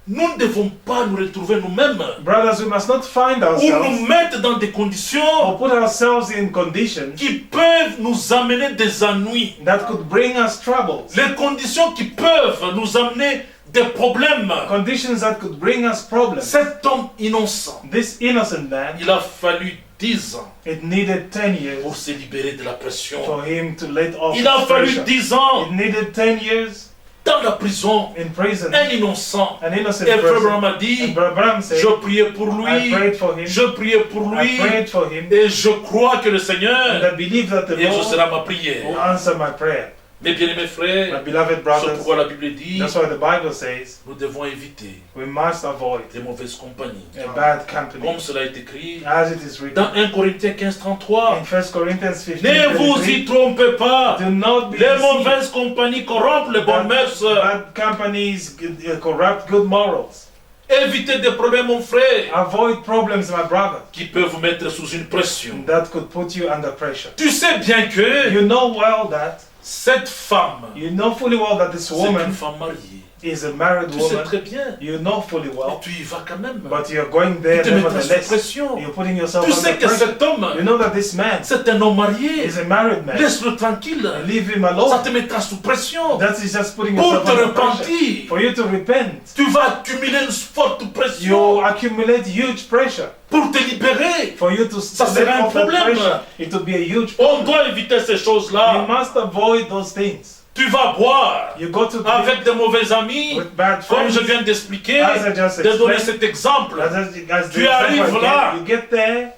[SPEAKER 4] nous ne devons pas nous retrouver nous-mêmes
[SPEAKER 3] Brothers, we must not find
[SPEAKER 4] ou
[SPEAKER 3] ourselves
[SPEAKER 4] nous mettre dans des conditions
[SPEAKER 3] or put ourselves in conditions
[SPEAKER 4] qui peuvent nous amener des ennuis.
[SPEAKER 3] that could bring us troubles.
[SPEAKER 4] Les conditions qui peuvent nous amener des problèmes.
[SPEAKER 3] Conditions that could bring us problems.
[SPEAKER 4] Cet homme innocent,
[SPEAKER 3] This innocent man,
[SPEAKER 4] il a fallu 10 ans
[SPEAKER 3] it needed 10 years
[SPEAKER 4] pour se libérer de la pression.
[SPEAKER 3] for him to let off
[SPEAKER 4] Il a
[SPEAKER 3] his
[SPEAKER 4] fallu
[SPEAKER 3] pressure.
[SPEAKER 4] 10 ans
[SPEAKER 3] It needed 10 years
[SPEAKER 4] dans la prison.
[SPEAKER 3] in prison.
[SPEAKER 4] Un innocent.
[SPEAKER 3] An innocent
[SPEAKER 4] Et Frère
[SPEAKER 3] person.
[SPEAKER 4] Branham a
[SPEAKER 3] And
[SPEAKER 4] dit,
[SPEAKER 3] Brother Branham said,
[SPEAKER 4] je priais pour
[SPEAKER 3] I
[SPEAKER 4] lui,
[SPEAKER 3] prayed for him.
[SPEAKER 4] je priais pour
[SPEAKER 3] I
[SPEAKER 4] lui,
[SPEAKER 3] prayed for him.
[SPEAKER 4] et je crois que le
[SPEAKER 3] And
[SPEAKER 4] Seigneur
[SPEAKER 3] I believe that the Lord
[SPEAKER 4] exaucera ma
[SPEAKER 3] will
[SPEAKER 4] prière.
[SPEAKER 3] answer my prayer.
[SPEAKER 4] Mes bien-aimés
[SPEAKER 3] My
[SPEAKER 4] frères,
[SPEAKER 3] beloved
[SPEAKER 4] c'est
[SPEAKER 3] brothers,
[SPEAKER 4] pourquoi la Bible dit,
[SPEAKER 3] that's why the Bible says
[SPEAKER 4] nous devons éviter
[SPEAKER 3] we must avoid
[SPEAKER 4] les mauvaises compagnies.
[SPEAKER 3] a bad company.
[SPEAKER 4] Comme cela est écrit
[SPEAKER 3] As it is written
[SPEAKER 4] dans 1 Corinthiens 15, 33.
[SPEAKER 3] in 1 Corinthians 15,
[SPEAKER 4] Ne vous
[SPEAKER 3] 33,
[SPEAKER 4] y trompez pas.
[SPEAKER 3] do not be
[SPEAKER 4] Les
[SPEAKER 3] deceived.
[SPEAKER 4] mauvaises compagnies corrompent les bonnes mœurs.
[SPEAKER 3] Bad companies corrupt good morals.
[SPEAKER 4] Évitez des problèmes, mon frère,
[SPEAKER 3] Avoid problems, my brother,
[SPEAKER 4] qui peuvent vous mettre sous une pression.
[SPEAKER 3] that could put you under pressure.
[SPEAKER 4] Tu sais bien que
[SPEAKER 3] You know well that,
[SPEAKER 4] cette femme,
[SPEAKER 3] you know fully well that this
[SPEAKER 4] c'est une
[SPEAKER 3] woman
[SPEAKER 4] femme mariée.
[SPEAKER 3] is a married
[SPEAKER 4] Tu sais
[SPEAKER 3] woman.
[SPEAKER 4] très bien.
[SPEAKER 3] You know fully
[SPEAKER 4] Mais
[SPEAKER 3] well,
[SPEAKER 4] tu y vas quand même.
[SPEAKER 3] but you're going
[SPEAKER 4] Tu
[SPEAKER 3] there
[SPEAKER 4] te mettras sous
[SPEAKER 3] nevertheless.
[SPEAKER 4] pression.
[SPEAKER 3] You're putting yourself
[SPEAKER 4] Tu
[SPEAKER 3] under
[SPEAKER 4] sais que
[SPEAKER 3] pressure.
[SPEAKER 4] cet homme,
[SPEAKER 3] You know that this man
[SPEAKER 4] c'est un homme marié.
[SPEAKER 3] is a married man.
[SPEAKER 4] Laisse-le tranquille.
[SPEAKER 3] Leave him
[SPEAKER 4] Ça
[SPEAKER 3] alone.
[SPEAKER 4] te mettra sous pression.
[SPEAKER 3] That is just putting
[SPEAKER 4] Pour
[SPEAKER 3] yourself
[SPEAKER 4] te
[SPEAKER 3] under pressure.
[SPEAKER 4] repentir,
[SPEAKER 3] For you to repent,
[SPEAKER 4] tu vas accumuler une forte
[SPEAKER 3] you
[SPEAKER 4] pression
[SPEAKER 3] accumulate huge pressure.
[SPEAKER 4] pour te libérer.
[SPEAKER 3] For you to
[SPEAKER 4] Ça
[SPEAKER 3] let
[SPEAKER 4] sera un
[SPEAKER 3] off that
[SPEAKER 4] problème.
[SPEAKER 3] pressure, it will be a huge
[SPEAKER 4] On
[SPEAKER 3] problem.
[SPEAKER 4] doit éviter ces
[SPEAKER 3] You
[SPEAKER 4] choses-là.
[SPEAKER 3] must avoid those things.
[SPEAKER 4] Tu vas boire
[SPEAKER 3] You go to
[SPEAKER 4] avec de mauvais amis,
[SPEAKER 3] with bad
[SPEAKER 4] comme
[SPEAKER 3] friends.
[SPEAKER 4] je viens d'expliquer,
[SPEAKER 3] As I just
[SPEAKER 4] de donner
[SPEAKER 3] explained,
[SPEAKER 4] cet exemple.
[SPEAKER 3] as
[SPEAKER 4] Tu arrives là.
[SPEAKER 3] you get there,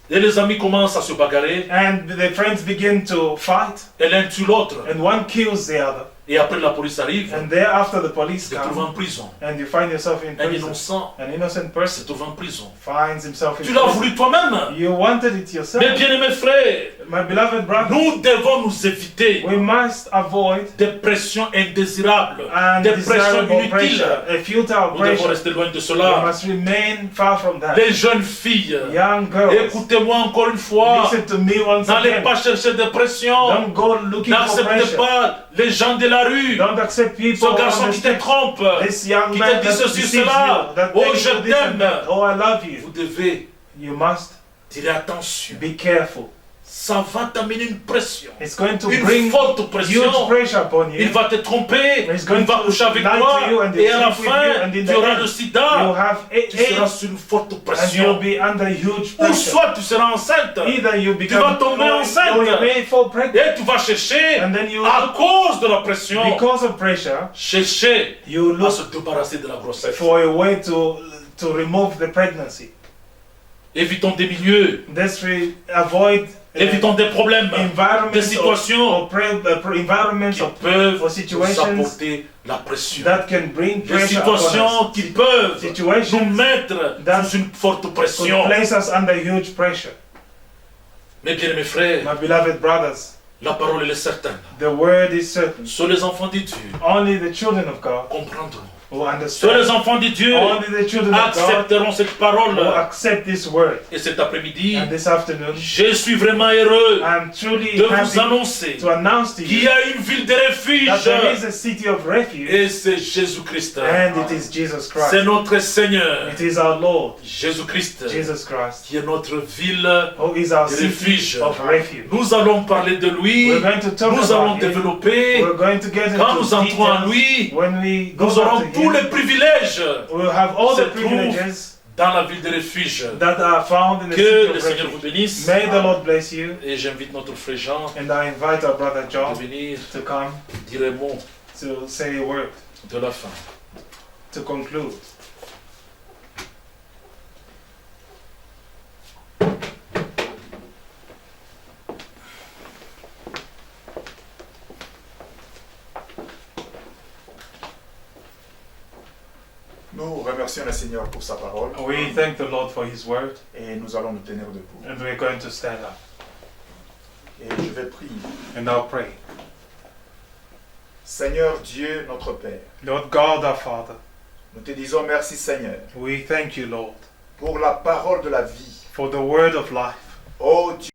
[SPEAKER 4] Et les amis commencent à se bagarrer,
[SPEAKER 3] and the friends begin to fight,
[SPEAKER 4] et l'un tue l'autre.
[SPEAKER 3] and one kills the other.
[SPEAKER 4] Et après la police arrive,
[SPEAKER 3] And thereafter the police
[SPEAKER 4] se trouve en
[SPEAKER 3] come,
[SPEAKER 4] prison.
[SPEAKER 3] and you find yourself in
[SPEAKER 4] Un
[SPEAKER 3] prison.
[SPEAKER 4] innocent
[SPEAKER 3] An innocent
[SPEAKER 4] se
[SPEAKER 3] person
[SPEAKER 4] trouve en prison.
[SPEAKER 3] finds himself in
[SPEAKER 4] Tu l'as
[SPEAKER 3] prison.
[SPEAKER 4] voulu toi-même.
[SPEAKER 3] You wanted it yourself.
[SPEAKER 4] Mes bien-aimés frères,
[SPEAKER 3] My beloved brother,
[SPEAKER 4] nous devons nous éviter
[SPEAKER 3] we must avoid
[SPEAKER 4] des pressions indésirables, des pressions
[SPEAKER 3] undesirable
[SPEAKER 4] inutiles.
[SPEAKER 3] pressure, a futile
[SPEAKER 4] Nous devons
[SPEAKER 3] pressure.
[SPEAKER 4] rester loin de
[SPEAKER 3] We
[SPEAKER 4] cela.
[SPEAKER 3] must remain far from that.
[SPEAKER 4] Les jeunes filles,
[SPEAKER 3] Young girls,
[SPEAKER 4] écoutez-moi encore une fois.
[SPEAKER 3] listen to me once
[SPEAKER 4] N'allez
[SPEAKER 3] again.
[SPEAKER 4] pas chercher des pressions.
[SPEAKER 3] Don't go looking for
[SPEAKER 4] N'acceptez
[SPEAKER 3] pressure.
[SPEAKER 4] pas les gens de la rue.
[SPEAKER 3] Don't accept people
[SPEAKER 4] Ce garçon
[SPEAKER 3] on the
[SPEAKER 4] qui te
[SPEAKER 3] street.
[SPEAKER 4] trompe,
[SPEAKER 3] This young
[SPEAKER 4] qui
[SPEAKER 3] man
[SPEAKER 4] te dit
[SPEAKER 3] that
[SPEAKER 4] ceci,
[SPEAKER 3] deceives
[SPEAKER 4] cela.
[SPEAKER 3] you, that
[SPEAKER 4] Oh,
[SPEAKER 3] tells
[SPEAKER 4] je
[SPEAKER 3] you this and
[SPEAKER 4] t'aime.
[SPEAKER 3] that. Oh, I love you.
[SPEAKER 4] Vous devez
[SPEAKER 3] You must
[SPEAKER 4] dire attention.
[SPEAKER 3] be careful.
[SPEAKER 4] Ça va t'amener une pression.
[SPEAKER 3] It's going to
[SPEAKER 4] Une
[SPEAKER 3] bring
[SPEAKER 4] forte pression.
[SPEAKER 3] huge pressure upon
[SPEAKER 4] Il
[SPEAKER 3] you.
[SPEAKER 4] va te tromper,
[SPEAKER 3] He's going
[SPEAKER 4] il va
[SPEAKER 3] to
[SPEAKER 4] coucher avec
[SPEAKER 3] lie
[SPEAKER 4] toi,
[SPEAKER 3] to you and
[SPEAKER 4] et à la
[SPEAKER 3] sleep with you,
[SPEAKER 4] fin,
[SPEAKER 3] and in
[SPEAKER 4] tu
[SPEAKER 3] the
[SPEAKER 4] auras
[SPEAKER 3] end,
[SPEAKER 4] le
[SPEAKER 3] You
[SPEAKER 4] sida.
[SPEAKER 3] have
[SPEAKER 4] Tu seras
[SPEAKER 3] AIDS,
[SPEAKER 4] sur une forte
[SPEAKER 3] and you'll
[SPEAKER 4] pression.
[SPEAKER 3] be under huge
[SPEAKER 4] Ou
[SPEAKER 3] pressure.
[SPEAKER 4] soit tu seras enceinte,
[SPEAKER 3] Either you
[SPEAKER 4] tu vas
[SPEAKER 3] become
[SPEAKER 4] tomber enceinte.
[SPEAKER 3] or you may fall pregnant,
[SPEAKER 4] et tu vas chercher,
[SPEAKER 3] and then you
[SPEAKER 4] à
[SPEAKER 3] look,
[SPEAKER 4] cause de la pression,
[SPEAKER 3] because of pressure,
[SPEAKER 4] chercher
[SPEAKER 3] you
[SPEAKER 4] à
[SPEAKER 3] look
[SPEAKER 4] se débarrasser de la grossesse.
[SPEAKER 3] for a way to remove the pregnancy.
[SPEAKER 4] Évitons des milieux,
[SPEAKER 3] This will avoid
[SPEAKER 4] évitons des problèmes, des
[SPEAKER 3] environments
[SPEAKER 4] situations
[SPEAKER 3] environments
[SPEAKER 4] qui
[SPEAKER 3] of
[SPEAKER 4] peuvent
[SPEAKER 3] or
[SPEAKER 4] nous
[SPEAKER 3] situations
[SPEAKER 4] apporter la pression.
[SPEAKER 3] that can bring
[SPEAKER 4] Des
[SPEAKER 3] pressure upon
[SPEAKER 4] situations
[SPEAKER 3] us.
[SPEAKER 4] qui peuvent nous
[SPEAKER 3] Situations
[SPEAKER 4] mettre
[SPEAKER 3] that
[SPEAKER 4] sous une forte
[SPEAKER 3] could
[SPEAKER 4] pression.
[SPEAKER 3] place us under huge pressure.
[SPEAKER 4] Mes bien-aimés frères,
[SPEAKER 3] My beloved brothers,
[SPEAKER 4] la parole elle est certaine.
[SPEAKER 3] the word is certain.
[SPEAKER 4] Seuls les enfants de Dieu
[SPEAKER 3] Only the children of God
[SPEAKER 4] comprendront.
[SPEAKER 3] who
[SPEAKER 4] Seuls
[SPEAKER 3] understand.
[SPEAKER 4] les enfants de Dieu
[SPEAKER 3] Only the children of God
[SPEAKER 4] accepteront cette parole.
[SPEAKER 3] who accept this word.
[SPEAKER 4] Et cet après-midi,
[SPEAKER 3] And this afternoon,
[SPEAKER 4] je suis vraiment heureux
[SPEAKER 3] I'm truly
[SPEAKER 4] de vous
[SPEAKER 3] happy
[SPEAKER 4] annoncer
[SPEAKER 3] to announce to
[SPEAKER 4] qu'il
[SPEAKER 3] you
[SPEAKER 4] y a une ville de refuge.
[SPEAKER 3] that there is a city of refuge,
[SPEAKER 4] Et c'est Jésus-Christ.
[SPEAKER 3] and it is Jesus
[SPEAKER 4] C'est
[SPEAKER 3] Christ.
[SPEAKER 4] notre Seigneur,
[SPEAKER 3] It is our Lord,
[SPEAKER 4] Jésus-Christ,
[SPEAKER 3] Jesus Christ,
[SPEAKER 4] qui est notre ville
[SPEAKER 3] who is our
[SPEAKER 4] de
[SPEAKER 3] city
[SPEAKER 4] refuge.
[SPEAKER 3] of refuge.
[SPEAKER 4] Nous allons parler de lui,
[SPEAKER 3] We're going to talk
[SPEAKER 4] nous allons
[SPEAKER 3] about him.
[SPEAKER 4] développer.
[SPEAKER 3] We're going to get
[SPEAKER 4] Quand nous
[SPEAKER 3] into
[SPEAKER 4] entrons en
[SPEAKER 3] details.
[SPEAKER 4] lui,
[SPEAKER 3] When we go
[SPEAKER 4] nous aurons
[SPEAKER 3] back to
[SPEAKER 4] tous
[SPEAKER 3] him,
[SPEAKER 4] les privilèges
[SPEAKER 3] we'll have all
[SPEAKER 4] se
[SPEAKER 3] the
[SPEAKER 4] trouve
[SPEAKER 3] privileges
[SPEAKER 4] dans la ville de refuge.
[SPEAKER 3] that are found in the
[SPEAKER 4] Que
[SPEAKER 3] city
[SPEAKER 4] le
[SPEAKER 3] of
[SPEAKER 4] Seigneur vous
[SPEAKER 3] refuge.
[SPEAKER 4] bénisse.
[SPEAKER 3] May the Lord bless you,
[SPEAKER 4] Et j'invite notre frère Jean
[SPEAKER 3] and I invite our brother John
[SPEAKER 4] de venir
[SPEAKER 3] to come
[SPEAKER 4] dire un mot
[SPEAKER 3] to say a word
[SPEAKER 4] de la fin.
[SPEAKER 3] to conclude.
[SPEAKER 1] Nous remercions le Seigneur pour sa parole
[SPEAKER 3] We thank the Lord for His word,
[SPEAKER 1] et nous allons nous tenir debout.
[SPEAKER 3] and we're going to stand up
[SPEAKER 1] Et je vais prier.
[SPEAKER 3] and I'll pray.
[SPEAKER 1] Seigneur Dieu, notre Père,
[SPEAKER 3] Lord God, our Father,
[SPEAKER 1] nous te disons merci Seigneur
[SPEAKER 3] we thank you, Lord,
[SPEAKER 1] pour la parole de la vie.
[SPEAKER 3] for the word of life.
[SPEAKER 1] Oh Dieu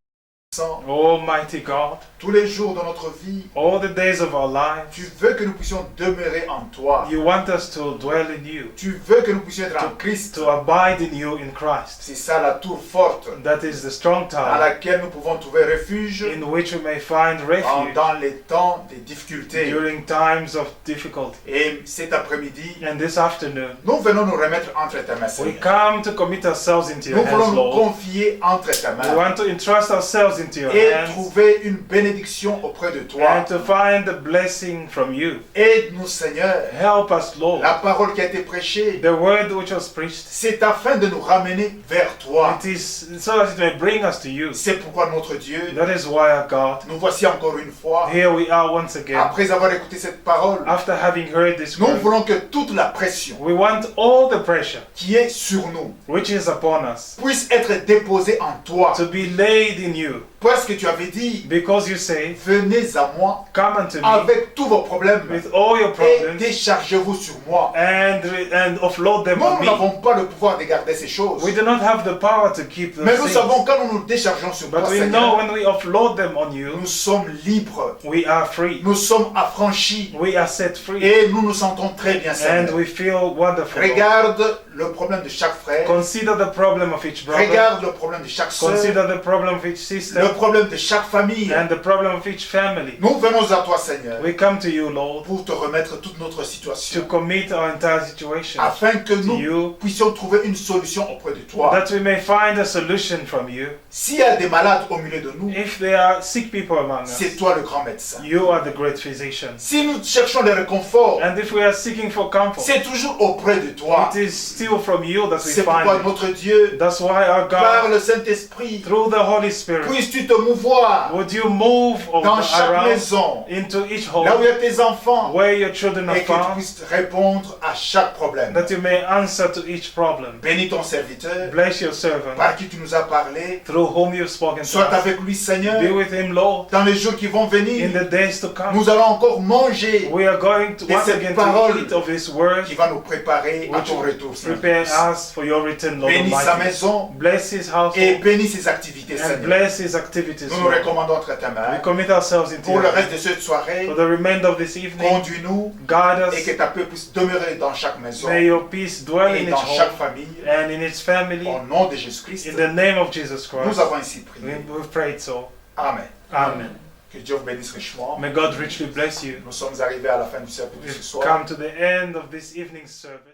[SPEAKER 1] puissant,
[SPEAKER 3] Almighty God,
[SPEAKER 1] tous les jours de notre vie,
[SPEAKER 3] all the days of our
[SPEAKER 1] tu
[SPEAKER 3] lives,
[SPEAKER 1] veux que nous puissions demeurer en toi.
[SPEAKER 3] you want us to dwell in you,
[SPEAKER 1] Tu veux que nous puissions être en Christ.
[SPEAKER 3] to abide in you in Christ.
[SPEAKER 1] C'est ça la tour forte
[SPEAKER 3] That is the strong
[SPEAKER 1] dans
[SPEAKER 3] tower
[SPEAKER 1] laquelle nous pouvons trouver refuge
[SPEAKER 3] in which we may find refuge
[SPEAKER 1] dans les temps des difficultés.
[SPEAKER 3] during times of difficulty.
[SPEAKER 1] Et cet après-midi,
[SPEAKER 3] And this afternoon,
[SPEAKER 1] nous venons nous remettre entre ta main,
[SPEAKER 3] we
[SPEAKER 1] Seigneur.
[SPEAKER 3] come to commit ourselves into your
[SPEAKER 1] Nous voulons
[SPEAKER 3] hands,
[SPEAKER 1] nous
[SPEAKER 3] Lord.
[SPEAKER 1] confier entre ta
[SPEAKER 3] We
[SPEAKER 1] main
[SPEAKER 3] want to entrust ourselves into your
[SPEAKER 1] et
[SPEAKER 3] hands
[SPEAKER 1] trouver une bénédiction auprès de toi.
[SPEAKER 3] and to find the blessing from you.
[SPEAKER 1] Aide-nous, Seigneur.
[SPEAKER 3] Help us, Lord.
[SPEAKER 1] La parole qui a été prêchée,
[SPEAKER 3] The word which was preached,
[SPEAKER 1] c'est afin de nous ramener vers toi.
[SPEAKER 3] it is so that it may bring us to you.
[SPEAKER 1] C'est pourquoi notre Dieu,
[SPEAKER 3] That is why, our God,
[SPEAKER 1] nous voici encore une fois,
[SPEAKER 3] here we are once again.
[SPEAKER 1] après avoir écouté cette parole,
[SPEAKER 3] After having heard this
[SPEAKER 1] nous
[SPEAKER 3] word,
[SPEAKER 1] voulons que toute la pression
[SPEAKER 3] we want all the pressure
[SPEAKER 1] qui est sur nous
[SPEAKER 3] which is upon us
[SPEAKER 1] puisse être déposée en toi.
[SPEAKER 3] to be laid in you.
[SPEAKER 1] Parce que tu avais dit,
[SPEAKER 3] Because you say,
[SPEAKER 1] venez à moi
[SPEAKER 3] come unto me
[SPEAKER 1] avec tous vos problèmes
[SPEAKER 3] with all your
[SPEAKER 1] et
[SPEAKER 3] problems
[SPEAKER 1] déchargez-vous sur moi.
[SPEAKER 3] and offload them on
[SPEAKER 1] Nous
[SPEAKER 3] me.
[SPEAKER 1] n'avons pas le pouvoir de garder ces choses.
[SPEAKER 3] We do not have the power to keep those
[SPEAKER 1] Mais nous
[SPEAKER 3] things.
[SPEAKER 1] savons quand nous nous déchargeons sur toi,
[SPEAKER 3] But we know
[SPEAKER 1] Seigneur,
[SPEAKER 3] when we offload them on you,
[SPEAKER 1] nous sommes libres,
[SPEAKER 3] we are free.
[SPEAKER 1] nous sommes affranchis
[SPEAKER 3] We are set free.
[SPEAKER 1] et nous nous sentons très bien,
[SPEAKER 3] And
[SPEAKER 1] Seigneur.
[SPEAKER 3] we feel wonderful.
[SPEAKER 1] Regarde le problème de chaque frère,
[SPEAKER 3] Consider the problem of each brother.
[SPEAKER 1] regarde le problème de chaque soeur,
[SPEAKER 3] Consider the problem of each sister.
[SPEAKER 1] le problème de chaque famille.
[SPEAKER 3] and the problem of each family.
[SPEAKER 1] Nous venons à toi, Seigneur,
[SPEAKER 3] We come to you, Lord,
[SPEAKER 1] pour te remettre toute notre
[SPEAKER 3] to
[SPEAKER 1] situation,
[SPEAKER 3] commit our entire situation
[SPEAKER 1] afin que
[SPEAKER 3] to
[SPEAKER 1] nous
[SPEAKER 3] you,
[SPEAKER 1] puissions trouver une solution auprès de toi.
[SPEAKER 3] that we may find a solution from you.
[SPEAKER 1] S'il y a des malades au milieu de nous,
[SPEAKER 3] If there are sick people among us,
[SPEAKER 1] c'est toi le grand médecin.
[SPEAKER 3] you are the great physician.
[SPEAKER 1] Si nous cherchons le réconfort,
[SPEAKER 3] And if we are seeking for comfort,
[SPEAKER 1] c'est toujours auprès de toi.
[SPEAKER 3] it is still from you that we
[SPEAKER 1] C'est pourquoi
[SPEAKER 3] find it.
[SPEAKER 1] notre Dieu,
[SPEAKER 3] That's why our
[SPEAKER 1] par
[SPEAKER 3] God,
[SPEAKER 1] le Saint-Esprit,
[SPEAKER 3] through the Holy Spirit,
[SPEAKER 1] puisses-tu te mouvoir
[SPEAKER 3] would you move
[SPEAKER 1] dans chaque
[SPEAKER 3] around
[SPEAKER 1] maison,
[SPEAKER 3] into each
[SPEAKER 1] là où
[SPEAKER 3] home
[SPEAKER 1] il y a tes enfants,
[SPEAKER 3] where your children are
[SPEAKER 1] et que tu
[SPEAKER 3] found,
[SPEAKER 1] puisses répondre à chaque problème.
[SPEAKER 3] that you may answer to each problem.
[SPEAKER 1] Bénis ton serviteur,
[SPEAKER 3] Bless your servant,
[SPEAKER 1] par qui tu nous as parlé.
[SPEAKER 3] through whom you've spoken to
[SPEAKER 1] Sois
[SPEAKER 3] us.
[SPEAKER 1] avec lui, Seigneur,
[SPEAKER 3] Be with him, Lord,
[SPEAKER 1] dans les jours qui vont
[SPEAKER 3] in
[SPEAKER 1] venir.
[SPEAKER 3] the days to come.
[SPEAKER 1] Nous allons encore manger
[SPEAKER 3] We are going to
[SPEAKER 1] Et
[SPEAKER 3] once
[SPEAKER 1] cette
[SPEAKER 3] again
[SPEAKER 1] parole
[SPEAKER 3] to eat of His word,
[SPEAKER 1] qui va nous préparer à
[SPEAKER 3] which
[SPEAKER 1] ton
[SPEAKER 3] will
[SPEAKER 1] retour.
[SPEAKER 3] prepare
[SPEAKER 1] Seigneur.
[SPEAKER 3] us for your return, Lord
[SPEAKER 1] Bénis sa
[SPEAKER 3] Almighty.
[SPEAKER 1] maison
[SPEAKER 3] Bless His
[SPEAKER 1] et
[SPEAKER 3] household
[SPEAKER 1] bénis ses activités,
[SPEAKER 3] and
[SPEAKER 1] Seigneur.
[SPEAKER 3] bless His activities,
[SPEAKER 1] Nous nous
[SPEAKER 3] Lord.
[SPEAKER 1] recommandons entre ta
[SPEAKER 3] We
[SPEAKER 1] main.
[SPEAKER 3] commit ourselves into
[SPEAKER 1] Pour
[SPEAKER 3] your
[SPEAKER 1] le
[SPEAKER 3] hands.
[SPEAKER 1] reste de cette soirée,
[SPEAKER 3] For the remainder of this evening,
[SPEAKER 1] conduis-nous
[SPEAKER 3] guide
[SPEAKER 1] et que
[SPEAKER 3] us.
[SPEAKER 1] ta paix puisse demeurer dans chaque maison
[SPEAKER 3] May your peace dwell
[SPEAKER 1] et
[SPEAKER 3] in each
[SPEAKER 1] dans chaque
[SPEAKER 3] home
[SPEAKER 1] famille.
[SPEAKER 3] and in its family.
[SPEAKER 1] Au nom de Jésus-Christ,
[SPEAKER 3] In the name of Jesus Christ,
[SPEAKER 1] nous avons ainsi prié.
[SPEAKER 3] we've prayed so.
[SPEAKER 1] Amen.
[SPEAKER 3] Amen.
[SPEAKER 1] Que Dieu vous bénisse richement.
[SPEAKER 3] May God richly bless you.
[SPEAKER 1] Nous sommes arrivés à la fin du service de ce
[SPEAKER 3] We've
[SPEAKER 1] soir.
[SPEAKER 3] come to the end of this evening's service.